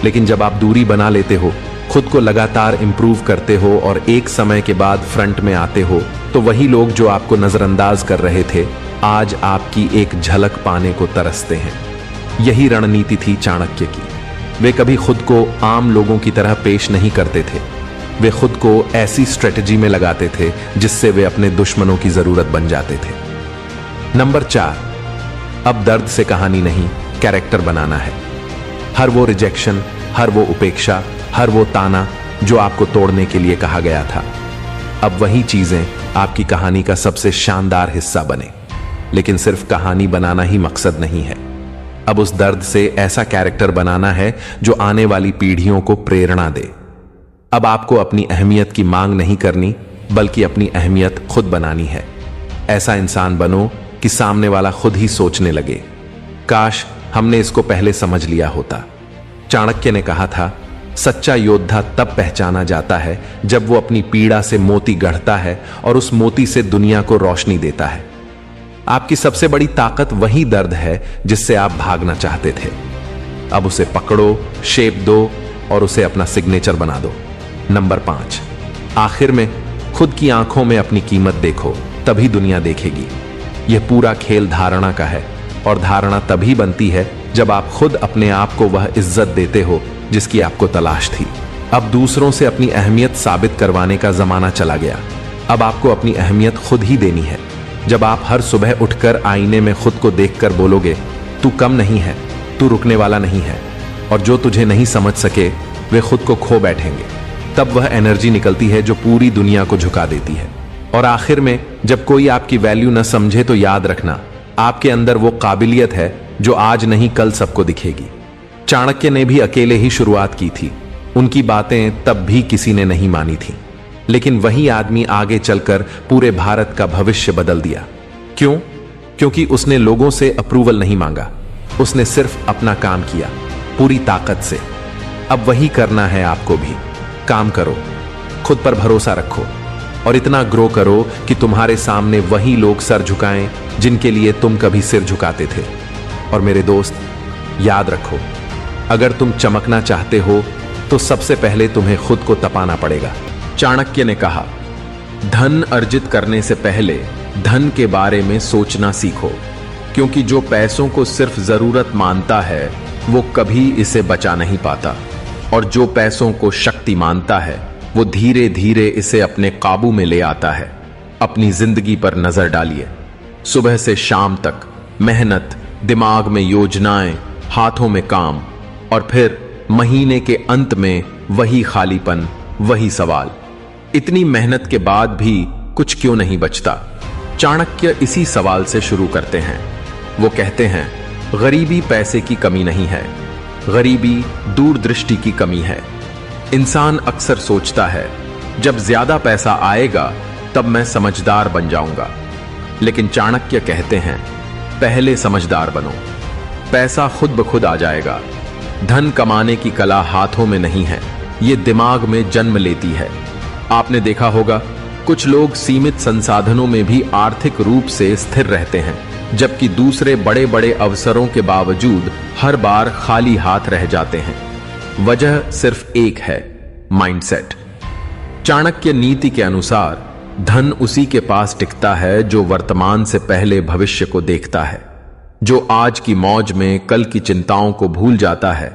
लेकिन जब आप दूरी बना लेते हो, खुद को लगातार इंप्रूव करते हो और एक समय के बाद फ्रंट में आते हो, तो वही लोग जो आपको नजरअंदाज कर रहे थे, आज आपकी एक झलक पाने को तरसते हैं। यही रणनीति थी चाणक्य की। वे कभी खुद को आम लोगों की तरह पेश नहीं करते थे। वे खुद को ऐसी स्ट्रेटजी में लगाते थे जिससे वे अपने दुश्मनों की जरूरत बन जाते थे। नंबर 4, अब दर्द से कहानी नहीं, कैरेक्टर बनाना है। हर वो रिजेक्शन, हर वो उपेक्षा, हर वो ताना जो आपको तोड़ने के लिए कहा गया था, अब वही चीजें आपकी कहानी का सबसे शानदार हिस्सा बने। लेकिन सिर्फ कहानी बनाना ही मकसद नहीं है। अब उस दर्द से ऐसा कैरेक्टर बनाना है जो आने वाली पीढ़ियों को प्रेरणा दे। अब आपको अपनी अहमियत की मांग नहीं करनी, बल्कि अपनी अहमियत खुद बनानी है। ऐसा इंसान बनो कि सामने वाला खुद ही सोचने लगे, काश हमने इसको पहले समझ लिया होता। चाणक्य ने कहा था, सच्चा योद्धा तब पहचाना जाता है जब वो अपनी पीड़ा से मोती गढ़ता है और उस मोती से दुनिया को रोशनी देता है। आपकी सबसे बड़ी ताकत वही दर्द है जिससे आप भागना चाहते थे। अब उसे पकड़ो, शेप दो और उसे अपना सिग्नेचर बना दो। नंबर 5, आखिर में खुद की आंखों में अपनी कीमत देखो, तभी दुनिया देखेगी। यह पूरा खेल धारणा का है, और धारणा तभी बनती है जब आप खुद अपने आप को वह इज्जत देते हो जिसकी आपको तलाश थी। अब दूसरों से अपनी अहमियत साबित करवाने का जमाना चला गया। अब आपको अपनी अहमियत खुद ही देनी है। जब आप हर सुबह उठकर आईने में खुद को देखकर बोलोगे, तू कम नहीं है, तू रुकने वाला नहीं है, और जो तुझे नहीं समझ सके वे खुद को खो बैठेंगे, तब वह एनर्जी निकलती है जो पूरी दुनिया को झुका देती है। और आखिर में जब कोई आपकी वैल्यू न समझे तो याद रखना, आपके अंदर वो काबिलियत है जो आज नहीं कल सबको दिखेगी। चाणक्य ने भी अकेले ही शुरुआत की थी। उनकी बातें तब भी किसी ने नहीं मानी थी, लेकिन वही आदमी आगे चलकर पूरे भारत का भविष्य बदल दिया। क्यों? क्योंकि उसने लोगों से अप्रूवल नहीं मांगा, उसने सिर्फ अपना काम किया पूरी ताकत से। अब वही करना है आपको भी। काम करो, खुद पर भरोसा रखो और इतना ग्रो करो कि तुम्हारे सामने वही लोग सर झुकाएं जिनके लिए तुम कभी सिर झुकाते थे। और मेरे दोस्त, याद रखो, अगर तुम चमकना चाहते हो तो सबसे पहले तुम्हें खुद को तपाना पड़ेगा। चाणक्य ने कहा, धन अर्जित करने से पहले धन के बारे में सोचना सीखो, क्योंकि जो पैसों को सिर्फ जरूरत मानता है वो कभी इसे बचा नहीं पाता, और जो पैसों को शक्ति मानता है वो धीरे धीरे इसे अपने काबू में ले आता है। अपनी जिंदगी पर नजर डालिए। सुबह से शाम तक मेहनत, दिमाग में योजनाएं, हाथों में काम, और फिर महीने के अंत में वही खालीपन, वही सवाल। इतनी मेहनत के बाद भी कुछ क्यों नहीं बचता? चाणक्य इसी सवाल से शुरू करते हैं। वो कहते हैं, गरीबी पैसे की कमी नहीं है, गरीबी दूरदृष्टि की कमी है। इंसान अक्सर सोचता है, जब ज्यादा पैसा आएगा तब मैं समझदार बन जाऊंगा, लेकिन चाणक्य कहते हैं, पहले समझदार बनो, पैसा खुद ब खुद आ जाएगा। धन कमाने की कला हाथों में नहीं है, ये दिमाग में जन्म लेती है। आपने देखा होगा, कुछ लोग सीमित संसाधनों में भी आर्थिक रूप से स्थिर रहते हैं, जबकि दूसरे बड़े बड़े अवसरों के बावजूद हर बार खाली हाथ रह जाते हैं। वजह सिर्फ एक है, माइंडसेट। चाणक्य नीति के अनुसार धन उसी के पास टिकता है जो वर्तमान से पहले भविष्य को देखता है, जो आज की मौज में कल की चिंताओं को भूल जाता है।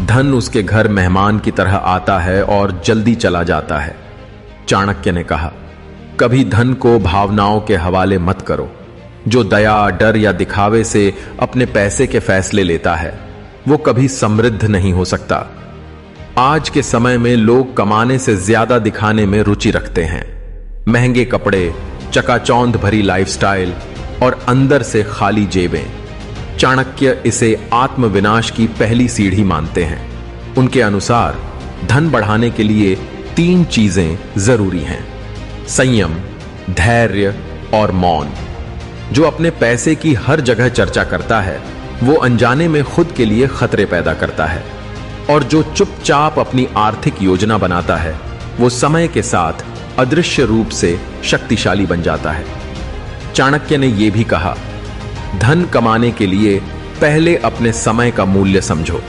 धन उसके घर मेहमान की तरह आता है और जल्दी चला जाता है। चाणक्य ने कहा, कभी धन को भावनाओं के हवाले मत करो। जो दया, डर या दिखावे से अपने पैसे के फैसले लेता है वो कभी समृद्ध नहीं हो सकता। आज के समय में लोग कमाने से ज्यादा दिखाने में रुचि रखते हैं। महंगे कपड़े, चकाचौंध भरी लाइफस्टाइल और अंदर से खाली जेबें। चाणक्य इसे आत्मविनाश की पहली सीढ़ी मानते हैं। उनके अनुसार धन बढ़ाने के लिए 3 चीजें जरूरी हैं, संयम, धैर्य और मौन। जो अपने पैसे की हर जगह चर्चा करता है वो अनजाने में खुद के लिए खतरे पैदा करता है, और जो चुपचाप अपनी आर्थिक योजना बनाता है वो समय के साथ अदृश्य रूप से शक्तिशाली बन जाता है। चाणक्य ने यह भी कहा, धन कमाने के लिए पहले अपने समय का मूल्य समझो।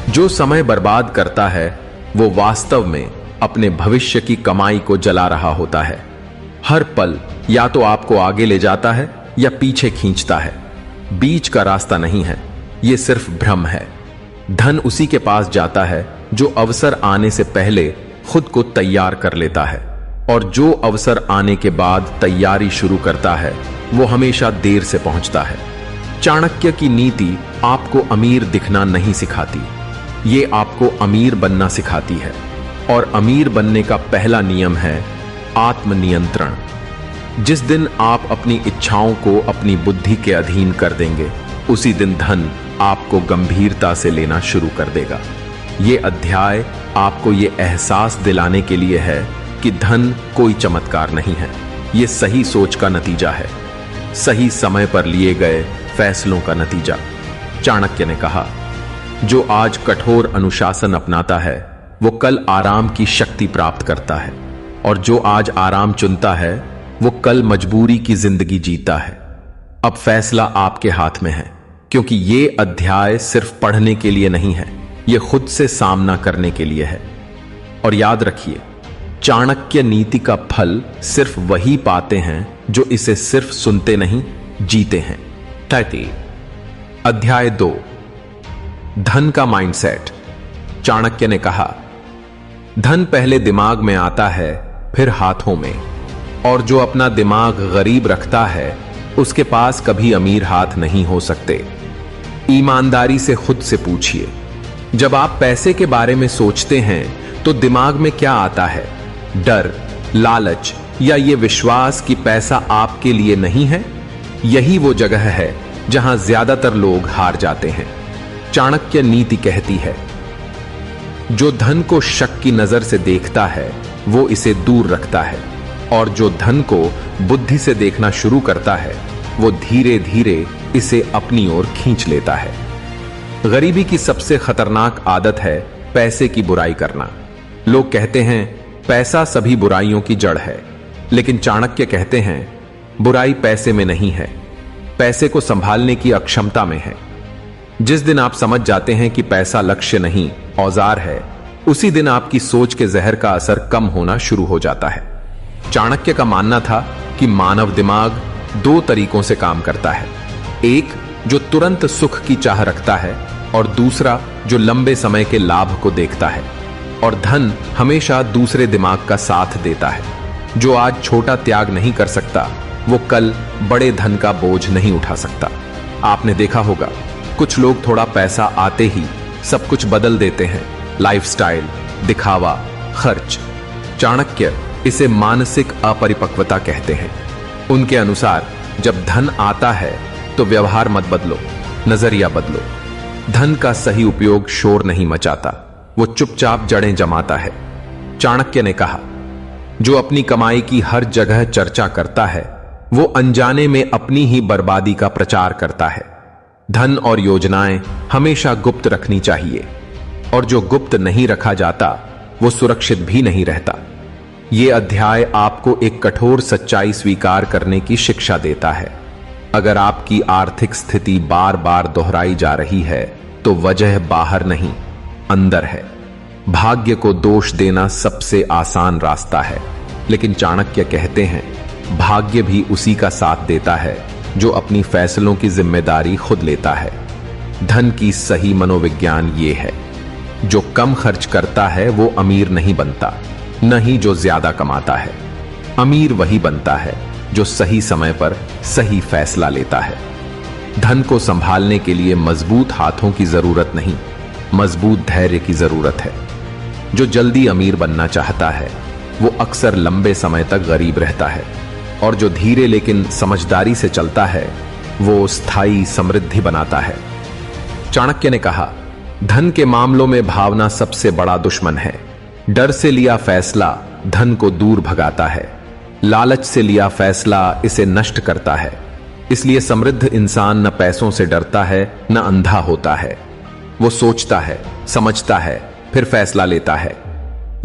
जो समय बर्बाद करता है वो वास्तव में अपने भविष्य की कमाई को जला रहा होता है। हर पल या तो आपको आगे ले जाता है या पीछे खींचता है, बीच का रास्ता नहीं है। यह सिर्फ भ्रम है। धन उसी के पास जाता है जो अवसर आने से पहले खुद को तैयार कर लेता है, और जो अवसर आने के बाद तैयारी शुरू करता है वो हमेशा देर से पहुंचता है। चाणक्य की नीति आपको अमीर दिखना नहीं सिखाती, ये आपको अमीर बनना सिखाती है। और अमीर बनने का पहला नियम है आत्मनियंत्रण। जिस दिन आप अपनी इच्छाओं को अपनी बुद्धि के अधीन कर देंगे, उसी दिन धन आपको गंभीरता से लेना शुरू कर देगा। ये अध्याय आपको ये एहसास दिलाने के लिए है कि धन कोई चमत्कार नहीं है, ये सही सोच का नतीजा है, सही समय पर लिए गए फैसलों का नतीजा। चाणक्य ने कहा, जो आज कठोर अनुशासन अपनाता है वो कल आराम की शक्ति प्राप्त करता है, और जो आज आराम चुनता है वो कल मजबूरी की जिंदगी जीता है। अब फैसला आपके हाथ में है, क्योंकि ये अध्याय सिर्फ पढ़ने के लिए नहीं है, ये खुद से सामना करने के लिए है। और याद रखिए, चाणक्य नीति का फल सिर्फ वही पाते हैं जो इसे सिर्फ सुनते नहीं, जीते हैं। अध्याय 2, धन का माइंडसेट। चाणक्य ने कहा, धन पहले दिमाग में आता है, फिर हाथों में, और जो अपना दिमाग गरीब रखता है उसके पास कभी अमीर हाथ नहीं हो सकते। ईमानदारी से खुद से पूछिए, जब आप पैसे के बारे में सोचते हैं तो दिमाग में क्या आता है? डर, लालच, या ये विश्वास कि पैसा आपके लिए नहीं है? यही वो जगह है जहां ज्यादातर लोग हार जाते हैं। चाणक्य नीति कहती है, जो धन को शक की नजर से देखता है वो इसे दूर रखता है, और जो धन को बुद्धि से देखना शुरू करता है वो धीरे धीरे इसे अपनी ओर खींच लेता है। गरीबी की सबसे खतरनाक आदत है पैसे की बुराई करना। लोग कहते हैं पैसा सभी बुराइयों की जड़ है, लेकिन चाणक्य कहते हैं बुराई पैसे में नहीं है, पैसे को संभालने की अक्षमता में है। जिस दिन आप समझ जाते हैं कि पैसा लक्ष्य नहीं, औजार है, उसी दिन आपकी सोच के जहर का असर कम होना शुरू हो जाता है। चाणक्य का मानना था कि मानव दिमाग 2 तरीकों से काम करता है, एक जो तुरंत सुख की चाह रखता है, और दूसरा जो लंबे समय के लाभ को देखता है। और धन हमेशा दूसरे दिमाग का साथ देता है। जो आज छोटा त्याग नहीं कर सकता वो कल बड़े धन का बोझ नहीं उठा सकता। आपने देखा होगा, कुछ लोग थोड़ा पैसा आते ही सब कुछ बदल देते हैं, लाइफस्टाइल, दिखावा, खर्च। चाणक्य इसे मानसिक अपरिपक्वता कहते हैं। उनके अनुसार जब धन आता है तो व्यवहार मत बदलो, नजरिया बदलो। धन का सही उपयोग शोर नहीं मचाता, वो चुपचाप जड़ें जमाता है। चाणक्य ने कहा, जो अपनी कमाई की हर जगह चर्चा करता है वो अनजाने में अपनी ही बर्बादी का प्रचार करता है। धन और योजनाएं हमेशा गुप्त रखनी चाहिए, और जो गुप्त नहीं रखा जाता वो सुरक्षित भी नहीं रहता। यह अध्याय आपको एक कठोर सच्चाई स्वीकार करने की शिक्षा देता है। अगर आपकी आर्थिक स्थिति बार बार दोहराई जा रही है तो वजह बाहर नहीं, अंदर है। भाग्य को दोष देना सबसे आसान रास्ता है, लेकिन चाणक्य कहते हैं भाग्य भी उसी का साथ देता है जो अपनी फैसलों की जिम्मेदारी खुद लेता है। धन की सही मनोविज्ञान ये है, जो कम खर्च करता है वो अमीर नहीं बनता, न ही जो ज्यादा कमाता है। अमीर वही बनता है जो सही समय पर सही फैसला लेता है। धन को संभालने के लिए मजबूत हाथों की जरूरत नहीं, मजबूत धैर्य की जरूरत है। जो जल्दी अमीर बनना चाहता है वो अक्सर लंबे समय तक गरीब रहता है, और जो धीरे लेकिन समझदारी से चलता है वो स्थायी समृद्धि बनाता है। चाणक्य ने कहा, धन के मामलों में भावना सबसे बड़ा दुश्मन है। डर से लिया फैसला धन को दूर भगाता है, लालच से लिया फैसला इसे नष्ट करता है। इसलिए समृद्ध इंसान न पैसों से डरता है न अंधा होता है। वो सोचता है, समझता है, फिर फैसला लेता है।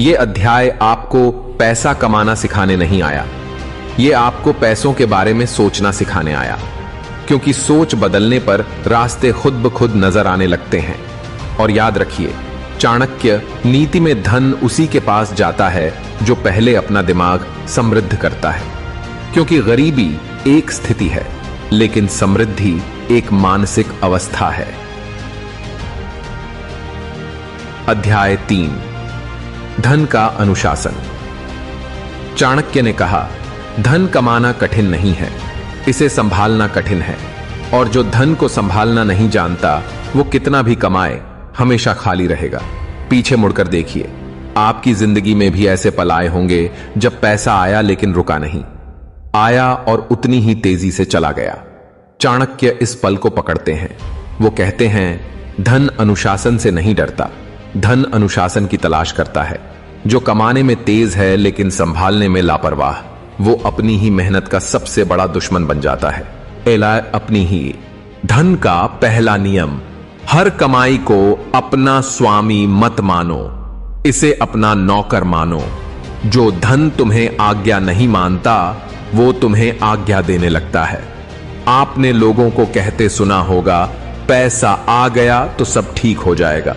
यह अध्याय आपको पैसा कमाना सिखाने नहीं आया, यह आपको पैसों के बारे में सोचना सिखाने आया, क्योंकि सोच बदलने पर रास्ते खुद ब खुद नजर आने लगते हैं। और याद रखिए, चाणक्य नीति में धन उसी के पास जाता है जो पहले अपना दिमाग समृद्ध करता है, क्योंकि गरीबी एक स्थिति है लेकिन समृद्धि एक मानसिक अवस्था है। अध्याय 3, धन का अनुशासन। चाणक्य ने कहा, धन कमाना कठिन नहीं है, इसे संभालना कठिन है, और जो धन को संभालना नहीं जानता वो कितना भी कमाए हमेशा खाली रहेगा। पीछे मुड़कर देखिए, आपकी जिंदगी में भी ऐसे पल आए होंगे जब पैसा आया लेकिन रुका नहीं, आया और उतनी ही तेजी से चला गया। चाणक्य इस पल को पकड़ते हैं। वो कहते हैं, धन अनुशासन से नहीं डरता, धन अनुशासन की तलाश करता है। जो कमाने में तेज है लेकिन संभालने में लापरवाह, वो अपनी ही मेहनत का सबसे बड़ा दुश्मन बन जाता है। एलाय अपनी ही। धन का पहला नियम, हर कमाई को अपना स्वामी मत मानो, इसे अपना नौकर मानो। जो धन तुम्हें आज्ञा नहीं मानता, वो तुम्हें आज्ञा देने लगता है। आपने लोगों को कहते सुना होगा, पैसा आ गया तो सब ठीक हो जाएगा।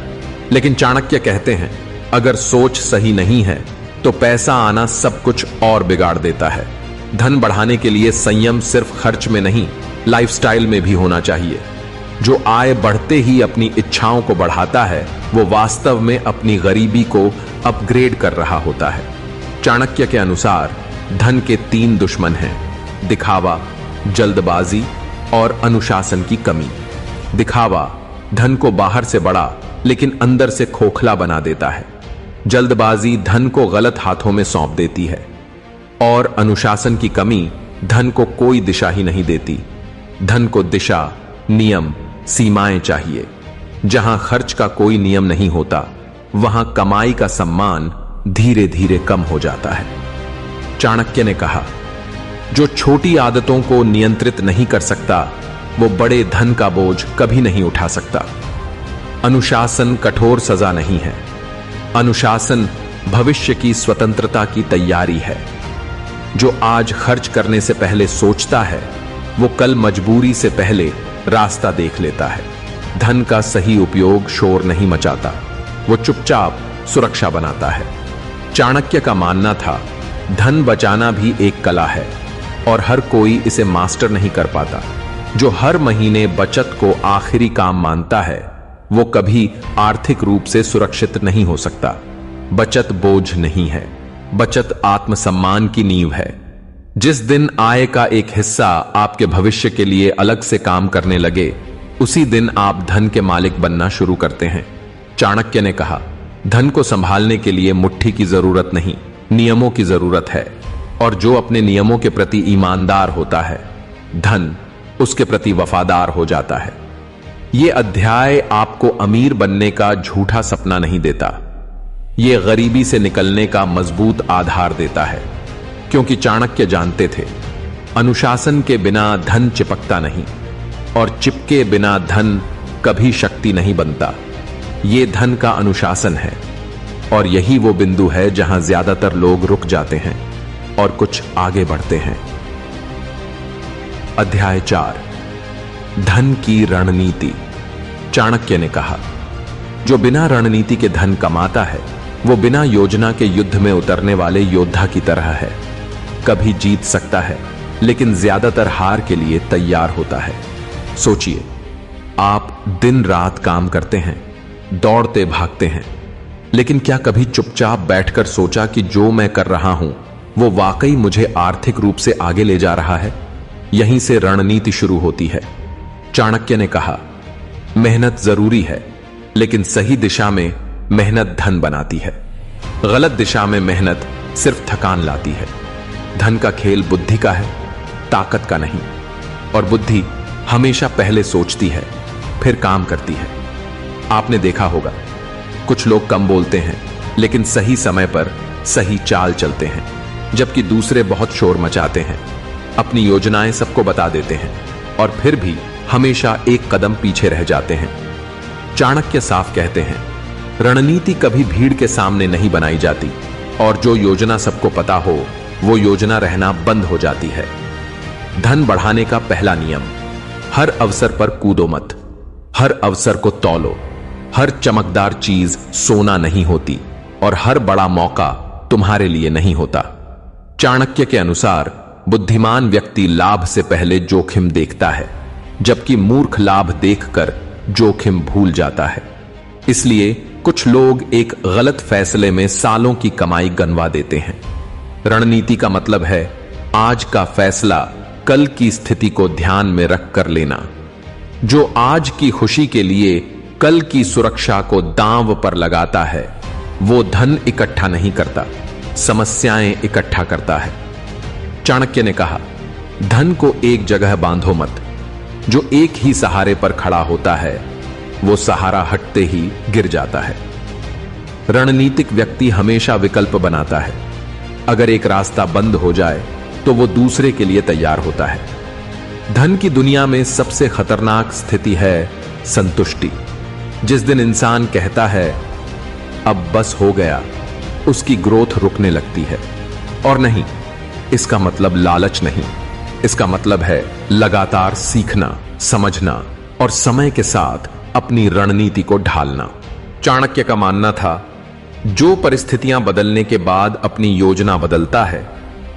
लेकिन चाणक्य कहते हैं, अगर सोच सही नहीं है तो पैसा आना सब कुछ और बिगाड़ देता है। धन बढ़ाने के लिए संयम सिर्फ खर्च में नहीं, लाइफस्टाइल में भी होना चाहिए। जो आय बढ़ते ही अपनी इच्छाओं को बढ़ाता है, वो वास्तव में अपनी गरीबी को अपग्रेड कर रहा होता है। चाणक्य के अनुसार धन के 3 दुश्मन हैं, दिखावा, जल्दबाजी और अनुशासन की कमी। दिखावा धन को बाहर से बड़ा लेकिन अंदर से खोखला बना देता है। जल्दबाजी धन को गलत हाथों में सौंप देती है और अनुशासन की कमी धन को कोई दिशा ही नहीं देती। धन को दिशा, नियम, सीमाएं चाहिए। जहां खर्च का कोई नियम नहीं होता, वहां कमाई का सम्मान धीरे धीरे कम हो जाता है। चाणक्य ने कहा, जो छोटी आदतों को नियंत्रित नहीं कर सकता, वो बड़े धन का बोझ कभी नहीं उठा सकता। अनुशासन कठोर सजा नहीं है। अनुशासन भविष्य की स्वतंत्रता की तैयारी है। जो आज खर्च करने से पहले सोचता है, वो कल मजबूरी से पहले रास्ता देख लेता है। धन का सही उपयोग शोर नहीं मचाता, वो चुपचाप सुरक्षा बनाता है। चाणक्य का मानना था, धन बचाना भी एक कला है और हर कोई इसे मास्टर नहीं कर पाता। जो हर महीने बचत को आखिरी काम मानता है, वो कभी आर्थिक रूप से सुरक्षित नहीं हो सकता। बचत बोझ नहीं है, बचत आत्मसम्मान की नींव है। जिस दिन आय का एक हिस्सा आपके भविष्य के लिए अलग से काम करने लगे, उसी दिन आप धन के मालिक बनना शुरू करते हैं। चाणक्य ने कहा, धन को संभालने के लिए मुट्ठी की जरूरत नहीं, नियमों की जरूरत है। और जो अपने नियमों के प्रति ईमानदार होता है, धन उसके प्रति वफादार हो जाता है। यह अध्याय आपको अमीर बनने का झूठा सपना नहीं देता, यह गरीबी से निकलने का मजबूत आधार देता है। क्योंकि चाणक्य जानते थे, अनुशासन के बिना धन चिपकता नहीं और चिपके बिना धन कभी शक्ति नहीं बनता। यह धन का अनुशासन है और यही वो बिंदु है जहां ज्यादातर लोग रुक जाते हैं और कुछ आगे बढ़ते हैं। अध्याय 4, धन की रणनीति। चाणक्य ने कहा, जो बिना रणनीति के धन कमाता है, वो बिना योजना के युद्ध में उतरने वाले योद्धा की तरह है। कभी जीत सकता है, लेकिन ज्यादातर हार के लिए तैयार होता है। सोचिए, आप दिन रात काम करते हैं, दौड़ते भागते हैं, लेकिन क्या कभी चुपचाप बैठकर सोचा कि जो मैं कर रहा हूं, वो वाकई मुझे आर्थिक रूप से आगे ले जा रहा है? यहीं से रणनीति शुरू होती है। चाणक्य ने कहा, मेहनत जरूरी है, लेकिन सही दिशा में मेहनत धन बनाती है। गलत दिशा में मेहनत सिर्फ थकान लाती है। धन का खेल बुद्धि का है, ताकत का नहीं। और बुद्धि हमेशा पहले सोचती है, फिर काम करती है। आपने देखा होगा, कुछ लोग कम बोलते हैं, लेकिन सही समय पर सही चाल चलते हैं, जबकि दूसरे बहुत शोर मचाते हैं, अपनी योजनाएं सबको बता देते हैं और फिर भी हमेशा एक कदम पीछे रह जाते हैं। चाणक्य साफ कहते हैं, रणनीति कभी भीड़ के सामने नहीं बनाई जाती और जो योजना सबको पता हो, वो योजना रहना बंद हो जाती है। धन बढ़ाने का पहला नियम, हर अवसर पर कूदो मत, हर अवसर को तौलो। हर चमकदार चीज सोना नहीं होती और हर बड़ा मौका तुम्हारे लिए नहीं होता। चाणक्य के अनुसार बुद्धिमान व्यक्ति लाभ से पहले जोखिम देखता है, जबकि मूर्ख लाभ देखकर जोखिम भूल जाता है। इसलिए कुछ लोग एक गलत फैसले में सालों की कमाई गंवा देते हैं। रणनीति का मतलब है आज का फैसला कल की स्थिति को ध्यान में रखकर लेना। जो आज की खुशी के लिए कल की सुरक्षा को दांव पर लगाता है, वो धन इकट्ठा नहीं करता, समस्याएं इकट्ठा करता है। चाणक्य ने कहा, धन को एक जगह बांधो मत। जो एक ही सहारे पर खड़ा होता है, वो सहारा हटते ही गिर जाता है। रणनीतिक व्यक्ति हमेशा विकल्प बनाता है। अगर एक रास्ता बंद हो जाए तो वो दूसरे के लिए तैयार होता है। धन की दुनिया में सबसे खतरनाक स्थिति है संतुष्टि। जिस दिन इंसान कहता है अब बस हो गया, उसकी ग्रोथ रुकने लगती है। और नहीं, इसका मतलब लालच नहीं, इसका मतलब है लगातार सीखना, समझना और समय के साथ अपनी रणनीति को ढालना। चाणक्य का मानना था, जो परिस्थितियां बदलने के बाद अपनी योजना बदलता है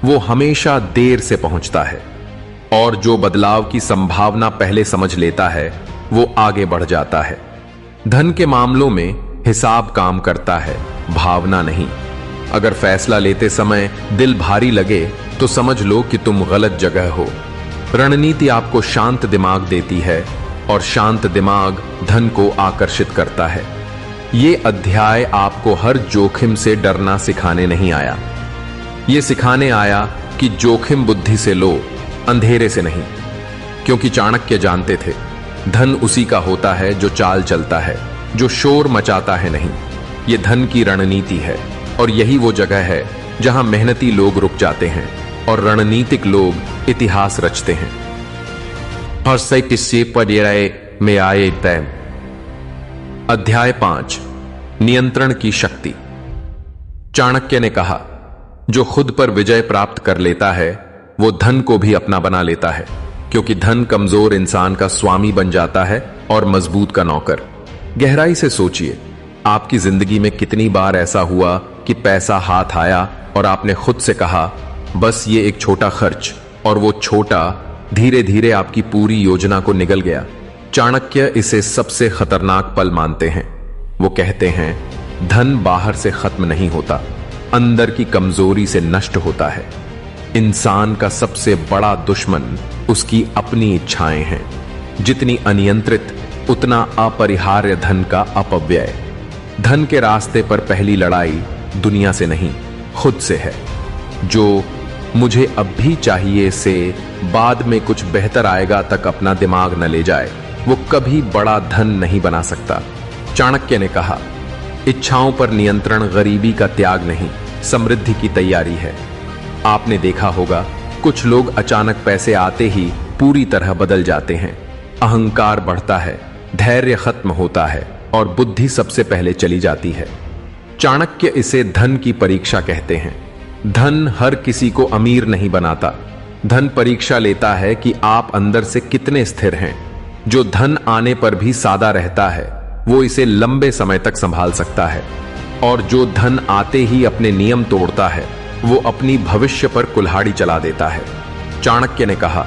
वो हमेशा देर से पहुंचता है, और जो बदलाव की संभावना पहले समझ लेता है वो आगे बढ़ जाता है। धन के मामलों में हिसाब काम करता है, भावना नहीं। अगर फैसला लेते समय दिल भारी लगे तो समझ लो कि तुम गलत जगह हो। रणनीति आपको शांत दिमाग देती है और शांत दिमाग धन को आकर्षित करता है। ये अध्याय आपको हर जोखिम से डरना सिखाने नहीं आया, ये सिखाने आया कि जोखिम बुद्धि से लो, अंधेरे से नहीं। क्योंकि चाणक्य जानते थे, धन उसी का होता है जो चाल चलता है, जो शोर मचाता है नहीं। ये धन की रणनीति है, और यही वो जगह है जहां मेहनती लोग रुक जाते हैं और रणनीतिक लोग इतिहास रचते हैं। और सही किस्से पर में आए तय। अध्याय 5, नियंत्रण की शक्ति। चाणक्य ने कहा, जो खुद पर विजय प्राप्त कर लेता है वो धन को भी अपना बना लेता है, क्योंकि धन कमजोर इंसान का स्वामी बन जाता है और मजबूत का नौकर। गहराई से सोचिए, आपकी जिंदगी में कितनी बार ऐसा हुआ कि पैसा हाथ आया और आपने खुद से कहा बस ये एक छोटा खर्च, और वो छोटा धीरे धीरे आपकी पूरी योजना को निगल गया। चाणक्य इसे सबसे खतरनाक पल मानते हैं। वो कहते हैं, धन बाहर से खत्म नहीं होता, अंदर की कमजोरी से नष्ट होता है। इंसान का सबसे बड़ा दुश्मन उसकी अपनी इच्छाएं हैं। जितनी अनियंत्रित उतना अपरिहार्य धन का अपव्यय। धन के रास्ते पर पहली लड़ाई दुनिया से नहीं, खुद से है। जो मुझे अब भी चाहिए से बाद में कुछ बेहतर आएगा तक अपना दिमाग न ले जाए, वो कभी बड़ा धन नहीं बना सकता। चाणक्य ने कहा, इच्छाओं पर नियंत्रण गरीबी का त्याग नहीं, समृद्धि की तैयारी है। आपने देखा होगा, कुछ लोग अचानक पैसे आते ही पूरी तरह बदल जाते हैं। अहंकार बढ़ता है, धैर्य खत्म होता है और बुद्धि सबसे पहले चली जाती है। चाणक्य इसे धन की परीक्षा कहते हैं। धन हर किसी को अमीर नहीं बनाता। धन परीक्षा लेता है कि आप अंदर से कितने स्थिर हैं। जो धन आने पर भी सादा रहता है वो इसे लंबे समय तक संभाल सकता है, और जो धन आते ही अपने नियम तोड़ता है वो अपनी भविष्य पर कुल्हाड़ी चला देता है। चाणक्य ने कहा,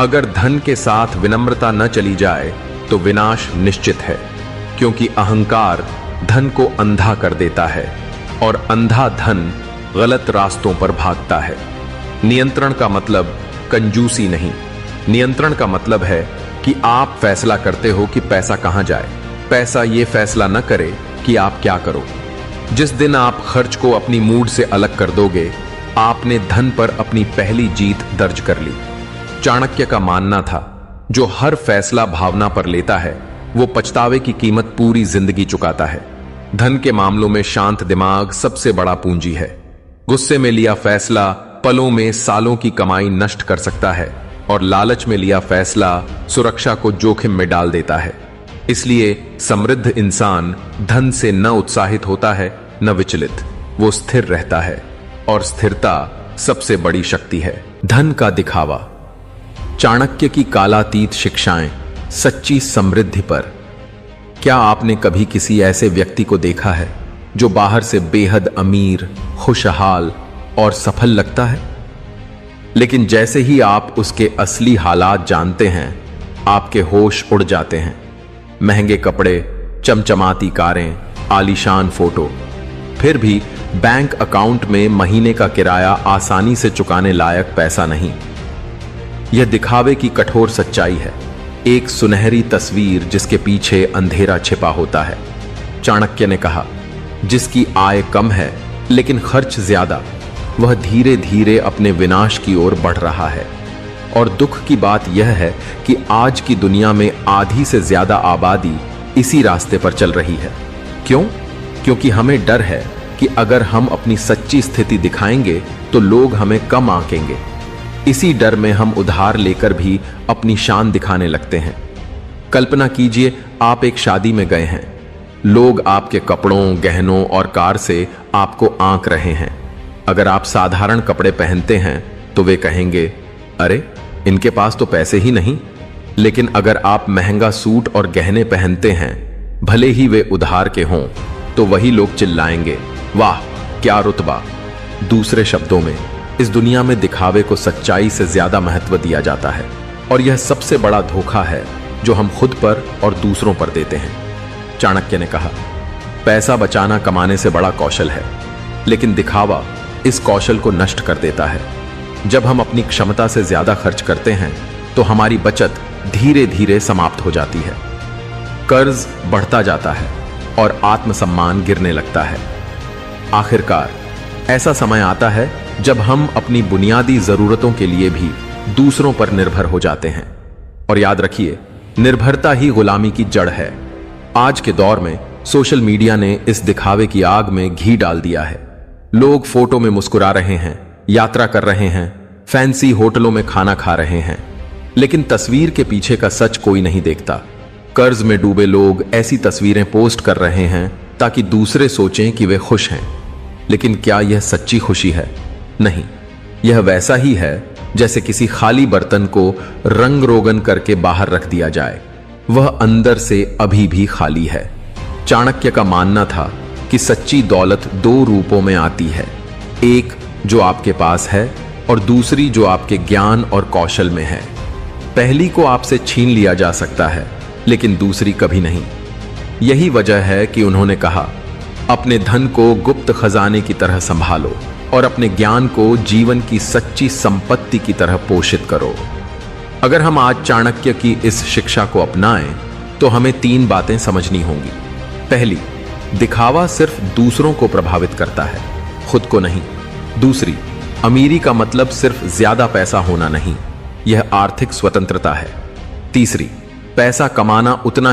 अगर धन के साथ विनम्रता न चली जाए तो विनाश निश्चित है, क्योंकि अहंकार धन को अंधा कर देता है और अंधा धन गलत रास्तों पर भागता है। नियंत्रण का मतलब कंजूसी नहीं, नियंत्रण का मतलब है कि आप फैसला करते हो कि पैसा कहां जाए, पैसा ये फैसला न करे कि आप क्या करो। जिस दिन आप खर्च को अपनी मूड से अलग कर दोगे, आपने धन पर अपनी पहली जीत दर्ज कर ली। चाणक्य का मानना था, जो हर फैसला भावना पर लेता है वो पछतावे की कीमत पूरी जिंदगी चुकाता है। धन के मामलों में शांत दिमाग सबसे बड़ा पूंजी है। गुस्से में लिया फैसला पलों में सालों की कमाई नष्ट कर सकता है, और लालच में लिया फैसला सुरक्षा को जोखिम में डाल देता है। इसलिए समृद्ध इंसान धन से न उत्साहित होता है न विचलित, वो स्थिर रहता है, और स्थिरता सबसे बड़ी शक्ति है। धन का दिखावा। चाणक्य की कालातीत शिक्षाएं सच्ची समृद्धि पर। क्या आपने कभी किसी ऐसे व्यक्ति को देखा है जो बाहर से बेहद अमीर, खुशहाल और सफल लगता है, लेकिन जैसे ही आप उसके असली हालात जानते हैं आपके होश उड़ जाते हैं। महंगे कपड़े, चमचमाती कारें, आलीशान फोटो, फिर भी बैंक अकाउंट में महीने का किराया आसानी से चुकाने लायक पैसा नहीं। यह दिखावे की कठोर सच्चाई है, एक सुनहरी तस्वीर जिसके पीछे अंधेरा छिपा होता है। चाणक्य ने कहा, जिसकी आय कम है लेकिन खर्च ज्यादा, वह धीरे धीरे अपने विनाश की ओर बढ़ रहा है। और दुख की बात यह है कि आज की दुनिया में आधी से ज्यादा आबादी इसी रास्ते पर चल रही है। क्यों? क्योंकि हमें डर है कि अगर हम अपनी सच्ची स्थिति दिखाएंगे तो लोग हमें कम आंकेंगे। इसी डर में हम उधार लेकर भी अपनी शान दिखाने लगते हैं। कल्पना कीजिए, आप एक शादी में गए हैं। लोग आपके कपड़ों, गहनों और कार से आपको आंक रहे हैं। अगर आप साधारण कपड़े पहनते हैं तो वे कहेंगे, अरे इनके पास तो पैसे ही नहीं। लेकिन अगर आप महंगा सूट और गहने पहनते हैं, भले ही वे उधार के हों, तो वही लोग चिल्लाएंगे, वाह क्या रुतबा। दूसरे शब्दों में, इस दुनिया में दिखावे को सच्चाई से ज्यादा महत्व दिया जाता है, और यह सबसे बड़ा धोखा है जो हम खुद पर और दूसरों पर देते हैं। चाणक्य ने कहा, पैसा बचाना कमाने से बड़ा कौशल है, लेकिन दिखावा इस कौशल को नष्ट कर देता है। जब हम अपनी क्षमता से ज्यादा खर्च करते हैं तो हमारी बचत धीरे धीरे समाप्त हो जाती है, कर्ज बढ़ता जाता है और आत्मसम्मान गिरने लगता है। आखिरकार ऐसा समय आता है जब हम अपनी बुनियादी जरूरतों के लिए भी दूसरों पर निर्भर हो जाते हैं। और याद रखिए, निर्भरता ही गुलामी की जड़ है। आज के दौर में सोशल मीडिया ने इस दिखावे की आग में घी डाल दिया है। लोग फोटो में मुस्कुरा रहे हैं, यात्रा कर रहे हैं, फैंसी होटलों में खाना खा रहे हैं, लेकिन तस्वीर के पीछे का सच कोई नहीं देखता। कर्ज में डूबे लोग ऐसी तस्वीरें पोस्ट कर रहे हैं ताकि दूसरे सोचें कि वे खुश हैं, लेकिन क्या यह सच्ची खुशी है? नहीं, यह वैसा ही है जैसे किसी खाली बर्तन को रंग रोगन करके बाहर रख दिया जाए, वह अंदर से अभी भी खाली है। चाणक्य का मानना था कि सच्ची दौलत दो रूपों में आती है, एक जो आपके पास है और दूसरी जो आपके ज्ञान और कौशल में है। पहली को आपसे छीन लिया जा सकता है, लेकिन दूसरी कभी नहीं। यही वजह है कि उन्होंने कहा, अपने धन को गुप्त खजाने की तरह संभालो और अपने ज्ञान को जीवन की सच्ची संपत्ति की तरह पोषित करो। अगर हम आज चाणक्य की इस शिक्षा को अपनाएं तो हमें 3 बातें समझनी होंगी। पहली, दिखावा सिर्फ दूसरों को प्रभावित करता है, खुद को नहीं। दूसरी, अमीरी का मतलब सिर्फ ज्यादा पैसा होना नहीं, यह आर्थिक स्वतंत्रता है। तीसरी, पैसा कमाना उतना ही